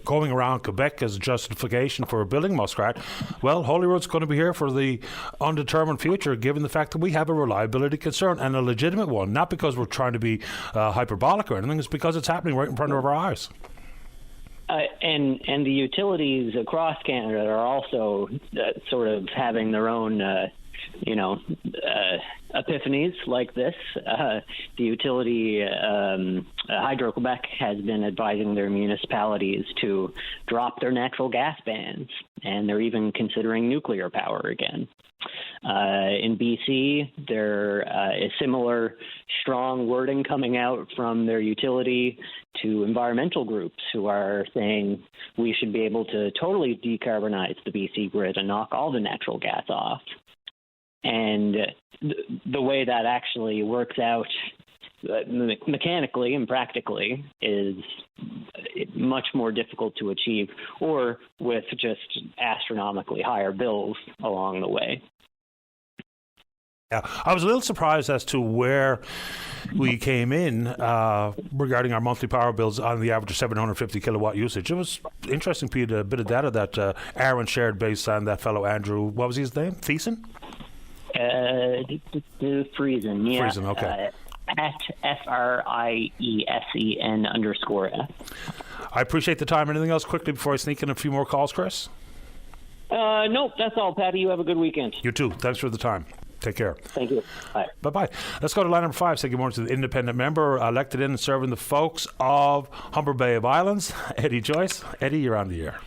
going around Quebec as justification for building muskrat. Well, Holyrood's going to be here for the undetermined future, given the fact that we have a reliability concern, and a legitimate one, not because we're trying to be hyperbolic or anything. It's because it's happening right in front of our eyes. And the utilities across Canada are also sort of having their own, epiphanies like this. The utility, Hydro-Quebec, has been advising their municipalities to drop their natural gas bans, and they're even considering nuclear power again. In BC, there is similar strong wording coming out from their utility to environmental groups who are saying we should be able to totally decarbonize the BC grid and knock all the natural gas off. And the way that actually works out mechanically and practically is much more difficult to achieve, or with just astronomically higher bills along the way. Yeah, I was a little surprised as to where we came in regarding our monthly power bills on the average of 750 kilowatt usage. It was interesting, Pete, a bit of data that Aaron shared based on that fellow Andrew, what was his name? Thiessen? Friesen, yeah. Friesen, okay. At FRIESEN_F. I appreciate the time. Anything else quickly before I sneak in a few more calls, Chris? Nope, that's all, Patty. You have a good weekend. You too. Thanks for the time. Take care. Thank you. Bye. Bye-bye. Let's go to line number 5. Say good morning to the independent member elected in and serving the folks of Humber Bay of Islands, Eddie Joyce. Eddie, you're on the air.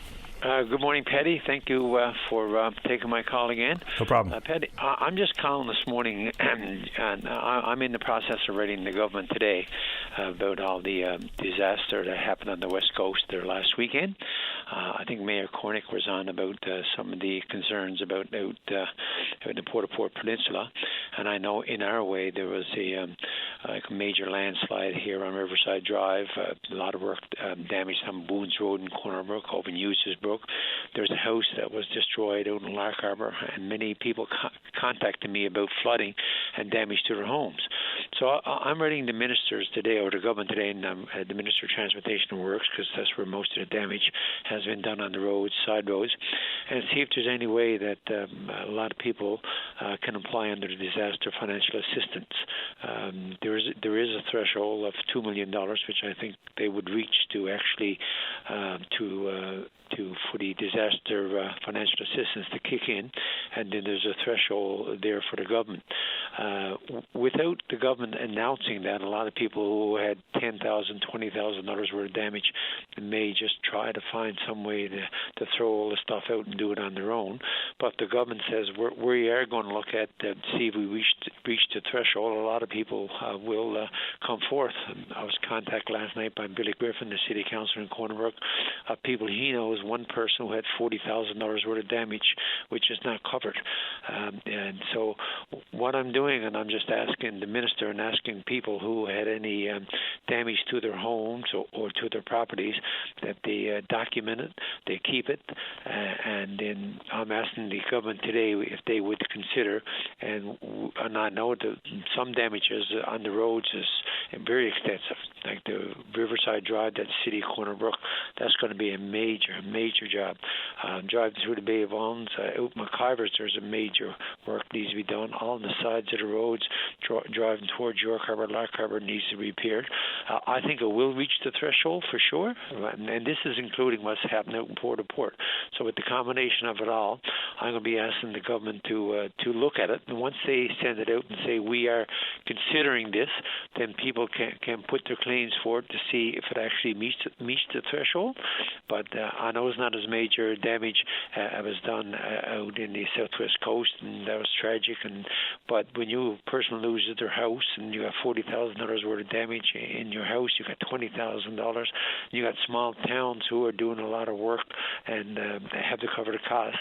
Good morning, Patty. Thank you for taking my call again. No problem. Patty, I'm just calling this morning, and I'm in the process of writing the government today about all the disaster that happened on the West Coast there last weekend. I think Mayor Cornick was on about some of the concerns about the Port-au-Port Peninsula, and I know in our way there was a major landslide here on Riverside Drive. A lot of work damaged on Boone's Road in Corner Brook, over in Hughes Brook. There's a house that was destroyed out in Lark Harbour, and many people contacted me about flooding and damage to their homes. So I'm writing the ministers today, or the government today, and the Minister of Transportation and Works, because that's where most of the damage has been done on the roads, side roads, and see if there's any way that a lot of people can apply under the disaster financial assistance. There is a threshold of $2 million, which I think they would reach to actually for the disaster financial assistance to kick in, and then there's a threshold there for the government. Without the government announcing that, a lot of people who had $10,000, $20,000 worth of damage may just try to find some way to throw all the stuff out and do it on their own. But the government says we are going to look at see if we reached the threshold. A lot of people will come forth. I was contacted last night by Billy Griffin, the city councillor in Corner Brook. People he knows, one person who had $40,000 worth of damage, which is not covered. And so what I'm doing, and I'm just asking the minister and asking people who had any damage to their homes or to their properties, that they document it, they keep it, and then I'm asking the government today if they would consider, and I know that some damages on the roads is very extensive, like the Riverside Drive, that city Corner Brook, that's going to be a major job. Driving through the Bay of Islands, out McIvers, there's a major work needs to be done. All on the sides of the roads, driving towards York Harbour, Lark Harbour needs to be repaired. I think it will reach the threshold for sure, and this is including what's happening out in Port-au-Port. So with the combination of it all, I'm going to be asking the government to look at it, and once they send it out and say we are considering this, then people can put their claims forward to see if it actually meets the threshold. But I know it's not as major damage as was done out in the southwest coast, and that was tragic. But when a person loses their house and you have $40,000 worth of damage in your house, you got $20,000. You got small towns who are doing a lot of work and have to cover the cost.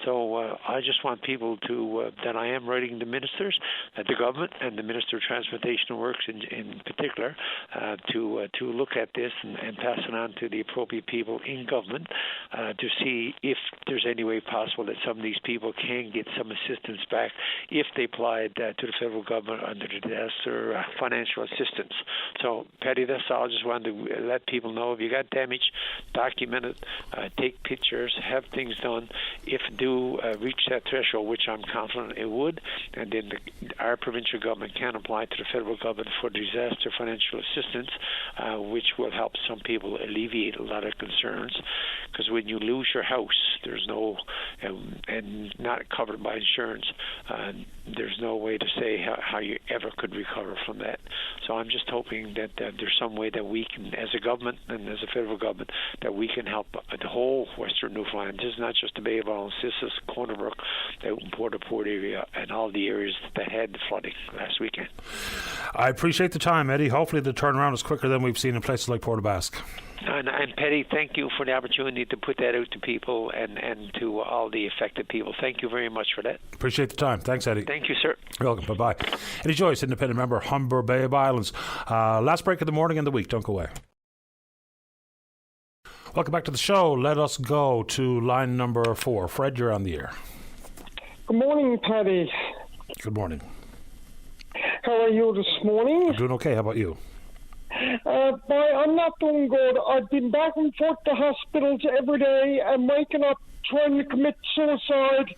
So I just want people to that I am writing the ministers, the government, and the Minister of Transportation and Works in particular, to look at this and pass it on to the appropriate people in government to see if there's any way possible that some of these people can get some assistance back if they applied to the federal government under the disaster financial assistance. So, Patty, that's all. I just wanted to let people know if you got damage, document it, take pictures, have things done. If it do reach that threshold, which I'm confident it would, and then our provincial government can apply to the federal government for disaster financial assistance, which will help some people alleviate a lot of concerns. Because when you lose your house, there's no, and not covered by insurance, there's no way to say how you ever could recover from that. So I'm just hoping that there's some way that we can, as a government and as a federal government, that we can help the whole Western Newfoundland. This is not just the Bay of Islands, this is Corner Brook, the Port area, and all the areas that had the flooding last weekend. I appreciate the time, Eddie. Hopefully the turnaround is quicker than we've seen in places like Port aux Basques. And Patty, thank you for the opportunity to put that out to people and to all the affected people. Thank you very much for that. Appreciate the time. Thanks, Eddie. Thank you, sir. You're welcome. Bye-bye. Eddie Joyce, independent member, Humber Bay of Islands. Last break of the morning and the week. Don't go away. Welcome back to the show. Let us go to line number 4. Fred, you're on the air. Good morning, Patty. Good morning. How are you this morning? I'm doing okay. How about you? I'm not doing good. I've been back and forth to hospitals every day. I'm waking up trying to commit suicide.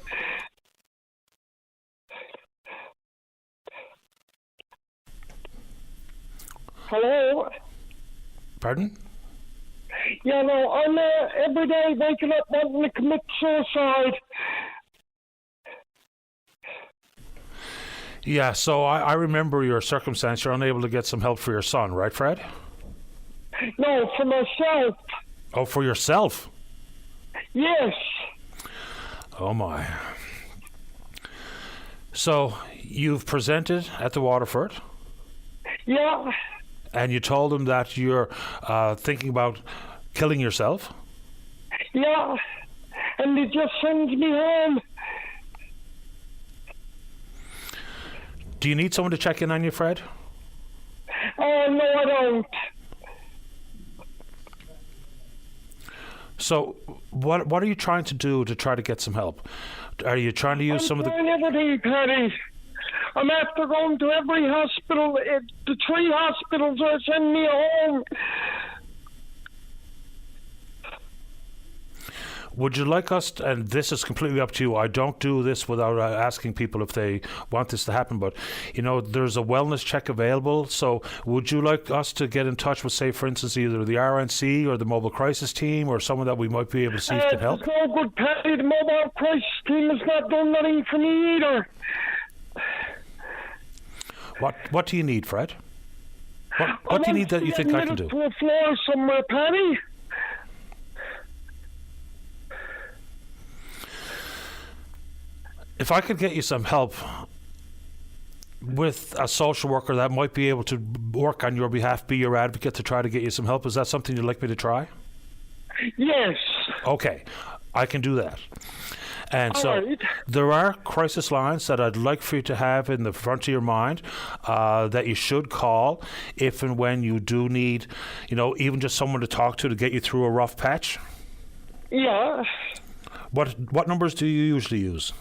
Hello? Pardon? Yeah, no, I'm every day waking up wanting to commit suicide. Yeah, so I remember your circumstance. You're unable to get some help for your son, right, Fred? No, for myself. Oh, for yourself? Yes. Oh, my. So you've presented at the Waterford? Yeah. And you told him that you're thinking about killing yourself? Yeah. And he just sends me home. Do you need someone to check in on you, Fred? Oh, no, I don't. So what are you trying to do to try to get some help? Are you trying to use some of the... I'm trying everything, Patty. I'm after going to every hospital. The 3 hospitals are sending me home. Would you like us to, and this is completely up to you, I don't do this without asking people if they want this to happen, but there's a wellness check available, so would you like us to get in touch with, say, for instance, either the RNC or the mobile crisis team or someone that we might be able to see if can help? It's no good, Patty. The mobile crisis team has not done nothing for me either. What do you need, Fred? What do you need that you think I can do? To a floor somewhere, Patty. If I could get you some help with a social worker that might be able to work on your behalf, be your advocate to try to get you some help, is that something you'd like me to try? Yes. Okay, I can do that. And so there are crisis lines that I'd like for you to have in the front of your mind that you should call if and when you do need, even just someone to talk to get you through a rough patch. Yeah. What numbers do you usually use?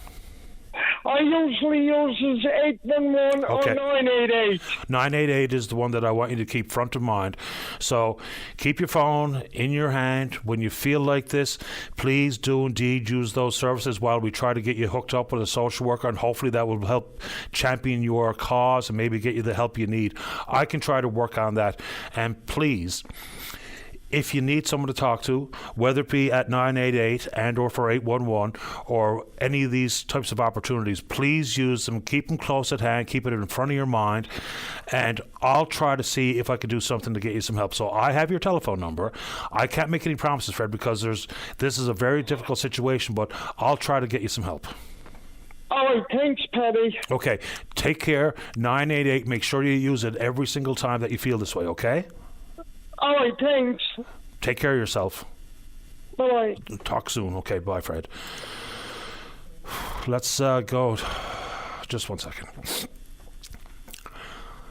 I usually use 811 or 988. 988 is the one that I want you to keep front of mind. So keep your phone in your hand. When you feel like this, please do indeed use those services while we try to get you hooked up with a social worker, and hopefully that will help champion your cause and maybe get you the help you need. I can try to work on that. And please, if you need someone to talk to, whether it be at 988 and or for 811 or any of these types of opportunities, please use them. Keep them close at hand. Keep it in front of your mind. And I'll try to see if I can do something to get you some help. So I have your telephone number. I can't make any promises, Fred, because this is a very difficult situation, but I'll try to get you some help. All right, thanks, Patty. Okay, take care. 988, make sure you use it every single time that you feel this way, okay? All right, thanks. Take care of yourself. Bye-bye. Talk soon. Okay, bye, Fred. let's go. Just 1 second.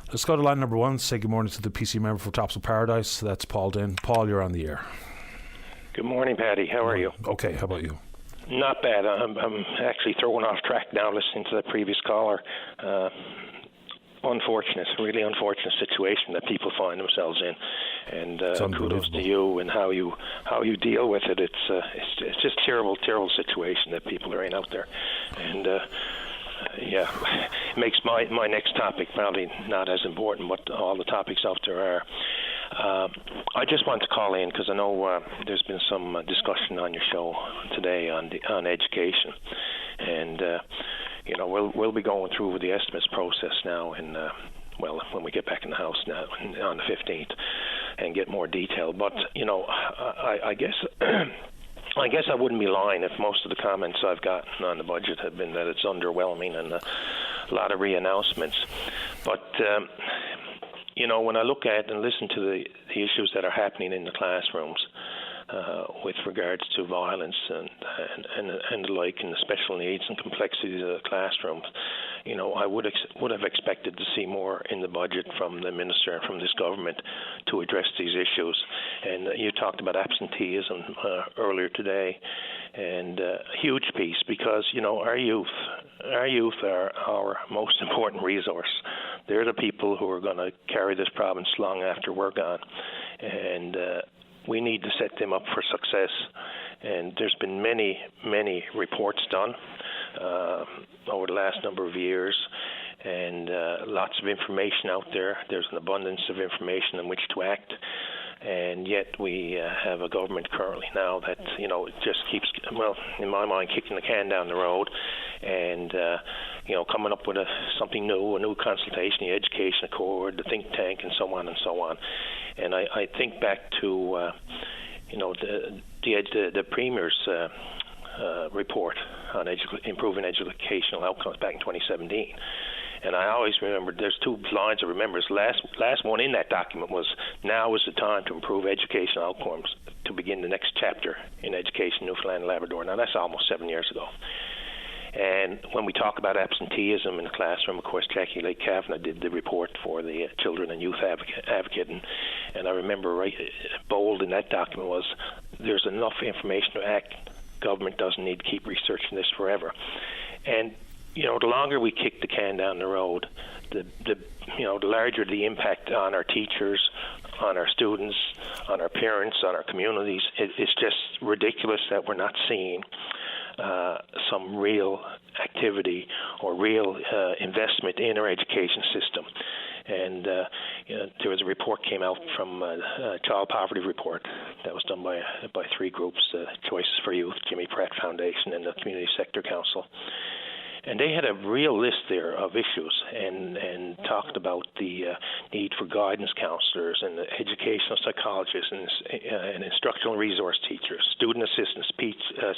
Let's go to line number 1. Say good morning to the PC member for Tops of Paradise. That's Paul Dinn. Paul, you're on the air. Good morning, Paddy. How are you? Okay, how about you? Not bad. I'm actually throwing off track now listening to the previous caller. Really unfortunate situation that people find themselves in, and kudos to you and how you deal with it. It's just terrible situation that people are in out there, and it makes my next topic probably not as important, but all the topics out there are. I just want to call in because I know there's been some discussion on your show today on education, and we'll be going through the estimates process now, and when we get back in the house now on the 15th, and get more detail. But I guess. I guess I wouldn't be lying if most of the comments I've gotten on the budget have been that it's underwhelming and a lot of re-announcements. But when I look at and listen to the issues that are happening in the classrooms with regards to violence and the like, and the special needs and complexities of the classrooms, I would have expected to see more in the budget from the minister and from this government to address these issues. And you talked about absenteeism earlier today, and a huge piece because our youth are our most important resource. They're the people who are going to carry this province long after we're gone, and we need to set them up for success. And there's been many reports done over the last number of years, and lots of information out there. There's an abundance of information in which to act, and yet we have a government currently now that just keeps, in my mind, kicking the can down the road, and coming up with something new, a new consultation, the Education Accord, the think tank, and so on and so on. And I think back to the Premier's report on improving educational outcomes back in 2017. And I always remember, there's two lines I remember. Last one in that document was, now is the time to improve educational outcomes to begin the next chapter in education, Newfoundland and Labrador. Now, that's almost 7 years ago. And when we talk about absenteeism in the classroom, of course, Jackie Lake Kavanagh did the report for the Children and Youth Advocate, and I remember bold in that document was, there's enough information to act. Government doesn't need to keep researching this forever. And the longer we kick the can down the road, the larger the impact on our teachers, on our students, on our parents, on our communities. It's just ridiculous that we're not seeing some real activity or real investment in our education system. And there was a report came out from a child poverty report that was done by three groups, Choices for Youth, Jimmy Pratt Foundation, and the Community Sector Council. And they had a real list there of issues and talked about the need for guidance counselors and educational psychologists and instructional resource teachers, student assistants,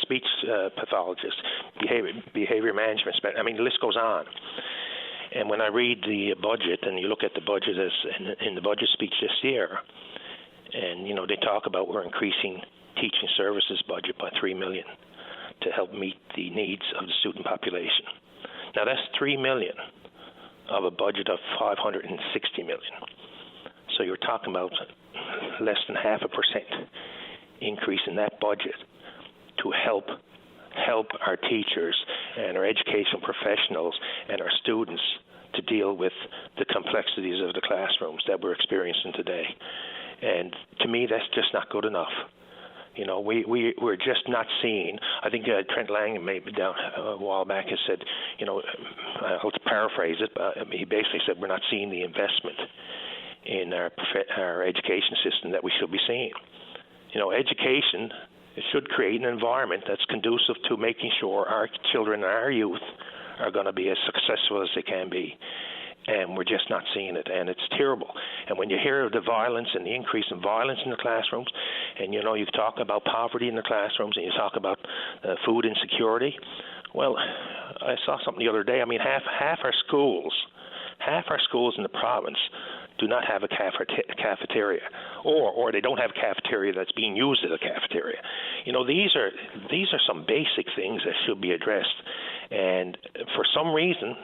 speech pathologists, behavior management. I mean, the list goes on. And when I read the budget, and you look at the budget as in the budget speech this year, and they talk about we're increasing teaching services budget by $3 million to help meet the needs of the student population. Now that's $3 million of a budget of $560 million. So you're talking about less than 0.5% increase in that budget to help our teachers and our educational professionals and our students to deal with the complexities of the classrooms that we're experiencing today. And to me, that's just not good enough. We're just not seeing. I think Trent Langham maybe down a while back has said, I'll paraphrase it, but he basically said we're not seeing the investment in our education system that we should be seeing. Education, it should create an environment that's conducive to making sure our children and our youth are going to be as successful as they can be. And we're just not seeing it, and it's terrible. And when you hear of the violence and the increase in violence in the classrooms, and you talk about poverty in the classrooms, and you talk about food insecurity, well, I saw something the other day. I mean, half our schools in the province do not have a cafeteria, or they don't have a cafeteria that's being used as a cafeteria. These are some basic things that should be addressed. And for some reason,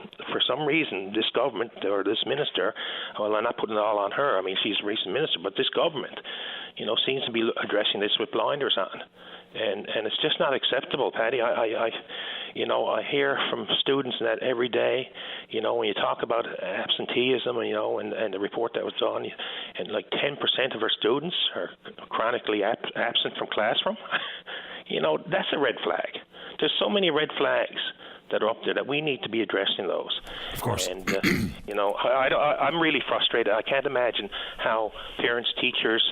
this government or this minister, well, I'm not putting it all on her. I mean, she's a recent minister, but this government, seems to be addressing this with blinders on. And it's just not acceptable, Paddy. I hear from students that every day, when you talk about absenteeism, and the report that was done, and like 10% of our students are chronically absent from classroom. That's a red flag. There's so many red flags that are up there that we need to be addressing those. Of course. And, I'm really frustrated. I can't imagine how parents, teachers,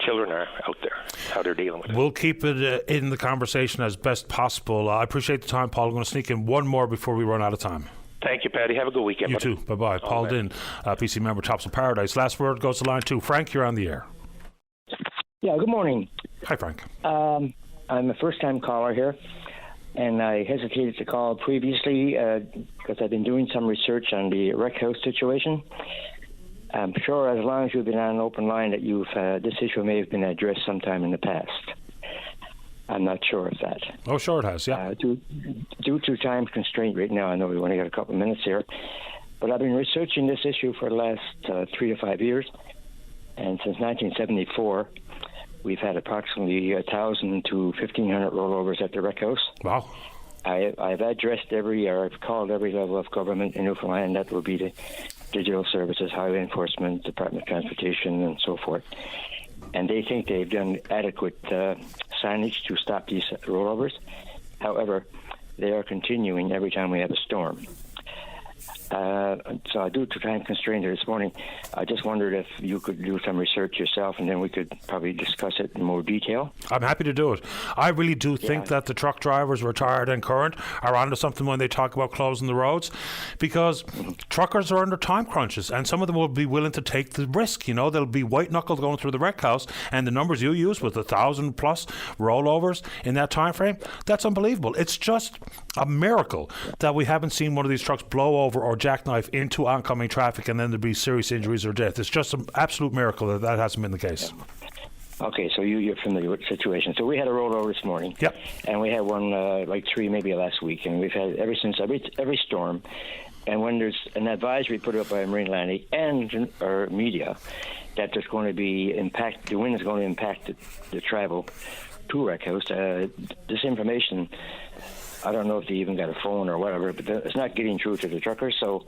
children are out there, how they're dealing with it. We'll keep it in the conversation as best possible. I appreciate the time, Paul. I'm going to sneak in one more before we run out of time. Thank you, Paddy. Have a good weekend. You too. Bye-bye. Paul Dinn, PC member, Tops of Paradise. Last word goes to line 2. Frank, you're on the air. Yeah, good morning. Hi, Frank. I'm a first-time caller here, and I hesitated to call previously because I've been doing some research on the rec house situation. I'm sure as long as you've been on an open line that this issue may have been addressed sometime in the past. I'm not sure of that. Oh, sure it has, yeah. Due to time constraint right now, I know we've only got a couple of minutes here, but I've been researching this issue for the last 3 to 5 years, and since 1974, we've had approximately 1,000 to 1,500 rollovers at the rec house. Wow. I've addressed I've called every level of government in Newfoundland. That would be the digital services, highway enforcement, Department of Transportation, and so forth. And they think they've done adequate signage to stop these rollovers. However, they are continuing every time we have a storm. So due to time constraint this morning, I just wondered if you could do some research yourself, and then we could probably discuss it in more detail. I'm happy to do it. I really do think that the truck drivers, retired and current, are onto something when they talk about closing the roads, because truckers are under time crunches, and some of them will be willing to take the risk. They'll be white-knuckled going through the rec house, and the numbers you use with 1,000+ rollovers in that time frame, that's unbelievable. It's just a miracle that we haven't seen one of these trucks blow over or jackknife into oncoming traffic and then there'd be serious injuries or death. It's just an absolute miracle that hasn't been the case. Okay, so you're familiar with the situation. So we had a rollover this morning. Yep. And we had one like 3 maybe last week, and we've had ever since every storm. And when there's an advisory put up by Marine Land and our media that there's going to be the wind is going to impact the travel to rec house, this information, I don't know if they even got a phone or whatever, but it's not getting through to the truckers. So,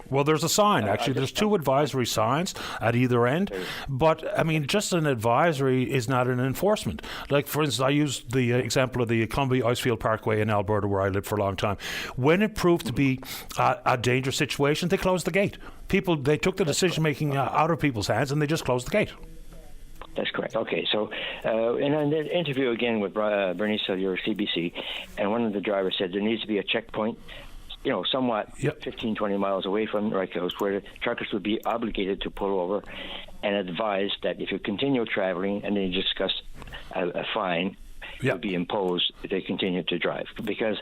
well, there's a sign, actually. There's 2 advisory signs at either end. But, I mean, just an advisory is not an enforcement. Like, for instance, I used the example of the Columbia Icefield Parkway in Alberta, where I lived for a long time. When it proved to be a dangerous situation, they closed the gate. They took the decision-making out of people's hands, and they just closed the gate. That's correct. Okay, so in an interview again with Bernice Hillier, CBC, and one of the drivers said there needs to be a checkpoint, somewhat 15, 20 miles away from rec house, where the truckers would be obligated to pull over and advise that if you continue traveling and then discuss a fine, would be imposed if they continue to drive. Because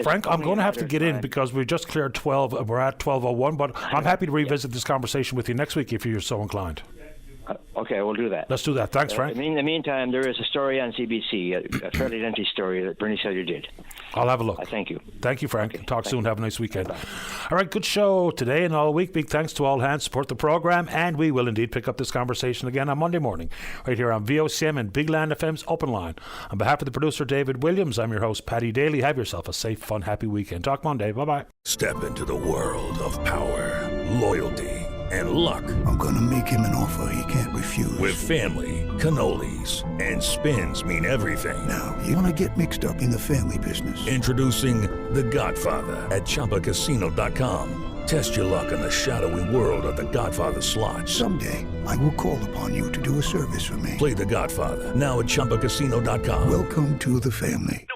Frank, I'm going to have to get in because we just cleared 12. We're at 12:01, but I'm happy to revisit this conversation with you next week if you're so inclined. Okay, we'll do that. Let's do that. Thanks, Frank. In the meantime, there is a story on CBC, a fairly lengthy story that Bernie Hillier did. I'll have a look. Thank you. Thank you, Frank. Talk soon. Have a nice weekend. Bye. All right, good show today and all week. Big thanks to all hands support the program, and we will indeed pick up this conversation again on Monday morning, right here on VOCM and Big Land FM's Open Line. On behalf of the producer, David Williams, I'm your host, Paddy Daly. Have yourself a safe, fun, happy weekend. Talk Monday. Bye-bye. Step into the world of power, loyalty, and luck. I'm gonna make him an offer he can't refuse. With family, cannolis, and spins mean everything. Now, you wanna get mixed up in the family business. Introducing The Godfather at ChumbaCasino.com. Test your luck in the shadowy world of The Godfather slot. Someday, I will call upon you to do a service for me. Play The Godfather now at ChumbaCasino.com. Welcome to the family.